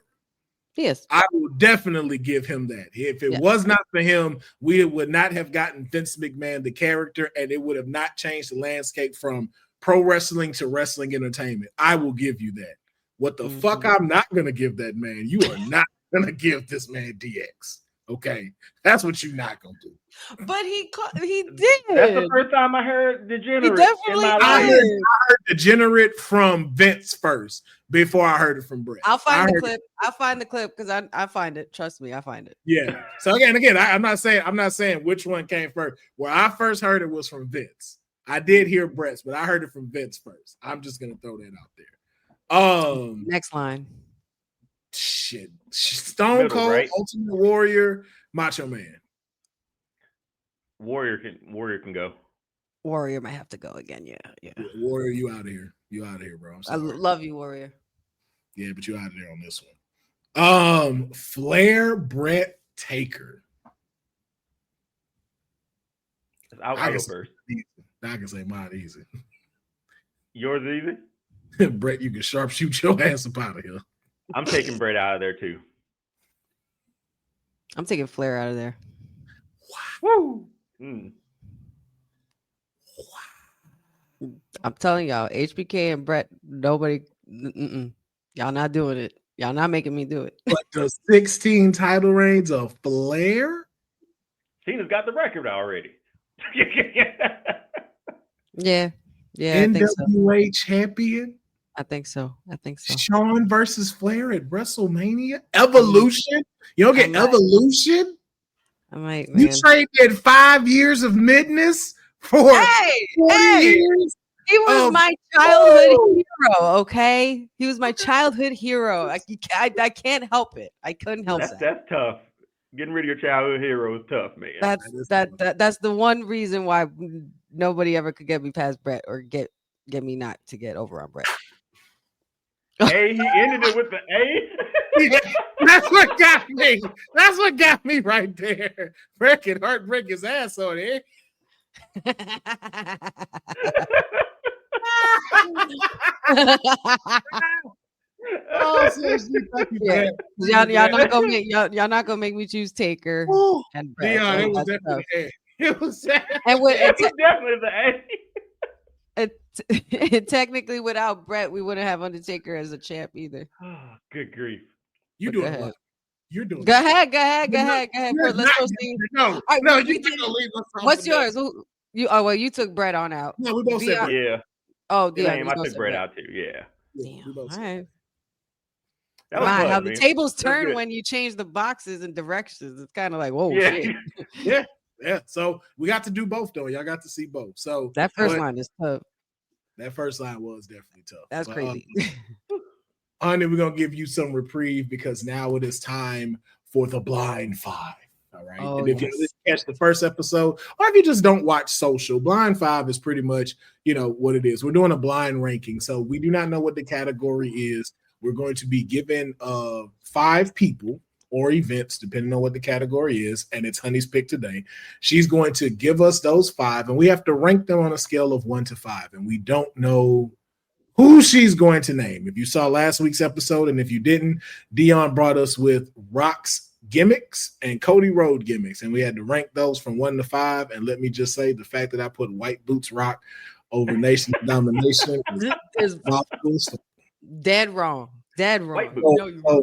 Yes.
I will definitely give him that. If it was not for him, we would not have gotten Vince McMahon, the character, and it would have not changed the landscape from pro wrestling to wrestling entertainment. I will give you that. What the fuck I'm not going to give that man? You are not going to give this man DX. Okay? That's what you're not going to do.
But he did.
That's the first time I heard degenerate.
He definitely
in my
did.
I
life.
heard degenerate from Vince first before I heard it from Brett.
I'll find the clip. I'll find the clip because I find it. Trust me, I find it.
Yeah. So again, I'm not saying which one came first. Where I first heard it was from Vince. I did hear Brett's, but I heard it from Vince first. I'm just gonna throw that out there.
Next line.
Shit. Stone Cold,
right?
Ultimate Warrior, Macho Man.
Warrior can go.
Warrior might have to go again. Yeah.
Warrior, you out of here. You out of here, bro.
I love you, Warrior.
Yeah, but you out of there on this one. Flair, Brett, Taker.
I'll go first.
I can say mine easy.
Yours easy?
Brett, you can sharpshoot your ass up out of here.
I'm taking Brett out of there too.
I'm taking Flair out of there.
Woo!
I'm telling y'all, HBK and Brett, nobody, y'all not doing it. Y'all not making me do it.
But the 16 title reigns of Flair?
Cena's got the record already.
Yeah, I think so.
NWA champion?
I think so.
Shawn versus Flair at WrestleMania? Evolution? You don't get Evolution?
I might, man.
You traded 5 years of midness for 40 years?
He was my childhood hero, okay? He was my childhood hero. I can't help it. I couldn't help that.
That's tough. Getting rid of your childhood hero is tough, man.
That's the one reason why nobody ever could get me past Brett or get me not to get over on Brett.
Hey, he ended it with the A.
That's what got me. That's what got me right there. Brett can heartbreak his ass on it.
Oh
seriously thought you
Yeah.
had.
Y'all not gonna make me choose Taker
Ooh,
and Brett.
Deonne, it was
That's
definitely
tough.
A. It was sad.
And with
It was definitely the A.
technically without Brett, we wouldn't have Undertaker as a champ either.
Oh, good grief.
You
But
doing
go
a
ahead.
lot. You're doing.
Go ahead.
You're
Let's
not
proceed.
No,
All right,
no,
we
you're not
did-
gonna leave us off
What's
of that.
yours? You took Brett on out.
No, we both said
Deonne-
Brett.
Yeah.
Oh,
Same.
Deonne,
I took Brett out too. Yeah.
Yeah, we
Damn.
both
All
said
right.
That was
Wow,
fun,
how the
man.
tables
That was
turn
good.
when you change the boxes and directions. It's kind of like, whoa,
Yeah.
shit.
Yeah. So we got to do both though. Y'all got to see both. So
That first
but
line is tough.
that first line was definitely tough.
That's
But,
crazy.
honey, we're gonna give you some reprieve because now it is time for the blind five. All right.
Oh,
and if you
yes.
didn't catch the first episode, or if you just don't watch social, blind five is pretty much what it is. We're doing a blind ranking, so we do not know what the category is. We're going to be given 5 people or events, depending on what the category is, and it's Honey's pick today. She's going to give us those 5, and we have to rank them on a scale of 1 to 5, and we don't know who she's going to name. If you saw last week's episode, and if you didn't, Deonne brought us with Rock's gimmicks and Cody Rhodes gimmicks, and we had to rank those from 1 to 5. And let me just say, the fact that I put White Boots Rock over Nation of Domination
Is dead wrong. Dead wrong.
White
You know you're wrong.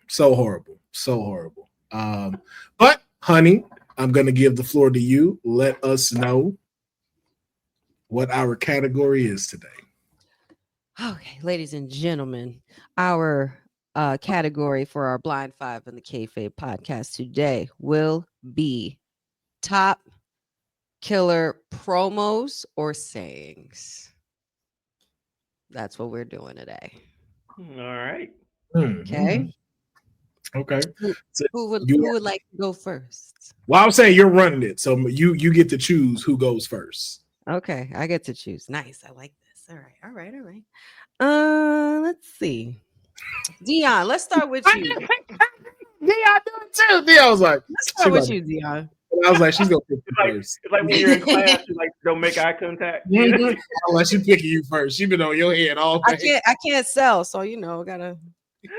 so horrible. But honey, I'm going to give the floor to you. Let us know what our category is today.
Okay, ladies and gentlemen, our category for our Blind Five in the Kayfabe podcast today will be top killer promos or sayings. That's what we're doing today.
All right.
Okay.
Okay.
Who would like to go first?
Well, I'm saying you're running it, so you get to choose who goes first.
Okay, I get to choose. Nice. I like this. All right. Let's see. Deonne, let's start with you.
Deonne do it too. Deonne was like,
Let's start with you, Deonne.
I was like, she's gonna pick you first.
It's like when you're in class, you like don't make eye contact.
Unless she picking you first. She been on your head all day.
I can't sell, so gotta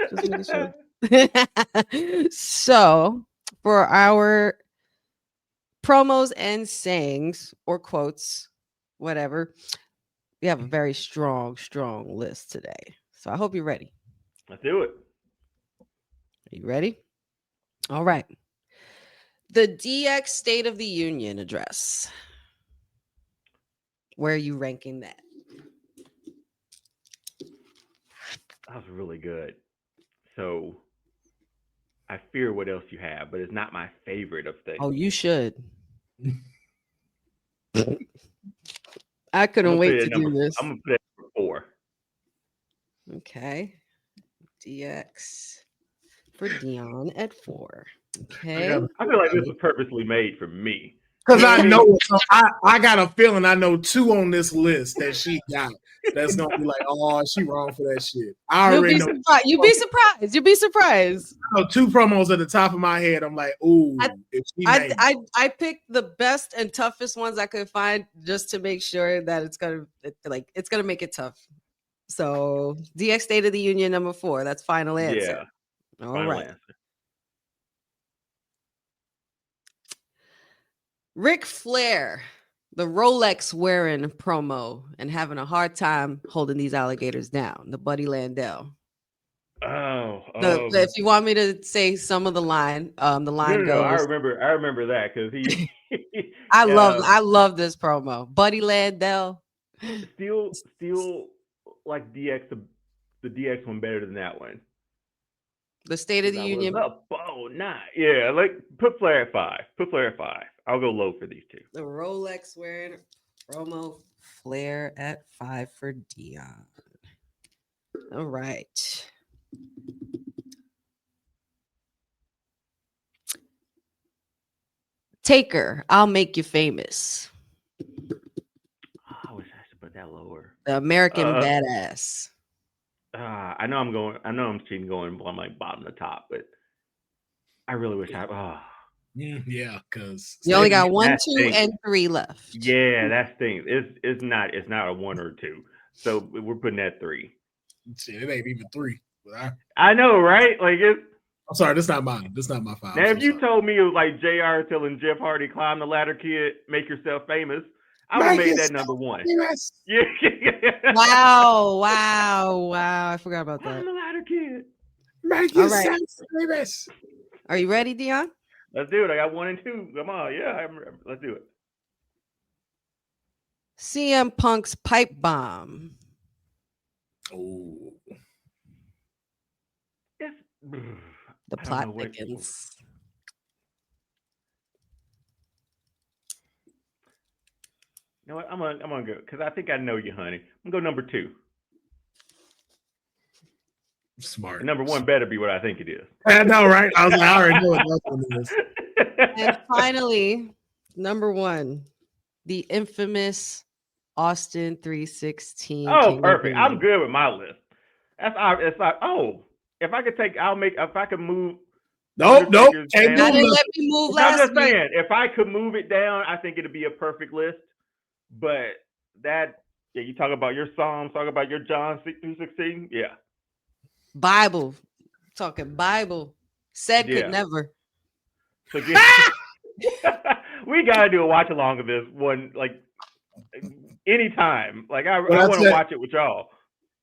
just make sure. So for our promos and sayings or quotes, whatever, we have a very strong list today. So I hope you're ready.
Let's do it.
Are you ready? All right. The DX State of the Union address. Where are you ranking that?
That was really good. So I fear what else you have, but it's not my favorite of things.
Oh, you should. I couldn't wait to do this.
I'm gonna put it for 4.
Okay. DX for Deonne at 4. Okay.
I feel like this was purposely made for me.
Because I know I got a feeling I know 2 on this list that she got. That's gonna be like, oh, she wrong for that shit. I already know.
You'd be surprised. You'd be surprised.
I know 2 promos at the top of my head. I'm like, ooh, if she named it.
I picked the best and toughest ones I could find just to make sure that it's gonna make it tough. So DX State of the Union number 4. That's final answer.
Yeah.
All
Final
right.
answer.
Ric Flair, the Rolex wearing promo and having a hard time holding these alligators down. The Buddy Landell. If you want me to say some of the line, the line
No,
goes.
I remember that because he.
I love this promo. Buddy Landell.
Still like DX, the DX one better than that one.
The State of the Union.
Yeah, like put Flair at 5. Put Flair at 5. I'll go low for these 2.
The Rolex wearing promo, Flair at 5 for Deonne. All right. Taker, I'll make you famous.
I wish I should put that lower.
The American Badass.
I know I'm cheating going from like bottom to top, but I really wish
yeah, because
you only got 1, 2,
stinks.
and 3 left.
Yeah, that stinks. It's not a 1 or 2. So we're putting that 3.
Shit, it ain't even 3.
I know, right? Like it's.
I'm sorry, this not mine. This not my 5.
Now, if you told me it was like JR telling Jeff Hardy, "Climb the ladder, kid, make yourself famous," I would have made that number 1.
Famous.
Yeah.
Wow. I forgot about
Climb
that.
the ladder, kid.
Make
All
yourself
right.
famous.
Are you ready, Deonne?
Let's do it. I got 1 and 2. Come on, yeah. Let's do it.
CM Punk's pipe bomb.
Oh,
It's,
The
I don't know
plot
what-
thickens.
You know what? I'm gonna go because I think I know you, honey. I'm gonna go number 2.
smart.
And number 1 better be what I think it is.
I know, right? I was like, I already know what that one is.
And finally, number 1, the infamous Austin 316.
Oh,
King of
perfect.
the
I'm
Ring.
good with my list. It's like, oh, if I could move.
Nope. Can't
Y'all
do
didn't
nothing.
let me move
I'm
last
just
week.
saying, if I could move it down, I think it'd be a perfect list. But you talk about your Psalms, talk about your John 3:16, yeah.
Bible. Talking Bible. Said
Yeah.
could never.
So we gotta do a watch along of this one, like anytime. Like I want to watch it with y'all.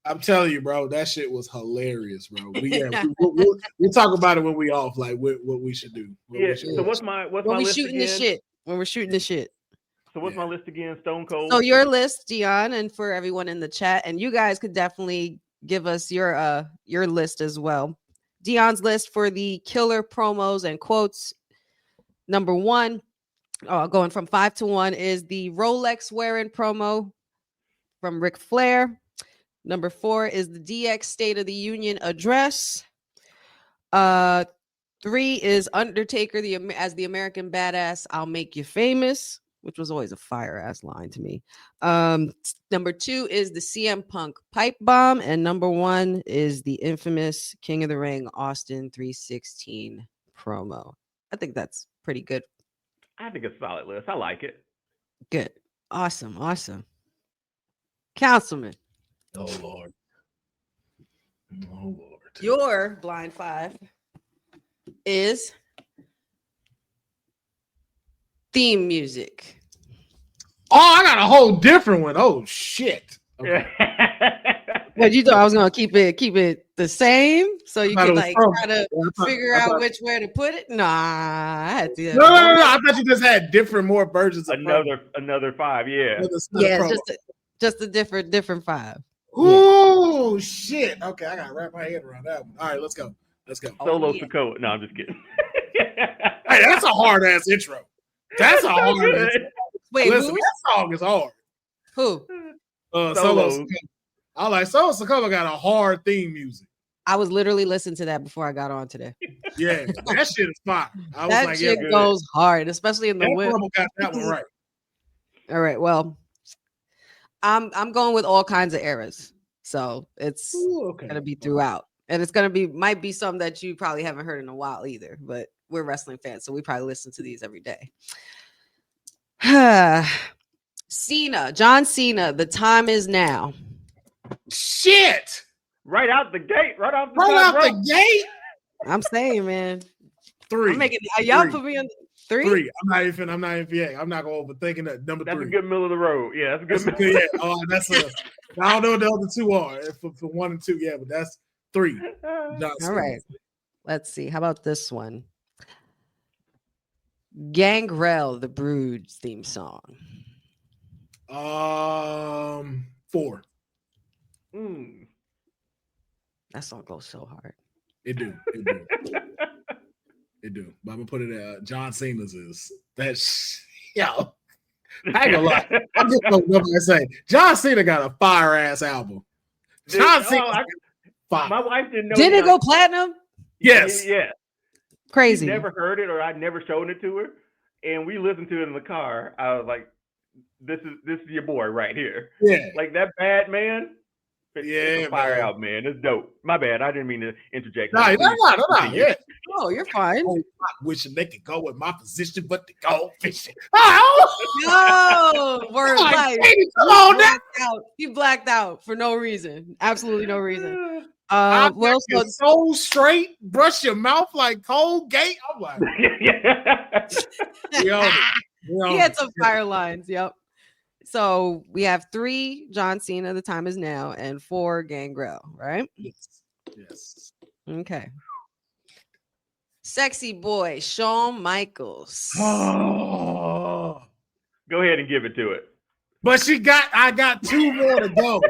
I'm telling you, bro, that shit was hilarious, bro. We'll talk about it when we off, like what we should do.
So what's my
When
list
we're shooting
again?
the shit. When we're shooting the shit.
So what's my list again? Stone Cold.
So your list, Deonne, and for everyone in the chat, and you guys could definitely give us your list as well. Deonne's list for the killer promos and quotes. Number 1, going from 5 to 1, is the Rolex wearing promo from Ric Flair. Number 4 is the DX State of the Union address. 3 is Undertaker as the American Badass. I'll make you famous, which was always a fire ass line to me. Number 2 is the CM Punk pipe bomb, and number 1 is the infamous King of the Ring Austin 316 promo. I think that's pretty good.
I think it's a solid list. I like it.
Good. Awesome. Councilman.
Oh Lord.
Your blind 5 is theme music.
Oh, I got a whole different one. Oh shit. Okay.
What you thought I was gonna keep it the same so you could like try to figure out which way to put it? Nah, I had to.
No. I thought you just had more versions of
another 5, yeah.
Yeah, just a different 5.
Oh shit. Okay, I gotta wrap my head around that one. All right, let's go.
Solo Sokoa. No, I'm just kidding.
Hey, that's a hard ass intro. That's a hard ass intro.
Wait,
listen, that song is hard.
Who?
Solo Sokoa. I like Solo Sokoa got a hard theme music.
I was literally listening to that before I got on today.
Yeah, that shit is fire.
That shit goes hard, especially in the whip.
Got that one right.
All right, well, I'm going with all kinds of eras, so it's gonna be throughout, and it's might be something that you probably haven't heard in a while either. But we're wrestling fans, so we probably listen to these every day. John Cena, the time is now.
Shit!
Right out the gate, right off
the gate.
I'm saying, man.
3.
I'm making y'all put me on 3.
3. I'm not even I'm not going overthinking that. Number 3.
That's a good middle of the road. Yeah, that's a good.
Yeah. Oh, I don't know what the other 2 are. For 1 and 2, yeah, but that's 3.
All right. Let's see. How about this one? Gangrel, the Brood's theme song.
4.
That song goes so hard.
It do. But I'm gonna put it at John Cena's is yo. I ain't gonna lie. I'm just gonna say John Cena got a fire ass album. John Cena.
My wife didn't know.
Did it go platinum?
Yes.
Yeah.
Crazy.
She never heard it, or I'd never shown it to her, and we listened to it in the car. I was like, "This is your boy right here."
Yeah.
Like that bad man. It's fire out, man. It's dope. My bad. I didn't mean to interject.
No. Yeah.
Oh, you're fine.
Oh, wishing they could go in my position, but they go fishing. Oh,
No, word
like,
life.
come on now.
You blacked out for no reason. Absolutely no reason.
Well, so straight, brush your mouth like Colgate. I'm like,
he had some fire lines. Yep. So we have 3 John Cena, The Time Is Now, and 4 Gangrel, right?
Yes.
Okay. Sexy boy, Shawn Michaels.
Oh.
Go ahead and give it to it.
But I got 2 more to go.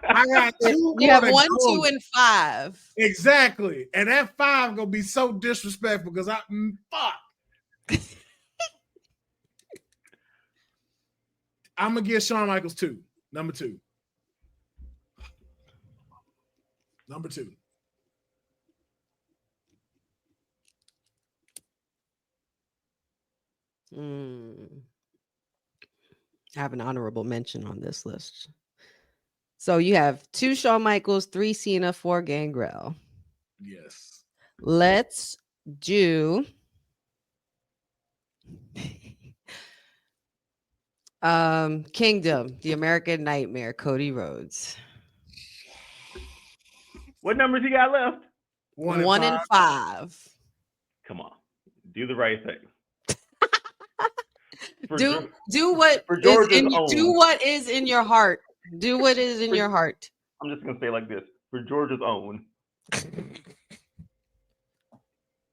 I got 2 more.
You have
to
1,
go.
2, and 5.
Exactly. And that 5 gonna be so disrespectful because fuck. I'm gonna give Shawn Michaels 2. Number 2. Number 2.
I have an honorable mention on this list. So you have 2 Shawn Michaels, 3 Cena, 4 Gangrel.
Yes.
Let's do Kingdom, The American Nightmare, Cody Rhodes.
What numbers you got left?
1 and 5.
Come on, do the right thing.
Do what is in your heart. Do what is in your heart.
I'm just gonna say it like this: for Georgia's own.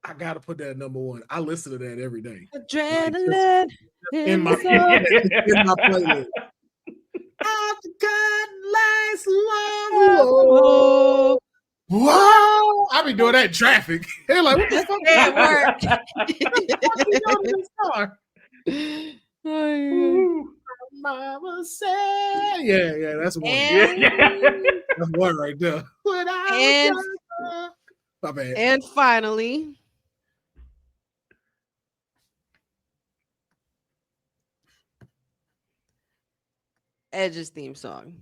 I gotta put that at number 1. I listen to that every day.
Adrenaline
in my playlist. Whoa! I be doing that in traffic. They're like, what the fuck? Mama said, yeah, that's one. That's one right there. My bad.
And finally, Edge's theme song.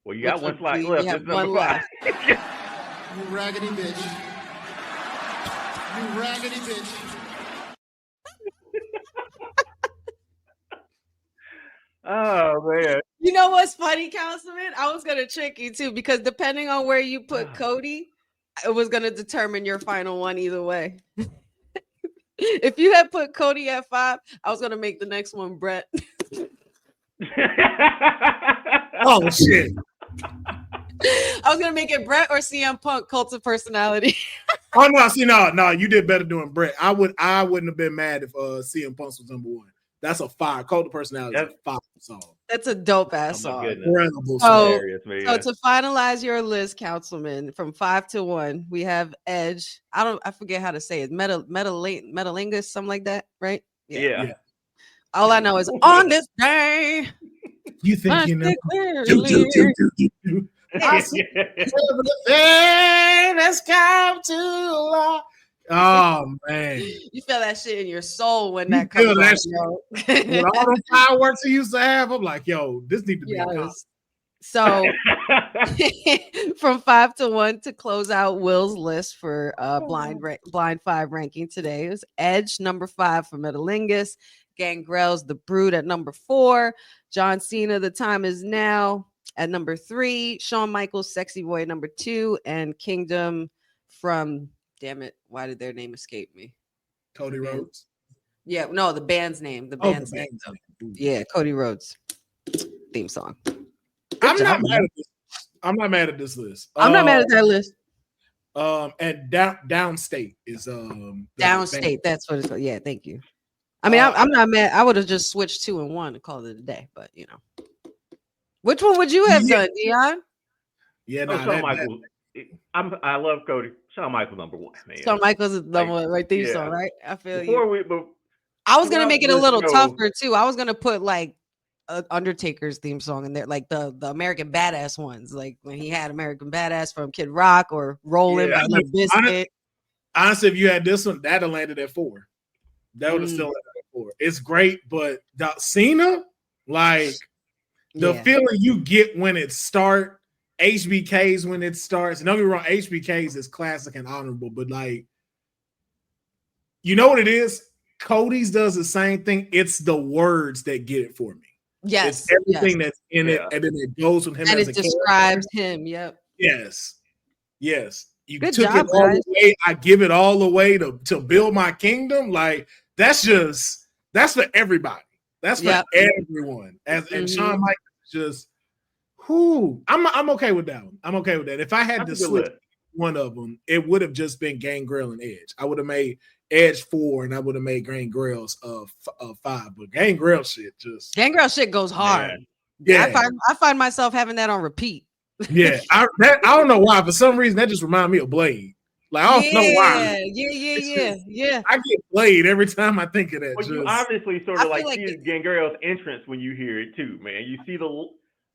Well, you got one slot left.
That's number 5.
You raggedy bitch. You raggedy bitch.
Oh, man.
You know what's funny, Councilman? I was going to trick you, too, because depending on where you put Cody, it was going to determine your final one either way. If you had put Cody at 5, I was going to make the next one Brett.
Oh, shit.
I was going to make it Brett or CM Punk, Cult of Personality.
Oh, no, no, you did better doing Brett. I wouldn't have been mad if CM Punk was number 1. That's a 5. Cult of Personality is a 5 song.
That's a dope ass song.
Incredible
so to finalize your list, Councilman, from 5 to 1, we have Edge. I forget how to say it. Metalingus, something like that, right?
Yeah.
All I know is on this day.
You think you know? Let's come to life. Oh man,
you feel that shit in your soul when that comes out.
When all the fireworks he used to have, I'm like, yo, this need to be a
So from 5 to 1 to close out Will's list for blind 5 ranking today is Edge number 5 for Metalingus, Gangrel's The Brood at number 4, John Cena, The Time Is Now at number 3, Shawn Michaels, Sexy Boy at number 2, and Kingdom from, damn it, why did their name escape me?
Cody Rhodes.
Yeah, no, the band's name. The band's name. Yeah, Cody Rhodes theme song.
I'm not mad at this list.
I'm not mad at that list.
And Downstate is
Downstate. That's what it's called. Yeah, thank you. I mean, I'm not mad. I would have just switched 2 and 1 and called it a day, but you know. Which one would you have done, Deonne?
Yeah,
Shawn Michaels. I love Cody. Shawn Michaels number 1, man.
Shawn Michaels is number 1, right? Theme song, right? I feel
I
was gonna make it a little tougher too. I was gonna put like Undertaker's theme song in there, like the American Badass ones, like when he had American Badass from Kid Rock or Rollin' by Limp Bizkit.
Honestly, if you had this one, that'd have landed at 4. That would have still landed at 4. It's great, but Cena, like, The feeling you get when it starts, HBKs when it starts. And don't get me wrong, HBKs is classic and honorable, but like, you know what it is? Cody's does the same thing. It's the words that get it for me.
Yes.
It's everything that's in it, and then it goes with him
and
as
it
a
describes
character.
him. Yep.
Yes. You
Good
took
job,
it all
guys.
the way. I give it all away to build my kingdom. Like, that's for everybody. That's for everyone. And Shawn Michaels just I'm okay with that one. I'm okay with that. If I had to switch one of them, it would have just been Gangrel and Edge. I would have made Edge 4 and I would have made Gangrel's 5. But Gangrel shit
goes hard.
Yeah.
I find myself having that on repeat.
Yeah. I don't know why. For some reason, that just reminded me of Blade. Like, I don't know why.
Yeah.
I get Blade every time I think of that.
Well, you obviously sort of like see Gangrel's entrance when you hear it too, man. You see the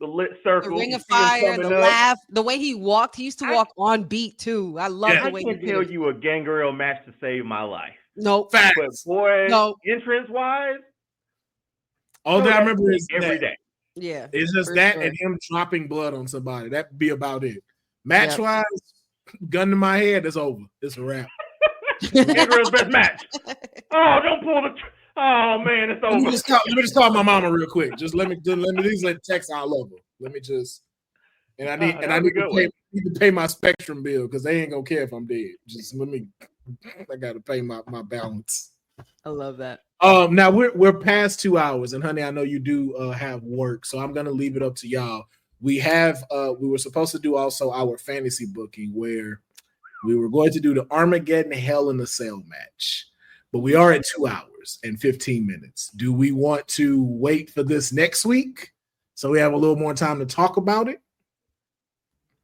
lit circle,
the ring of fire, the laugh, the way he walked. He used to walk on beat too. I love the way he did it.
I can't tell you a Gangrel match to save my life.
Nope.
Facts.
But boy, entrance wise,
all that I remember is
every day.
Yeah,
it's just that and him dropping blood on somebody. That'd be about it. Match wise, gun to my head, it's over. It's a wrap.
Gangrel's best match. Oh, don't pull the. Oh man, it's over.
Let me just call my mama real quick. Just let me text I love her. Let me just I need to pay my Spectrum bill because they ain't gonna care if I'm dead. Just I gotta pay my balance.
I love that.
Now we're past 2 hours, and honey, I know you do have work, so I'm gonna leave it up to y'all. We were supposed to do also our fantasy booking where we were going to do the Armageddon Hell in a Cell match, but we are at 2 hours and 15 minutes. Do we want to wait for this next week so we have a little more time to talk about it?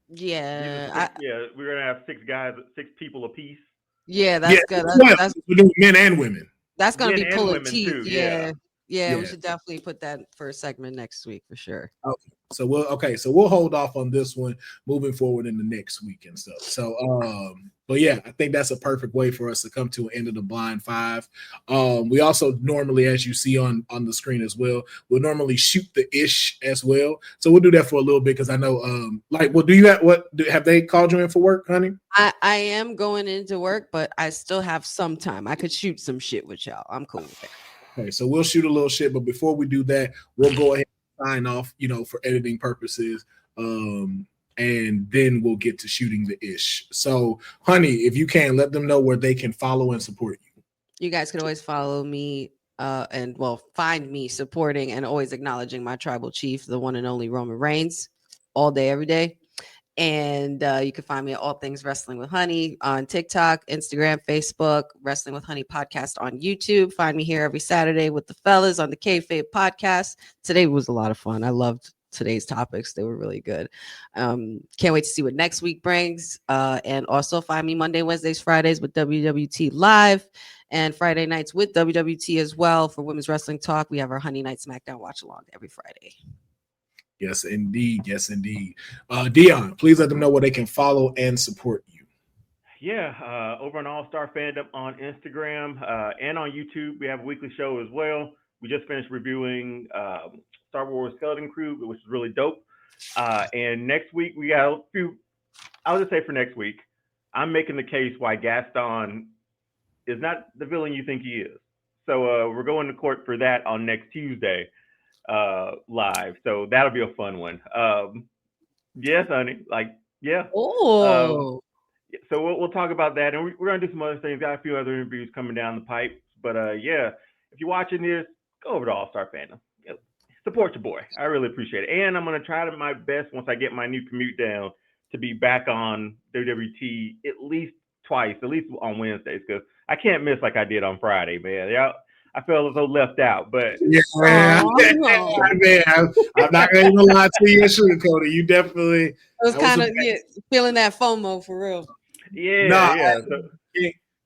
Yeah,
we're gonna have 6 people apiece.
Yeah, that's good. That's
we're doing men and women.
That's gonna be pulling teeth.
Too,
yeah, we should definitely put that for a segment next week for sure.
Okay. So we'll hold off on this one moving forward in the next week and stuff. So but yeah, I think that's a perfect way for us to come to an end of the blind 5. We also normally, as you see on the screen as well, we'll normally shoot the ish as well. So we'll do that for a little bit because I know have they called you in for work, honey?
I am going into work, but I still have some time. I could shoot some shit with y'all. I'm cool with that.
Okay, so we'll shoot a little shit, but before we do that, we'll go ahead and sign off, for editing purposes. And then we'll get to shooting the ish. So, honey, if you can, let them know where they can follow and support you.
You guys can always follow me and find me supporting and always acknowledging my tribal chief, the one and only Roman Reigns, all day, every day. And you can find me at All Things Wrestling with Honey on TikTok, Instagram, Facebook, Wrestling with Honey podcast on YouTube. Find me here every Saturday with the fellas on the Kayfabe Podcast. Today was a lot of fun. I loved today's topics. They were really good. Can't wait to see what next week brings. And also find me Monday, Wednesdays, Fridays with WWT Live and Friday nights with WWT as well for Women's Wrestling Talk. We have our Honey Night SmackDown watch along every Friday.
Yes, indeed. Deonne, please let them know where they can follow and support you.
Yeah, over on All Star Fandom on Instagram and on YouTube. We have a weekly show as well. We just finished reviewing Star Wars Skeleton Crew, which is really dope. And next week, we got a few. I'll just say for next week, I'm making the case why Gaston is not the villain you think he is. So we're going to court for that on next Tuesday. Live, so that'll be a fun one. Yes, honey,
Oh,
so we'll talk about that, and we're gonna do some other things. Got a few other interviews coming down the pipe, but if you're watching this, go over to All Star Fandom, support your boy. I really appreciate it, and I'm gonna try my best once I get my new commute down to be back on WWT at least twice, at least on Wednesdays, because I can't miss like I did on Friday, man. I felt as though left out, but
yeah, man. I'm not going to lie to you, sugarcoat it. You definitely.
I was kind of feeling that FOMO for real.
Yeah.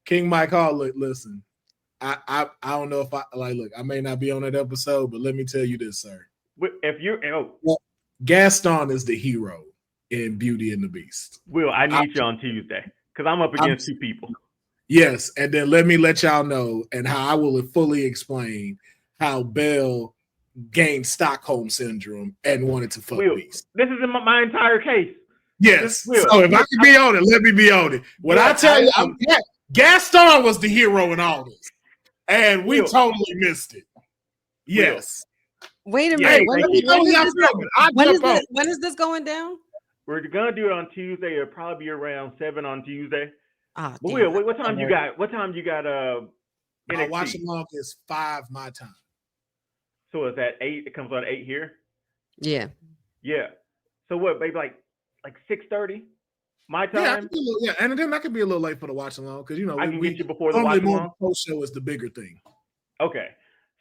King Mike Hall. Look, listen. I don't know if I may not be on that episode, but let me tell you this, sir.
If you're
Gaston is the hero in Beauty and the Beast.
Will, I need you on Tuesday because I'm up against 2 people.
Yes, and then let me let y'all know and how I will fully explain how Belle gained Stockholm syndrome and wanted to fuck
Will,
Beast.
this is in my entire case.
Yes. So if I can be on it, let me be on it. When I tell you, Gaston was the hero in all this, and we totally missed it. Yes.
Wait a minute. When is this going down?
We're gonna do it on Tuesday. It'll probably be around 7 on Tuesday.
Ah,
but Will, what time you got? What time you got?
My watch along is 5 my time.
So is that 8? It comes on 8 here.
Yeah.
Yeah. So what, maybe like 6:30 my time?
Yeah, and then I could be a little late for the watch along because
I can get you before the watch along.
Post show is the bigger thing.
Okay.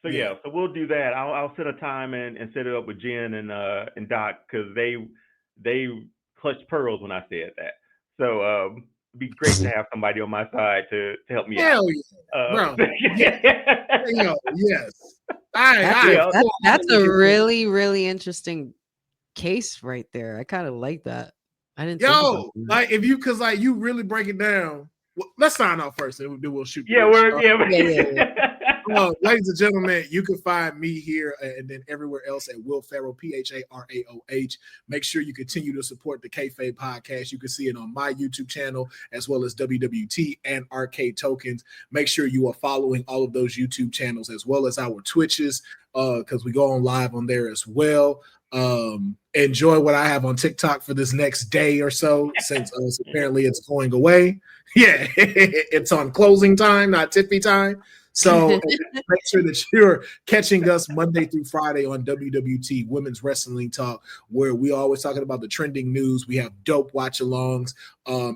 So so we'll do that. I'll set a time and set it up with Jen and Doc because they clutched pearls when I said that. So it'd be great to have somebody on my side to help me out.
Bro. Yes.
That's a really, really interesting case right there. I kind of like that. I didn't.
Like if you you really break it down. Well, let's sign off first, and then we'll shoot. Ladies and gentlemen, you can find me here and then everywhere else at Will Pharaoh, PHARAOH. Make sure you continue to support the Kayfabe Podcast. You can see it on my YouTube channel as well as WWT and Arcade Tokens. Make sure you are following all of those YouTube channels as well as our Twitches because we go on live on there as well. Enjoy what I have on TikTok for this next day or so since apparently it's going away. Yeah, it's on closing time, not tippy time. So make sure that you're catching us Monday through Friday on WWT Women's Wrestling Talk, where we are always talking about the trending news. We have dope watch-alongs,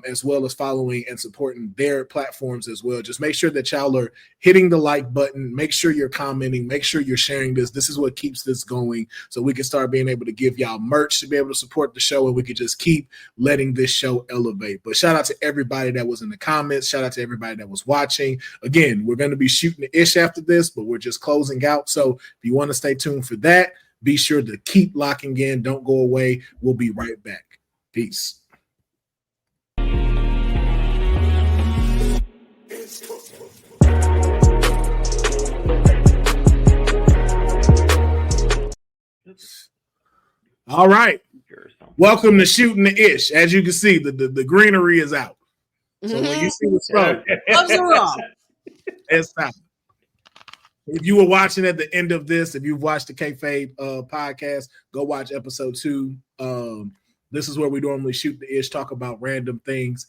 as well as following and supporting their platforms as well. Just make sure that y'all are hitting the like button. Make sure you're commenting. Make sure you're sharing this. This is what keeps this going so we can start being able to give y'all merch to be able to support the show, and we can just keep letting this show elevate. But shout out to everybody that was in the comments. Shout out to everybody that was watching. Again, we're going to be shooting the ish after this, but we're just closing out. So if you want to stay tuned for that, be sure to keep locking in. Don't go away. We'll be right back. Peace. All right. Welcome to Shooting the Ish. As you can see, the greenery is out. So when you see the smoke, it's time. If you were watching at the end of this, if you've watched the Kayfabe podcast, go watch episode 2. This is where we normally shoot the ish, talk about random things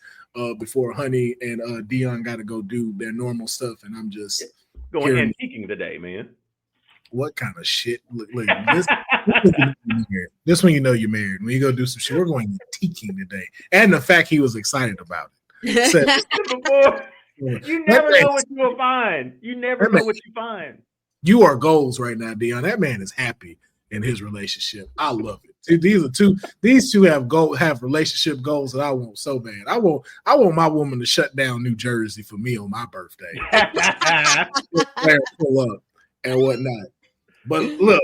before Honey and Deonne got to go do their normal stuff, and I'm just
going antiquing today, man.
What kind of shit? Look this when you know you're married. When you go do some shit, we're going antiquing today, and the fact he was excited about it. So,
you never know what you will find. You never know what you find.
You are goals right now, Deonne. That man is happy in his relationship. I love it. These two have relationship goals that I want so bad. I want my woman to shut down New Jersey for me on my birthday. Pull up and whatnot. But look,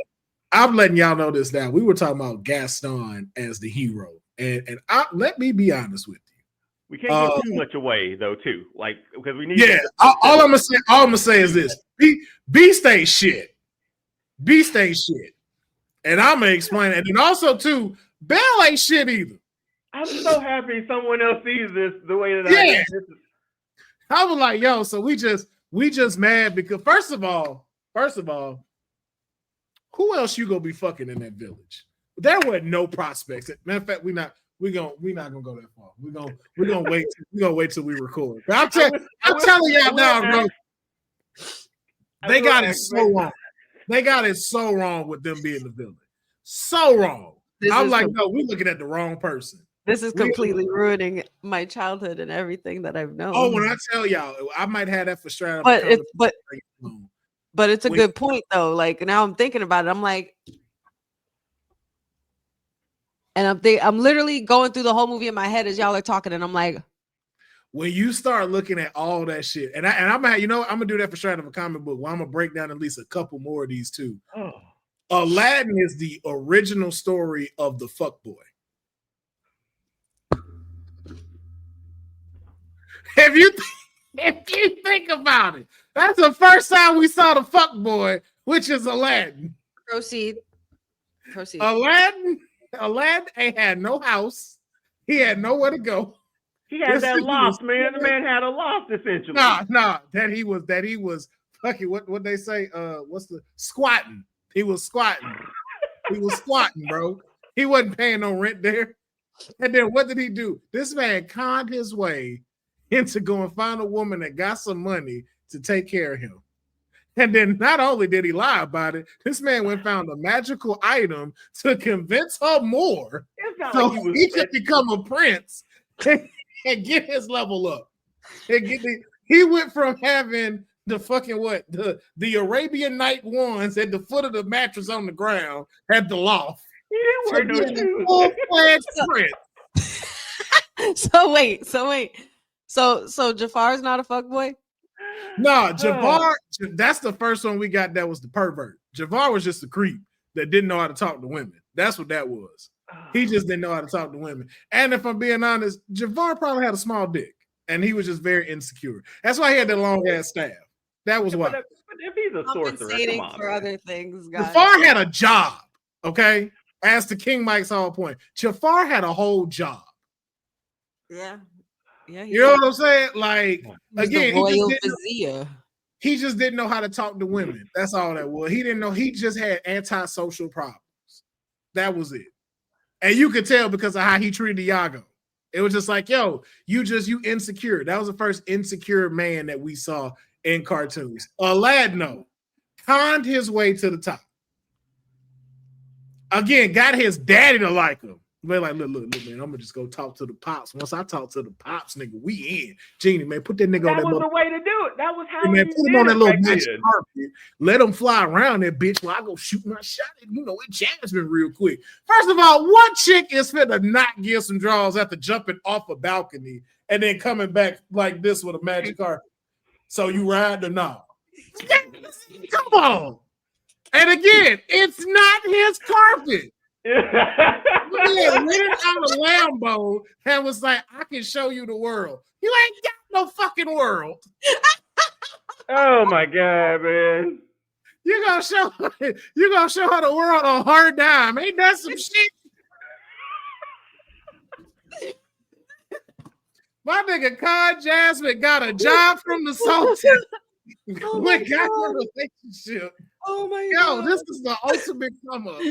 I'm letting y'all know this now. We were talking about Gaston as the hero, and let me be honest with you.
We can't give too much away though, too. Like because we need.
Yeah, all I'm gonna say is this: Beast ain't shit. Beast ain't shit, and I'm gonna explain it. And also, too, Bell ain't shit either.
I'm so happy someone else sees this the way that I do.
I was like, yo, so we just mad because first of all, who else you gonna be fucking in that village? There were no prospects. Matter of fact, we're not gonna go that far. We're gonna wait till we record. I'm telling y'all now, bro. They got it so wrong. They got it so wrong with them being the villain. So wrong. I'm like, no, we're looking at the wrong person.
This is completely ruining my childhood and everything that I've known.
Oh, when I tell y'all, I might have that for straight up.
But it's a good point though. Like now I'm thinking about it. I'm like, and I'm literally going through the whole movie in my head as y'all are talking, and I'm like,
when you start looking at all that shit, and I'm gonna do that for straight up a comic book. Where I'm gonna break down at least a couple more of these too. Oh. Aladdin is the original story of the fuckboy. If you think about it, that's the first time we saw the fuckboy, which is Aladdin.
Proceed.
Aladdin ain't had no house. He had nowhere to go.
He had that loft, man. The man had a loft essentially.
Nah. That he was fucking what they say? What's the squatting? He was squatting. He was squatting, bro. He wasn't paying no rent there. And then what did he do? This man conned his way into going find a woman that got some money to take care of him. And then not only did he lie about it, this man went and found a magical item to convince her more so he could become a prince and get his level up. He went from having the fucking the Arabian Night wands at the foot of the mattress on the ground at the loft.
He didn't wear no shoes.
Full-fledged prince.
So wait. So Jafar's not a fuckboy?
No, Jafar, that's the first one we got that was the pervert. Jafar was just a creep that didn't know how to talk to women. That's what that was. He just didn't know how to talk to women. And if I'm being honest, Jafar probably had a small dick and he was just very insecure. That's why he had that long ass staff. That was why.
But if he's a sorcerer, come on,
for other things, guys.
Jafar had a job, okay? As to King Mike's whole point, Jafar had a whole job.
Yeah.
You know what I'm saying? Like, again,
vizier.
He just didn't know how to talk to women. That's all that was. He didn't know. He just had antisocial problems. That was it. And you could tell because of how he treated Iago. It was just like, yo, you insecure. That was the first insecure man that we saw in cartoons. Aladdin conned his way to the top. Again, got his daddy to like him. Man, like, look, man, I'm gonna just go talk to the pops. Once I talk to the pops, nigga, we in. Genie, man, put that nigga on that.
That was the way to do it. That was how
man, put him on that little magic carpet. Let him fly around that bitch while I go shoot my shot. You know, it Jasmine real quick. First of all, what chick is finna not give some draws after jumping off a balcony and then coming back like this with a magic carpet? So you ride or not? Come on. And again, it's not his carpet. Yeah, went out of Lambo and was like, I can show you the world. You ain't got no fucking world.
Oh my God, man.
You're gonna show her the world on her dime. Ain't that some shit? My nigga Con Jasmine got a job from the Sultan. Got a relationship.
Oh my
God.
God.
This is the ultimate come up.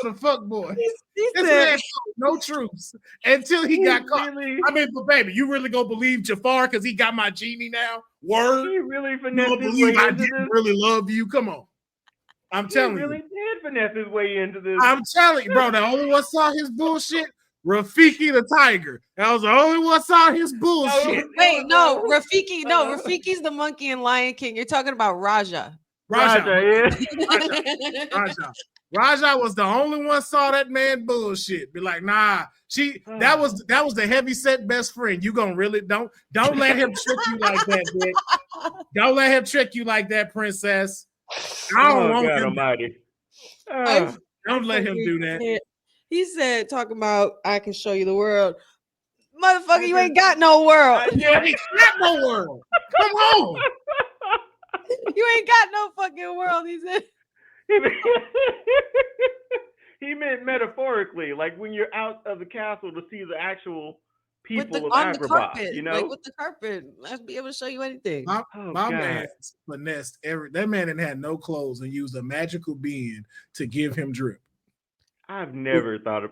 For the fuck boy.
He
This man no truths until he got caught.
Really,
I mean, but baby, you really gonna believe Jafar because he got my genie now? Word.
he really
You
finessed
gonna
his
believe
way
I
into
didn't
this.
really love you? Come on. I'm telling
He really
you.
did finesse his way into this.
I'm telling you, bro. The only one saw his bullshit, Rafiki the Tiger. That was the only one saw his bullshit.
Wait, no, Rafiki. No, Rafiki's the monkey in Lion King. You're talking about Raja.
Raja,
Raja was the only one saw that man bullshit. Be like, nah, that was the heavy set best friend. You gonna really don't let him trick you like that, bitch. Don't let him trick you like that, princess. I don't want
God
him.
Almighty.
Don't let him do that.
He said, talking about I can show you the world. Motherfucker, you ain't got no world.
Yeah, he got no world. Come on.
You ain't got no fucking world, he said.
He meant metaphorically, like when you're out of the castle to see the actual people of
on
Agrabah,
the carpet,
you know?
like with the carpet. I'd be able to show you anything.
My
God.
man finessed that man didn't have no clothes and used a magical being to give him drip.
I've never thought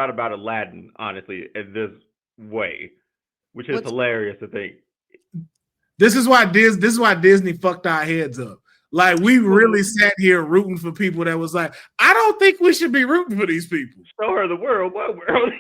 about Aladdin, honestly, in this way, which is hilarious to think.
This is why Disney fucked our heads up. Like, we really sat here rooting for people that was like, I don't think we should be rooting for these people.
Show her the world. What world?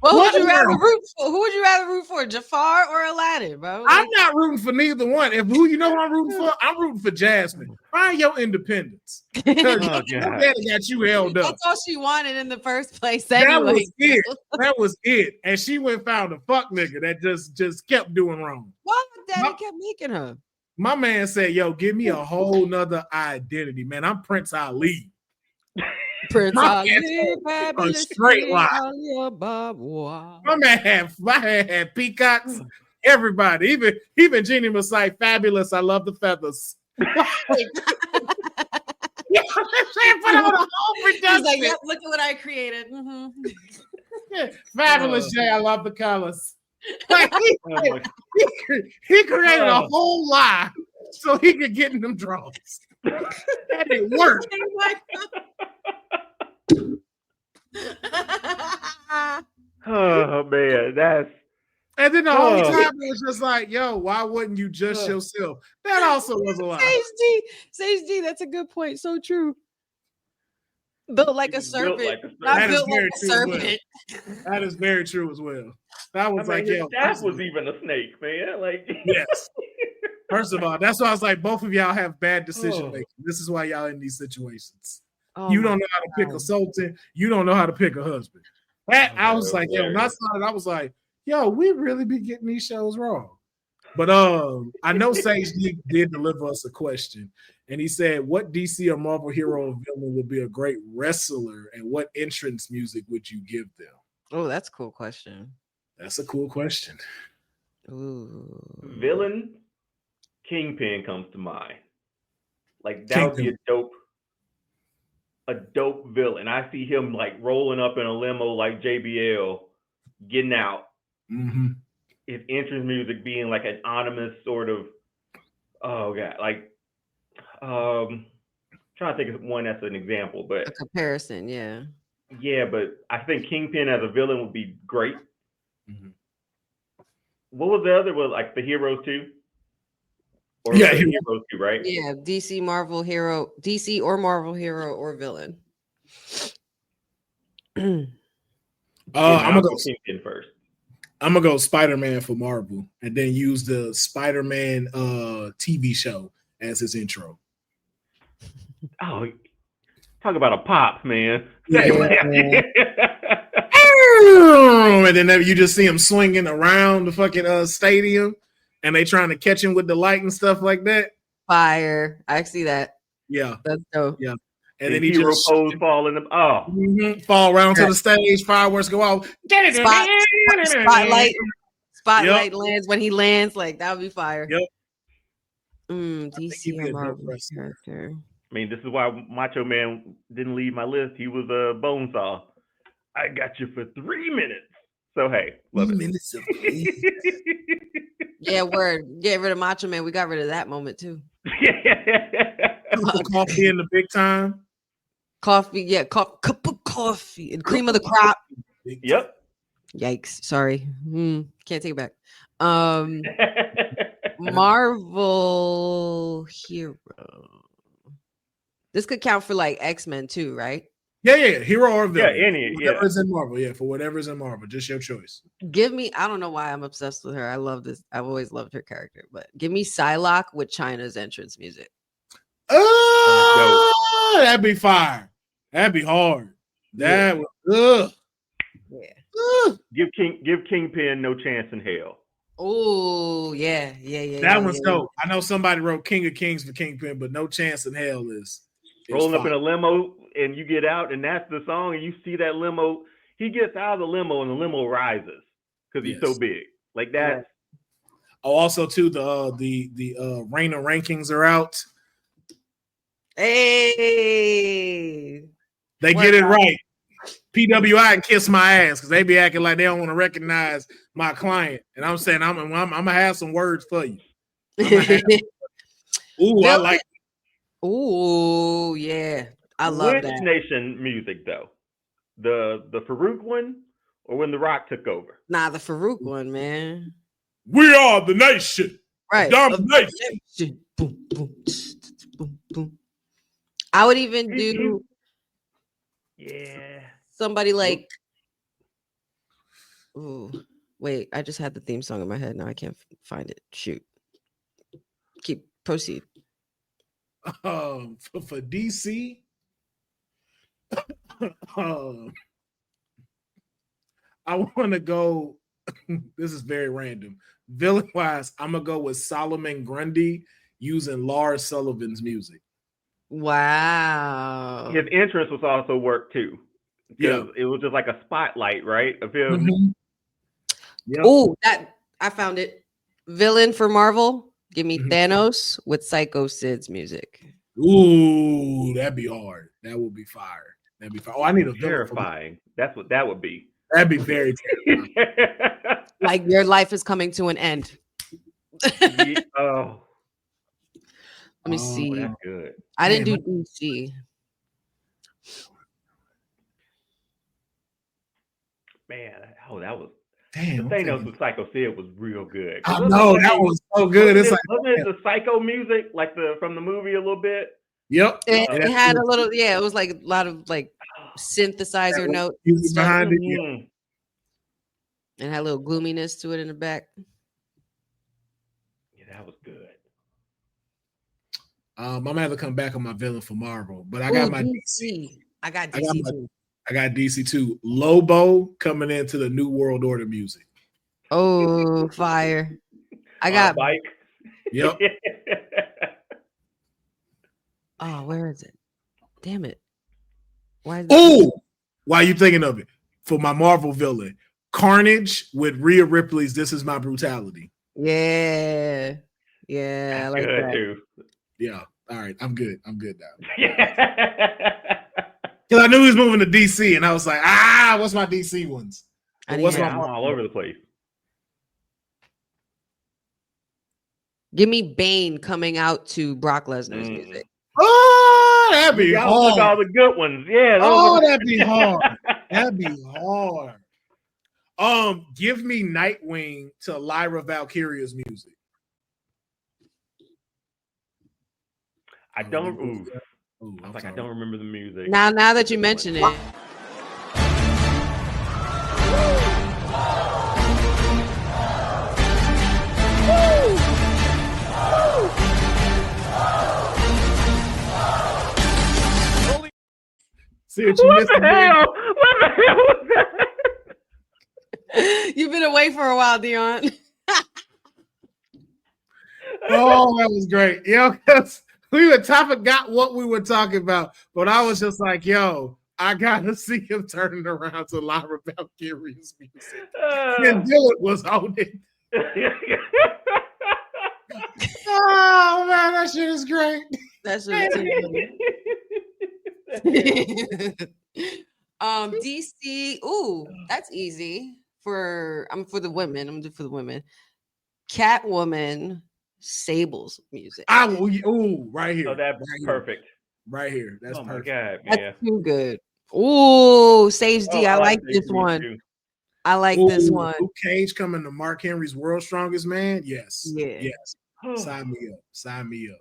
Well, who would you rather root for? Who would you rather root for, Jafar or Aladdin, bro?
I'm not rooting for neither one. If who you know who I'm rooting for? I'm rooting for Jasmine. Find your independence. Because your daddy got you held up.
That's all she wanted in the first place.
Anyway.
That was
it. That was it. And she went and found a fuck nigga that just kept doing wrong.
Why daddy kept making her?
My man said, yo, give me a whole nother identity, man. I'm Prince Ali.
Prince Ali,
a straight lie. My man had peacocks, everybody. Even Genie was like, fabulous. I love the feathers. Put on a whole
He's
production.
like, yep, look at what I created. Mhm.
Fabulous Jay, I love the colors. Like, he created a whole lie so he could get in them draws. That didn't work.
Oh man, that's
And then the whole time it was just like, yo, why wouldn't you just yourself? That also was a lie.
Sage D, that's a good point. So true. Built like a serpent. Not built like a serpent.
That is very true as well. That was
his
yo,
staff was even a snake, man. Like,
yes. First of all, that's why I was like, both of y'all have bad decision making. This is why y'all in these situations. You don't know how to pick a sultan. You don't know how to pick a husband. I was like, yo, when I started, I was like, yo, we really be getting these shows wrong. But I know Sage did deliver us a question, and he said, what DC or Marvel hero or villain would be a great wrestler, and what entrance music would you give them?
Oh, that's a cool question.
That's a cool question.
Ooh.
Villain, Kingpin comes to mind. Like that would be a dope villain. I see him like rolling up in a limo like JBL, getting out.
Mm-hmm.
His entrance music being like an ominous sort of, oh god, like trying to think of one as an example, but
a comparison, yeah.
Yeah, but I think Kingpin as a villain would be great.
Mm-hmm.
What was the other one? Like the Heroes 2? Or
yeah,
Heroes 2, right?
Yeah, DC, Marvel hero, DC or Marvel hero or villain.
I'm gonna go
Kingpin first.
I'm gonna go Spider-Man for Marvel, and then use the Spider-Man TV show as his intro.
Oh, talk about a pop, man.
Yeah. And then you just see him swinging around the fucking stadium, and they trying to catch him with the light and stuff like that.
Fire. I see that.
Yeah.
That's dope.
Yeah. And then
he just fall in the
fall around to the stage, fireworks go off.
Spotlight lands when he lands, like that would be fire.
Yep.
DC or Marvel character.
I mean, this is why Macho Man didn't leave my list. He was a Bonesaw. I got you for 3 minutes. So hey, love
3
it.
minutes of
Yeah, word. Get rid of Macho Man. We got rid of that moment too.
Coffee in the big time.
Coffee, yeah, cup of coffee and cream of the crop.
Yep.
Yikes! Sorry, can't take it back. Marvel hero. This could count for like X-Men too, right?
Yeah, hero or villain.
Yeah,
whatever's in Marvel. Yeah, for whatever's in Marvel, just your choice.
Give me. I don't know why I'm obsessed with her. I love this. I've always loved her character, but give me Psylocke with China's entrance music.
Oh, that'd be fire. That'd be hard. That would.
Yeah.
Give Kingpin no chance in hell.
Oh, yeah.
That one's dope. I know somebody wrote King of Kings for Kingpin, but No Chance in Hell is
rolling up in a limo, and you get out, and that's the song, and you see that limo. He gets out of the limo, and the limo rises because he's so big. Like that.
Yeah.
Oh, also too, the Reign of Rankings are out.
Hey,
they get it right. PWI and kiss my ass because they be acting like they don't want to recognize my client, and I'm saying I'm gonna have some words for you. Ooh, I like.
Ooh, yeah, I love that.
Which nation music though? The Farouk one, or when The Rock took over?
Nah, the Farouk one, man.
We are the nation,
right?
Domination.
Boom, boom, boom, boom. I would even do.
Yeah.
Somebody like. Ooh, wait! I just had the theme song in my head. Now I can't find it. Shoot. Proceed.
For DC, I want to go. This is very random. Villain wise, I'm gonna go with Solomon Grundy using Lars Sullivan's music.
Wow.
His entrance was also work too. Yeah, it was just like a spotlight, right? Of him.
Mm-hmm. Yep.
Oh, that I found it. Villain for Marvel. Give me Thanos with Psycho Sid's music.
Ooh, that'd be hard. That would be fire. That'd be fire. Oh, I need a villain for my-
Terrifying. That's what that would be.
That'd be very terrifying.
Like your life is coming to an end.
Yeah, oh,
Let me see.
that's good.
I didn't
Man,
do DC.
Man, that was
Damn.
the Thanos with Psycho Sid was real good.
I know that was so good. It's like,
wasn't it the Psycho music like from the movie a little bit?
yep.
It had a little, it was like a lot of like synthesizer notes
Music behind it. Yeah.
Mm.
and had a little gloominess to it in the back.
Yeah, that was good.
I'm gonna have to come back on my villain for Marvel, but I got my DC.
I got DC too.
I got DC too. Lobo coming into the New World Order music.
Oh, fire! I got
Bike.
Yep.
Oh, where is it? Damn it! Why?
Oh, why are you thinking of it? For my Marvel villain, Carnage with Rhea Ripley's "This Is My Brutality."
Yeah, I like
good
that.
too.
Yeah. All right. I'm good. I'm good now.
Yeah.
Because I knew he was moving to DC, and I was like, what's my DC ones? What's my
I'm all over the place.
Give me Bane coming out to Brock Lesnar's music.
Oh, that'd be
Look
hard.
all the good ones. Yeah.
That'd be hard. That'd be hard. Give me Nightwing to Lyra Valkyria's music.
I don't.
Ooh,
I was like, I don't remember the music.
Now that you mention it.
See what you missed?
What the hell? What the hell was that?
You've been away for a while, Deonne.
Oh, that was great. Because we got what we were talking about, but I was just like, I gotta see him turning around to Lyra Valkyria's music. And Dylan was on it. Oh man, that shit is great.
That shit is DC. Ooh, that's easy for the women. I'm gonna do for the women. Catwoman, Sable's music.
Right here.
So that's perfect.
Right here. That's perfect.
God, man.
That's too good. Ooh, Sage D. I like this
Sage D
one.
too.
I like this one.
Luke Cage coming to Mark Henry's World's Strongest Man. Yes.
Yeah.
Yes. Sign me up.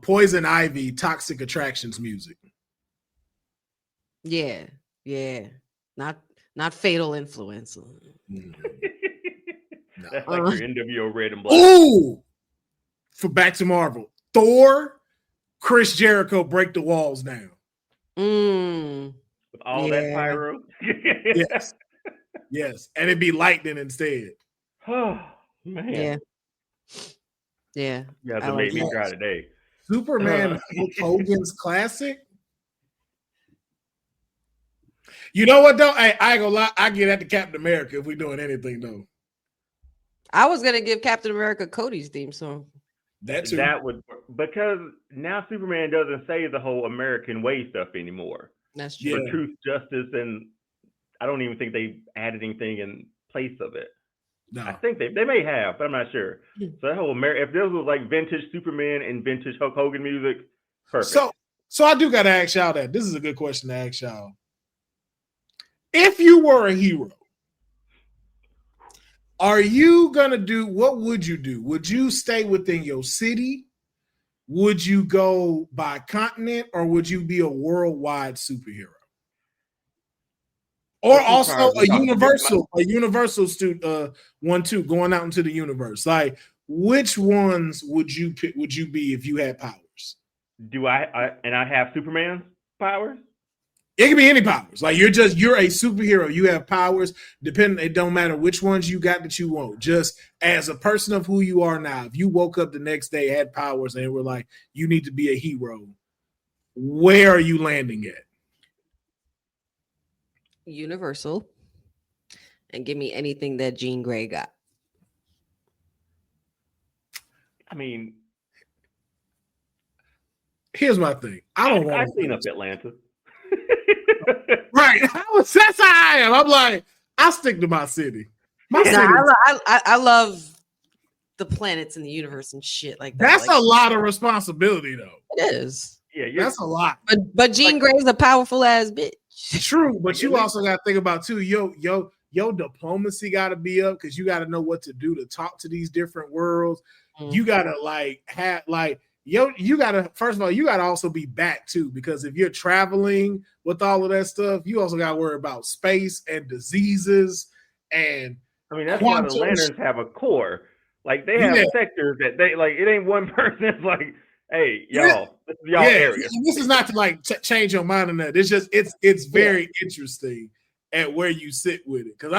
Poison Ivy, Toxic Attractions music.
Yeah. Not Fatal Influence.
That's like your NWO Red and Black.
Ooh, for Back to Marvel, Thor, Chris Jericho, Break the Walls Down.
With all that pyro.
Yes, and it'd be lightning instead.
Oh man.
Yeah.
You have to make me cry today.
Superman Hulk Hogan's classic. You know what though? I ain't gonna lie. I get at the Captain America if we doing anything though.
I was gonna give Captain America Cody's theme song.
That would, because now Superman doesn't say the whole American way stuff anymore.
That's true.
For truth, justice, and I don't even think they added anything in place of it.
No.
I think they may have, but I'm not sure. So that whole if this was like vintage Superman and vintage Hulk Hogan music, perfect.
So I do gotta ask y'all that. This is a good question to ask y'all. If you were a hero, are you gonna what would you do? Would you stay within your city? Would you go by continent, or would you be a worldwide superhero? Or also a universal student, one too, going out into the universe. Like, which ones would you pick? Would you be if you had powers?
Do I have Superman's powers?
It can be any powers. Like you're a superhero. You have powers. It don't matter which ones you got that you want. Just as a person of who you are now, if you woke up the next day, had powers, and were like, you need to be a hero, where are you landing at?
Universal. And give me anything that Jean Grey got.
I mean,
Here's my thing. I don't want
to clean up Atlanta.
Right. That's how I am. I'm like, I stick to my city.
I love the planets and the universe and shit like that.
That's a lot of responsibility, though.
It is.
Yeah,
that's a lot.
But Jean Grey's a powerful ass bitch.
True, but you also got to think about too. Your diplomacy got to be up because you got to know what to do to talk to these different worlds. Mm-hmm. You got to you got to, first of all, you got to also be back too, because if you're traveling with all of that stuff, you also got to worry about space and diseases. And
I mean, that's why the Lanterns have a core. Like they have sectors that they like. It ain't one person that's like, hey, y'all, this is y'all area.
This is not to like change your mind on that. It's just it's very interesting at where you sit with it. Because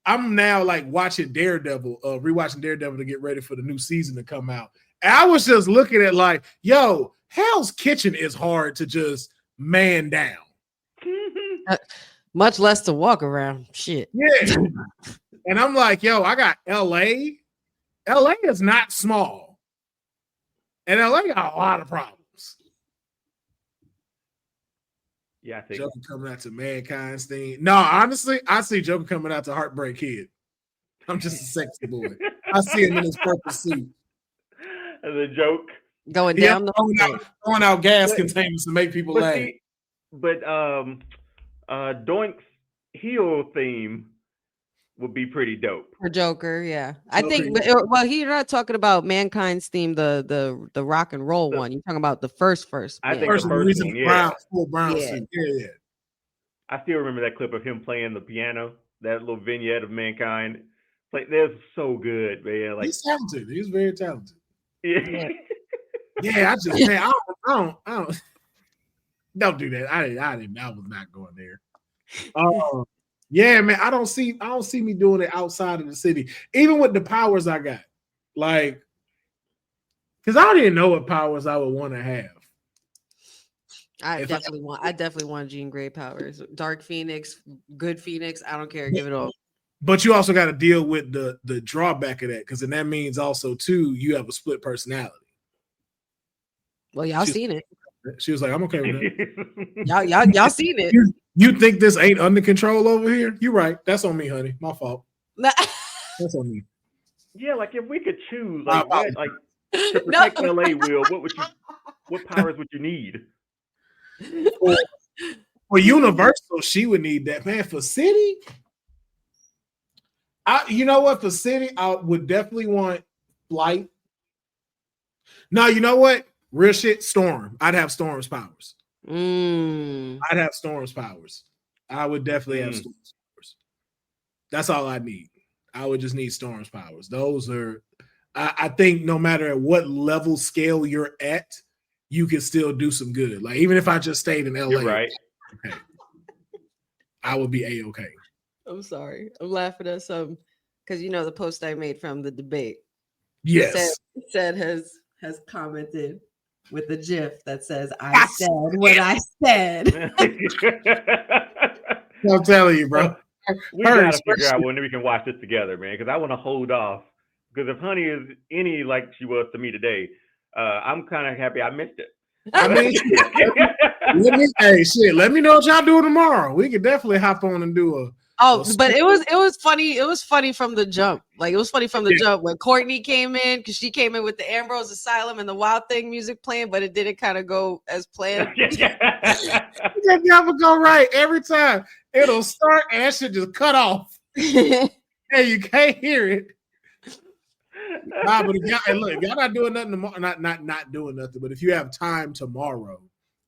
I'm now like watching Daredevil, rewatching Daredevil to get ready for the new season to come out. And I was just looking at like, yo, Hell's Kitchen is hard to just man down.
Much less to walk around. Shit.
Yeah. And I'm like, yo, I got LA. LA is not small. And LA got a lot of problems.
Yeah, I think
Joker coming out to Mankind's thing. No, honestly, I see Joker coming out to Heartbreak Kid. I'm just a sexy boy. I see him in his purple suit.
As a joke.
Going down
throwing out gas containers to make people laugh.
But Doink's heel theme would be pretty dope
for Joker. Yeah, I think. Well, you're not talking about Mankind's theme, the rock and roll one. You're talking about the first.
I think the first one,
full brown suit. Yeah.
I still remember that clip of him playing the piano. That little vignette of Mankind. Like, that's so good, man. Like,
he's talented. He's very talented.
Yeah.
Yeah. I don't do that. I was not going there. Yeah, man. I don't see me doing it outside of the city, even with the powers I got. Like, because I don't even know what powers I would want to have.
I definitely want Jean Grey powers. Dark Phoenix, good Phoenix. I don't care. Give it all.
But you also got to deal with the drawback of that, because then that means also too you have a split personality.
Well, y'all seen it.
She was like, "I'm okay with that."
y'all seen it.
You think this ain't under control over here? You're right. That's on me, honey. My fault. That's on me.
Yeah, like if we could choose, like to protect LA, Will, what powers would you need?
For Universal, she would need that, man. For City, you know what? For City, I would definitely want Flight. No, you know what? Real shit, Storm. I'd have Storm's powers. I'd have Storm's powers. I would definitely have Storm's powers. That's all I need. I would just need Storm's powers. Those are, I think, no matter at what level scale you're at, you can still do some good. Like, even if I just stayed in LA,
you're right?
Okay, I would be A-okay.
I'm sorry. I'm laughing at some because the post I made from the debate.
Yes,
said has commented with a GIF that says, "I said what I said."
I'm telling you, bro.
We gotta figure out when we can watch this together, man. Because I want to hold off. Because if Honey is any like she was to me today, I'm kind of happy I missed it.
I mean, let me know what y'all doing tomorrow. We could definitely hop on and do a.
But it was funny. It was funny from the jump. Like, it was funny from the jump when Courtney came in, because she came in with the Ambrose Asylum and the Wild Thing music playing, but it didn't kind of go as planned.
It never go right every time. It'll start and that shit just cut off. And you can't hear it. But if y'all not doing nothing tomorrow, not doing nothing, but if you have time tomorrow,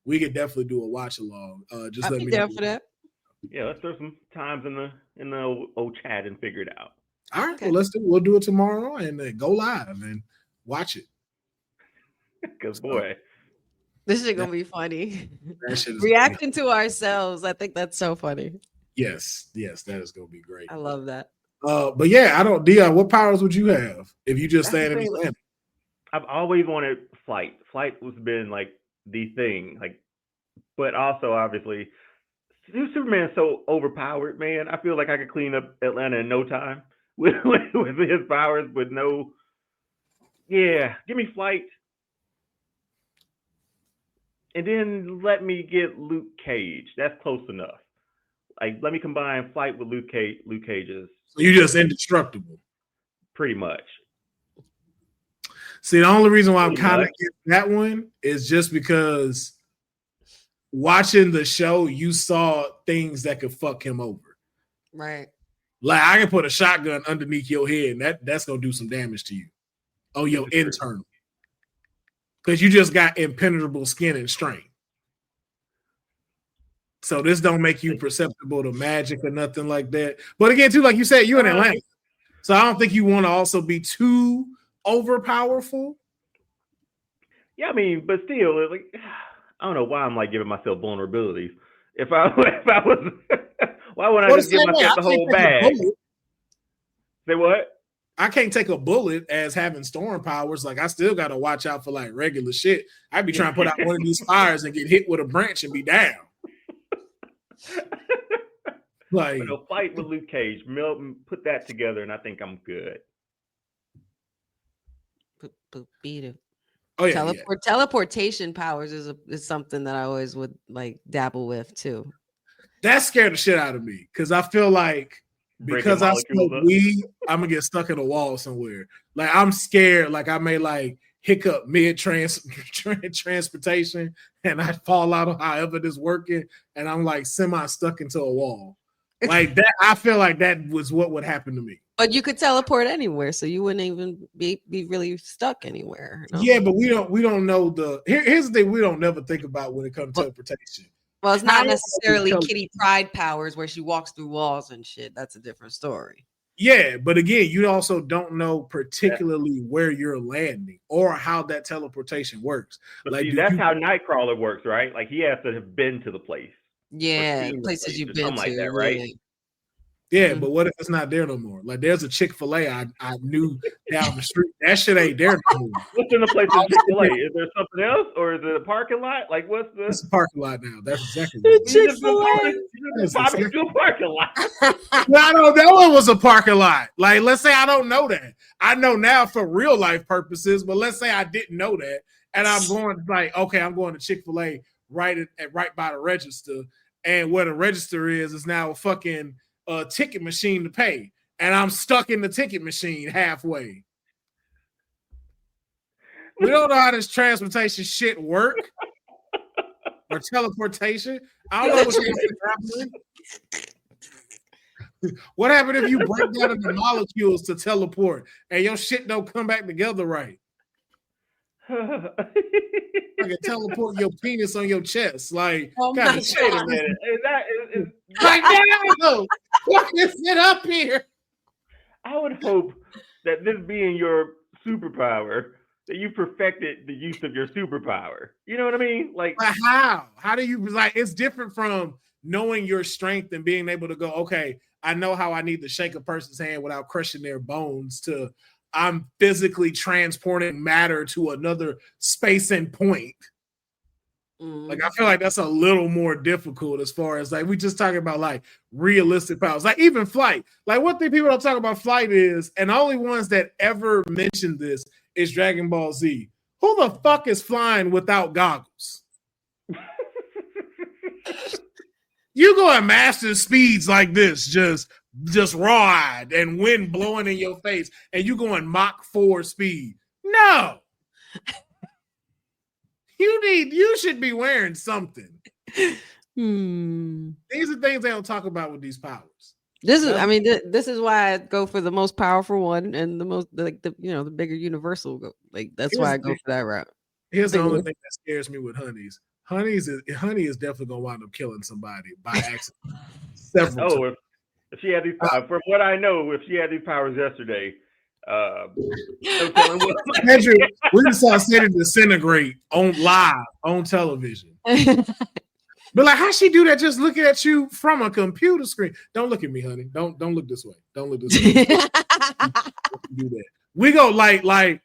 we could definitely do a watch along. Just let me know.
Down for that.
Yeah, let's throw some times in the old chat and figure it out.
All right, okay. Well, we'll do it tomorrow and go live and watch it.
Because boy,
this is gonna be funny. Reacting to ourselves, I think that's so funny.
Yes, that is gonna be great.
I love that.
But yeah, Deonne, what powers would you have if you just stayed in Atlanta?
I've always wanted Flight. Flight has been like the thing, like, but also obviously. Superman's so overpowered, man. I feel like I could clean up Atlanta in no time with his powers, with no. Yeah, give me Flight. And then let me get Luke Cage. That's close enough. Like, let me combine flight with Luke Cage's.
So you're just indestructible.
Pretty much.
See, the only reason why I'm kind of against that one is just because watching the show, you saw things that could fuck him over.
Right.
Like, I can put a shotgun underneath your head, and that's going to do some damage to you on your internal. Because you just got impenetrable skin and strength. So this don't make you perceptible to magic or nothing like that. But again, too, like you said, you're in Atlanta. So I don't think you want to also be too overpowerful.
Yeah, I mean, but still, like, I don't know why I'm like giving myself vulnerabilities. If I was, why wouldn't I just give myself the whole bag? Say what?
I can't take a bullet as having storm powers. Like, I still got to watch out for like regular shit. I'd be trying to put out one of these fires and get hit with a branch and be down. Like,
a fight with Luke Cage, Milton, put that together, and I think I'm good.
Beat it.
Oh yeah,
teleportation powers is something that I always would like dabble with too.
That scared the shit out of me because I feel like because I smoke weed, I'm gonna get stuck in a wall somewhere. Like, I'm scared, like I may like hiccup mid transportation and I fall out of however this working, and I'm like semi stuck into a wall. Like that, I feel like that was what would happen to me.
But you could teleport anywhere, so you wouldn't even be really stuck anywhere. No?
Yeah, but we don't know the. Here's the thing: we don't never think about when it comes to teleportation.
Well, it's not necessarily Kitty Pryde powers where she walks through walls and shit. That's a different story.
Yeah, but again, you also don't know particularly where you're landing or how that teleportation works.
But like, see, that's how Nightcrawler works, right? Like, he has to have been to the place.
Yeah, places you've been to,
like that, right?
Yeah, but what if it's not there no more? Like, there's a Chick-fil-A I knew down the street. That shit ain't there no more.
What's in the place of Chick-fil-A? Is there something else, or is it a parking lot? Like, what's the?
It's a parking lot now. That's exactly what
Chick-fil-A.
It's a parking lot.
I don't know it was a parking lot. Like, let's say I don't know that. I know now for real life purposes, but let's say I didn't know that, and I'm going like, okay, I'm going to Chick-fil-A right by the register, and where the register is now a fucking ticket machine to pay, and I'm stuck in the ticket machine halfway. We don't know how this transportation shit work or teleportation. I don't know what's happening. What happened if you break down the molecules to teleport and your shit don't come back together right? Like, teleport your penis on your chest. Like,
wait a minute. Is
like, no, what is it up here?
I would hope that this being your superpower, that you perfected the use of your superpower. You know what I mean? Like,
but how? How do you, like, it's different from knowing your strength and being able to go, okay, I know how I need to shake a person's hand without crushing their bones, to I'm physically transporting matter to another space and point. Like, I feel like that's a little more difficult as far as, like, we just talking about like realistic powers, like even flight. Like, one thing people don't talk about flight is, and the only ones that ever mention this is Dragon Ball Z. Who the fuck is flying without goggles? You go at master speeds like this, just raw-eyed and wind blowing in your face, and you going Mach 4 speed. No. You should be wearing something. These are things they don't talk about with these powers.
This is why I go for the most powerful one and the most, like, the bigger universal. Like, that's why I go for that route.
Here's the only thing that scares me with honeys. Honey is definitely gonna wind up killing somebody by accident. Several times.
If she had these powers, from what I know, if she had these powers yesterday,
Andrew, we just saw City disintegrate live on television. But like, how she do that? Just looking at you from a computer screen. Don't look at me, honey. Don't look this way. Don't look this way. Do that. We go like.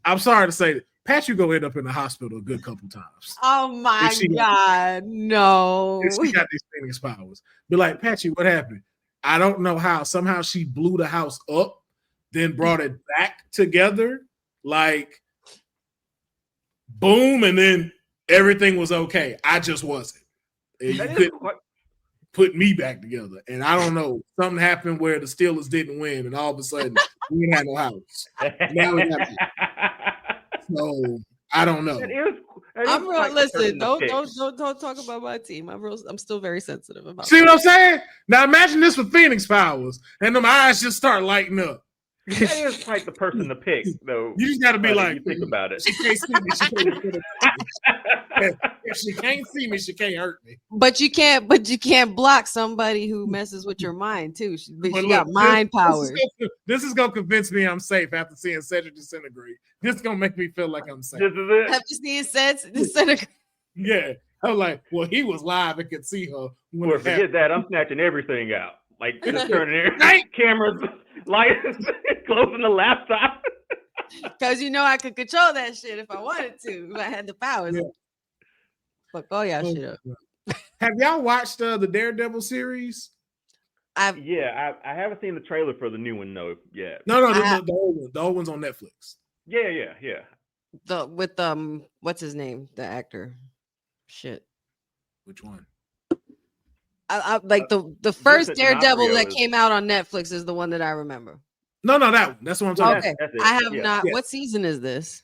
I'm sorry to say that Pat, you go end up in the hospital a good couple times.
Oh my God, no!
If she got these Phoenix powers, be like, Patchy, what happened? I don't know how. Somehow she blew the house up, then brought it back together, like boom, and then everything was okay. I just wasn't. And you couldn't put me back together. And I don't know. Something happened where the Steelers didn't win, and all of a sudden we didn't have no house. Now we got so I don't know.
I'm real. Listen, don't talk about my team. I'm still very sensitive about.
See what I'm saying? Now imagine this with Phoenix Powers, and them eyes just start lighting up.
That is like the person to pick, though.
You just got to be like,
you think about it.
She can't see me. She can't if she can't see me, she can't hurt me.
But you can't block somebody who messes with your mind too. She got mind powers.
This is gonna convince me I'm safe after seeing Cedric disintegrate. This is gonna make me feel like I'm safe.
This is it.
Have you seen Cedric disintegrate?
Yeah, I'm like, well, he was live and could see her.
Well, forget that. I'm snatching everything out. Like just turning there, cameras, lights, closing the laptop.
Because I could control that shit if I wanted to. If I had the powers. Yeah. Fuck all y'all shit up.
Have y'all watched the Daredevil series?
I haven't seen the trailer for the new one though yet.
No, the old one. The old one's on Netflix.
Yeah.
With what's his name? The actor. Shit.
Which one?
I like the first Daredevil that came out on Netflix is the one that I remember.
No, that one. That's what I'm talking
about. I have not. Yeah. What season is this?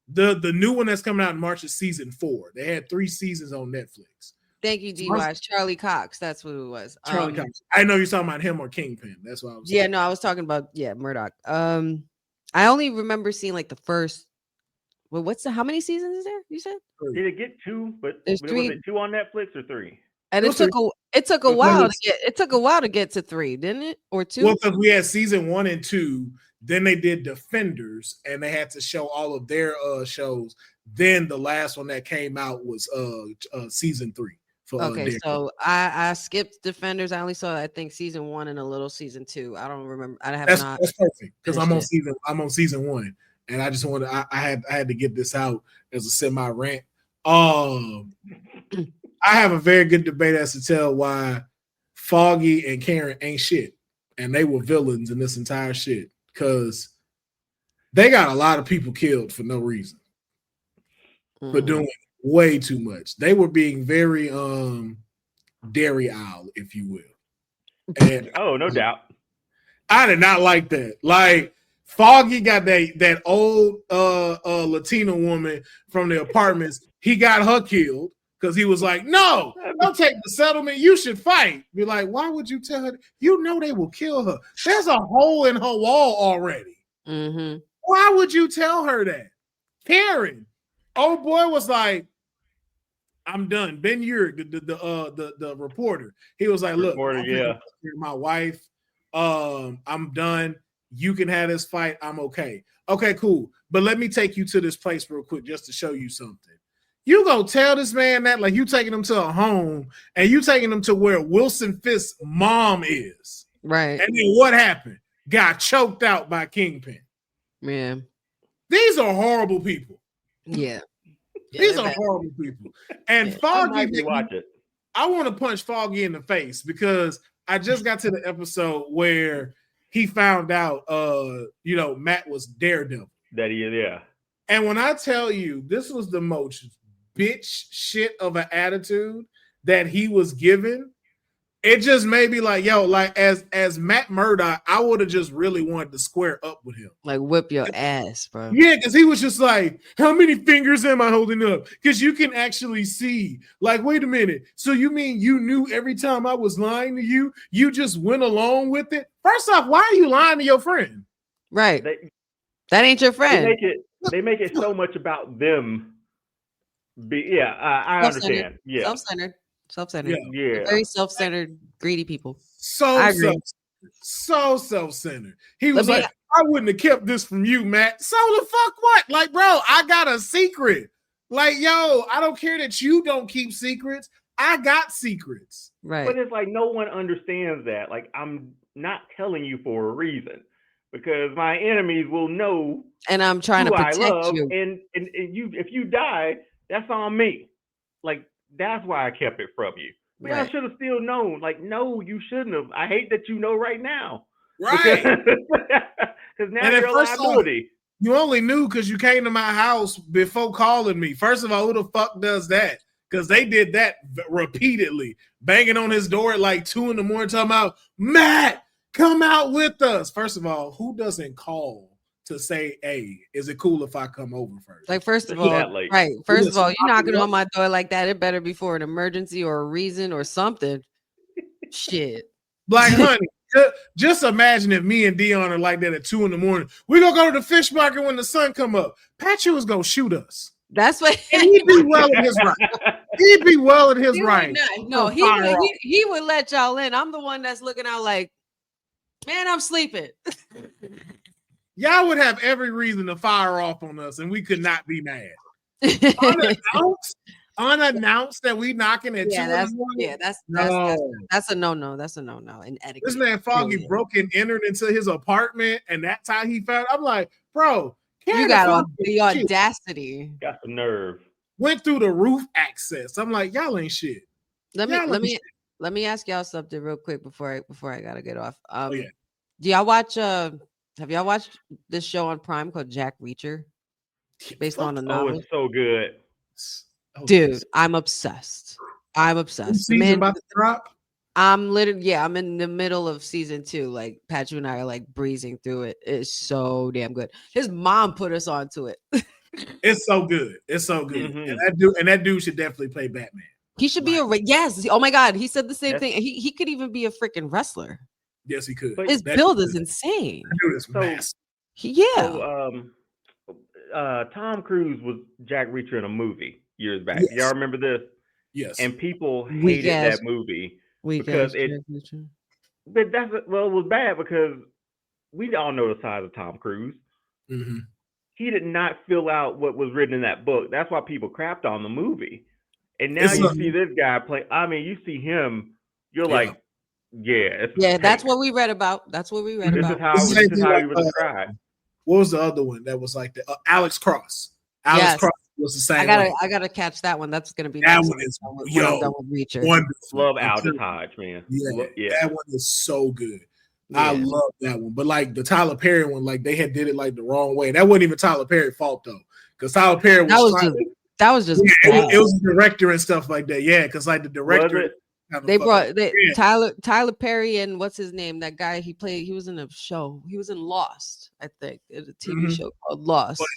The new one that's coming out in March is season 4. They had 3 seasons on Netflix.
Thank you, DY. Charlie Cox. That's what it was.
Charlie Cox. I know you're talking about him or Kingpin. That's what I was.
Yeah, no, I was talking about Murdoch. I only remember seeing like the first. Well, how many seasons is there? You said?
Did it get 2? But
there's 3.
Was it 2 on Netflix or 3?
And it took a while to get to 3, didn't it? Or 2?
Well, because we had season 1 and 2. Then they did Defenders, and they had to show all of their shows. Then the last one that came out was season 3.
Okay, so I skipped Defenders. I only saw I think season 1 and a little season 2. I don't remember. That's
perfect because I'm on season 1, and I just wanted I had to get this out as a semi rant. I have a very good debate as to tell why Foggy and Karen ain't shit, and they were villains in this entire shit. Because they got a lot of people killed for no reason. For doing way too much. They were being very dairy owl, if you will. And
no doubt.
I did not like that. Like Foggy got that old Latina woman from the apartments. He got her killed because he was like, no, don't take the settlement. You should fight. Be like, why would you tell her? You know they will kill her. There's a hole in her wall already.
Mm-hmm.
Why would you tell her that? Karen, old boy was like, I'm done. Ben Urich, the reporter, he was like, look, my wife, I'm done. You can have this fight. I'm okay. Okay, cool. But let me take you to this place real quick just to show you something. You go tell this man that, like, you taking him to a home and you taking him to where Wilson Fisk's mom is.
Right.
And then what happened? Got choked out by Kingpin.
Yeah.
These are horrible people.
Yeah.
These are horrible people. And Foggy,
I
want to punch Foggy in the face because I just got to the episode where he found out, Matt was Daredevil.
That he is, yeah.
And when I tell you, this was the most bitch shit of an attitude that he was given, it just made me like, as Matt Murdock, I would have just really wanted to square up with him.
Like whip your ass, bro.
Yeah, because he was just like, how many fingers am I holding up? Because you can actually see, like, wait a minute. So you mean you knew every time I was lying to you, you just went along with it? First off, why are you lying to your friend?
Right. That ain't your friend.
They make it so much about them. I understand. Yeah.
Self-centered.
Yeah.
Very self-centered, greedy people.
So self-centered. He was like, I wouldn't have kept this from you, Matt. So the fuck what? Like, bro, I got a secret. Like, yo, I don't care that you don't keep secrets. I got secrets.
Right.
But it's like no one understands that. Like, I'm not telling you for a reason. Because my enemies will know,
and I'm trying to protect you.
And you, if you die, that's on me. Like that's why I kept it from you. But I should have still known. Like, no, you shouldn't have. I hate that you know right now.
Right.
Because now you're a liability.
You only knew because you came to my house before calling me. First of all, who the fuck does that? Because they did that repeatedly, banging on his door at like 2 a.m. talking about, Matt, come out with us. First of all, who doesn't call to say, hey, is it cool if I come over first?
Like, first of all, right. First of all, you're knocking on my door like that. It better be for an emergency or a reason or something. Shit.
Like, honey, just imagine if me and Deonne are like that at 2 a.m. We're going to go to the fish market when the sun come up. Patrick was going to shoot us.
That's what
he'd be well in his right. He'd be well in his right.
No, he would let y'all in. I'm the one that's looking out like, man, I'm sleeping.
Y'all would have every reason to fire off on us, and we could not be mad. Unannounced that we knocking at 2 in the morning.
That's a no. That's a no in etiquette.
This man Foggy broke and entered into his apartment, and that's how he found. I'm like, bro.
You got the audacity.
Got the nerve.
Went through the roof access. I'm like, y'all ain't shit.
Let me ask y'all something real quick before I gotta get off.
Do
y'all watch have y'all watched this show on Prime called Jack Reacher? Based on a novel.
Oh, it's so good.
Dude, I'm obsessed.
Season about to drop?
I'm in the middle of season 2. Like Patrick and I are like breezing through it. It's so damn good. His mom put us onto it.
It's so good.
Mm-hmm.
And that dude should definitely play Batman.
He should be yes. Oh my God, he said the same thing. He could even be a freaking wrestler.
Yes, he could.
His build is insane.
That dude is massive.
Tom Cruise was Jack Reacher in a movie years back.
Yes.
Y'all remember this?
Yes.
And people hated that movie. Because it was bad because we all know the size of Tom Cruise.
Mm-hmm.
He did not fill out what was written in that book. That's why people crapped on the movie. And now you see this guy play. I mean, you see him. You're like,
that's what we read about. This is
how he was described.
What was the other one that was like the Alex Cross? Alex Cross was the same.
I gotta catch that one. That's gonna be
that one is wonderful.
Love Aldous Hodge, man.
Yeah, that one is so good. Yeah. I love that one. But like the Tyler Perry one, like they had did it like the wrong way. That wasn't even Tyler Perry's fault though, because Tyler Perry
that was just
it was the director and stuff like that. Yeah, because like the director.
Tyler Perry and what's his name? That guy he was in a show. He was in Lost, I think. It's a TV show called Lost.
But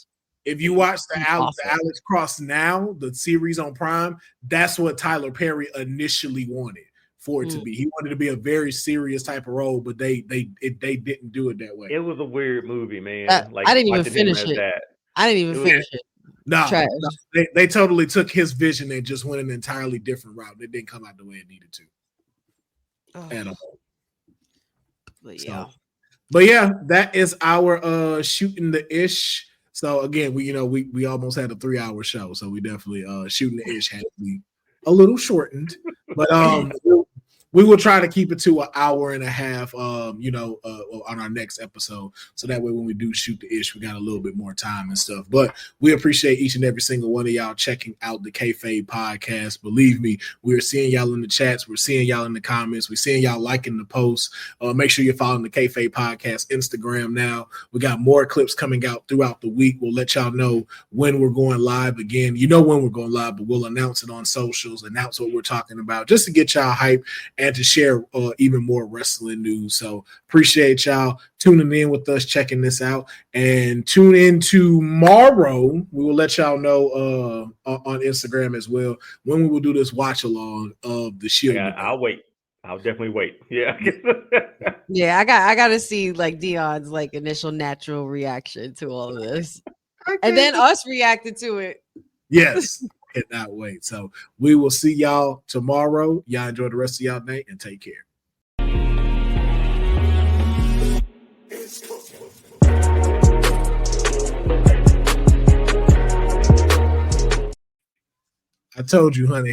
if you watch the Alex Cross Now, the series on Prime, that's what Tyler Perry initially wanted for it to be. He wanted to be a very serious type of role, but they didn't do it that way.
It was a weird movie, man.
I didn't even finish it. I didn't even finish it.
No, they totally took his vision and just went an entirely different route. It didn't come out the way it needed to. At all. But yeah, that is our shooting the ish. So again, we almost had a 3-hour show, so we definitely shooting the ish had to be a little shortened, but we will try to keep it to an hour and a half, on our next episode. So that way, when we do shoot the ish, we got a little bit more time and stuff. But we appreciate each and every single one of y'all checking out the Kayfabe podcast. Believe me, we're seeing y'all in the chats. We're seeing y'all in the comments. We're seeing y'all liking the posts. Make sure you're following the Kayfabe podcast Instagram now. We got more clips coming out throughout the week. We'll let y'all know when we're going live again. You know when we're going live, but we'll announce it on socials, announce what we're talking about, just to get y'all hype and to share even more wrestling news. So appreciate y'all tuning in with us, checking this out, and tune in tomorrow. We will let y'all know on Instagram as well when we will do this watch along of the Shield.
Yeah, I'll wait. I'll definitely wait. Yeah.
Yeah, I gotta see like Deonne's like initial natural reaction to all of this. And then us reacting to it.
Yes. Cannot wait. So we will see y'all tomorrow. Y'all enjoy the rest of y'all night and take care. I told you, honey.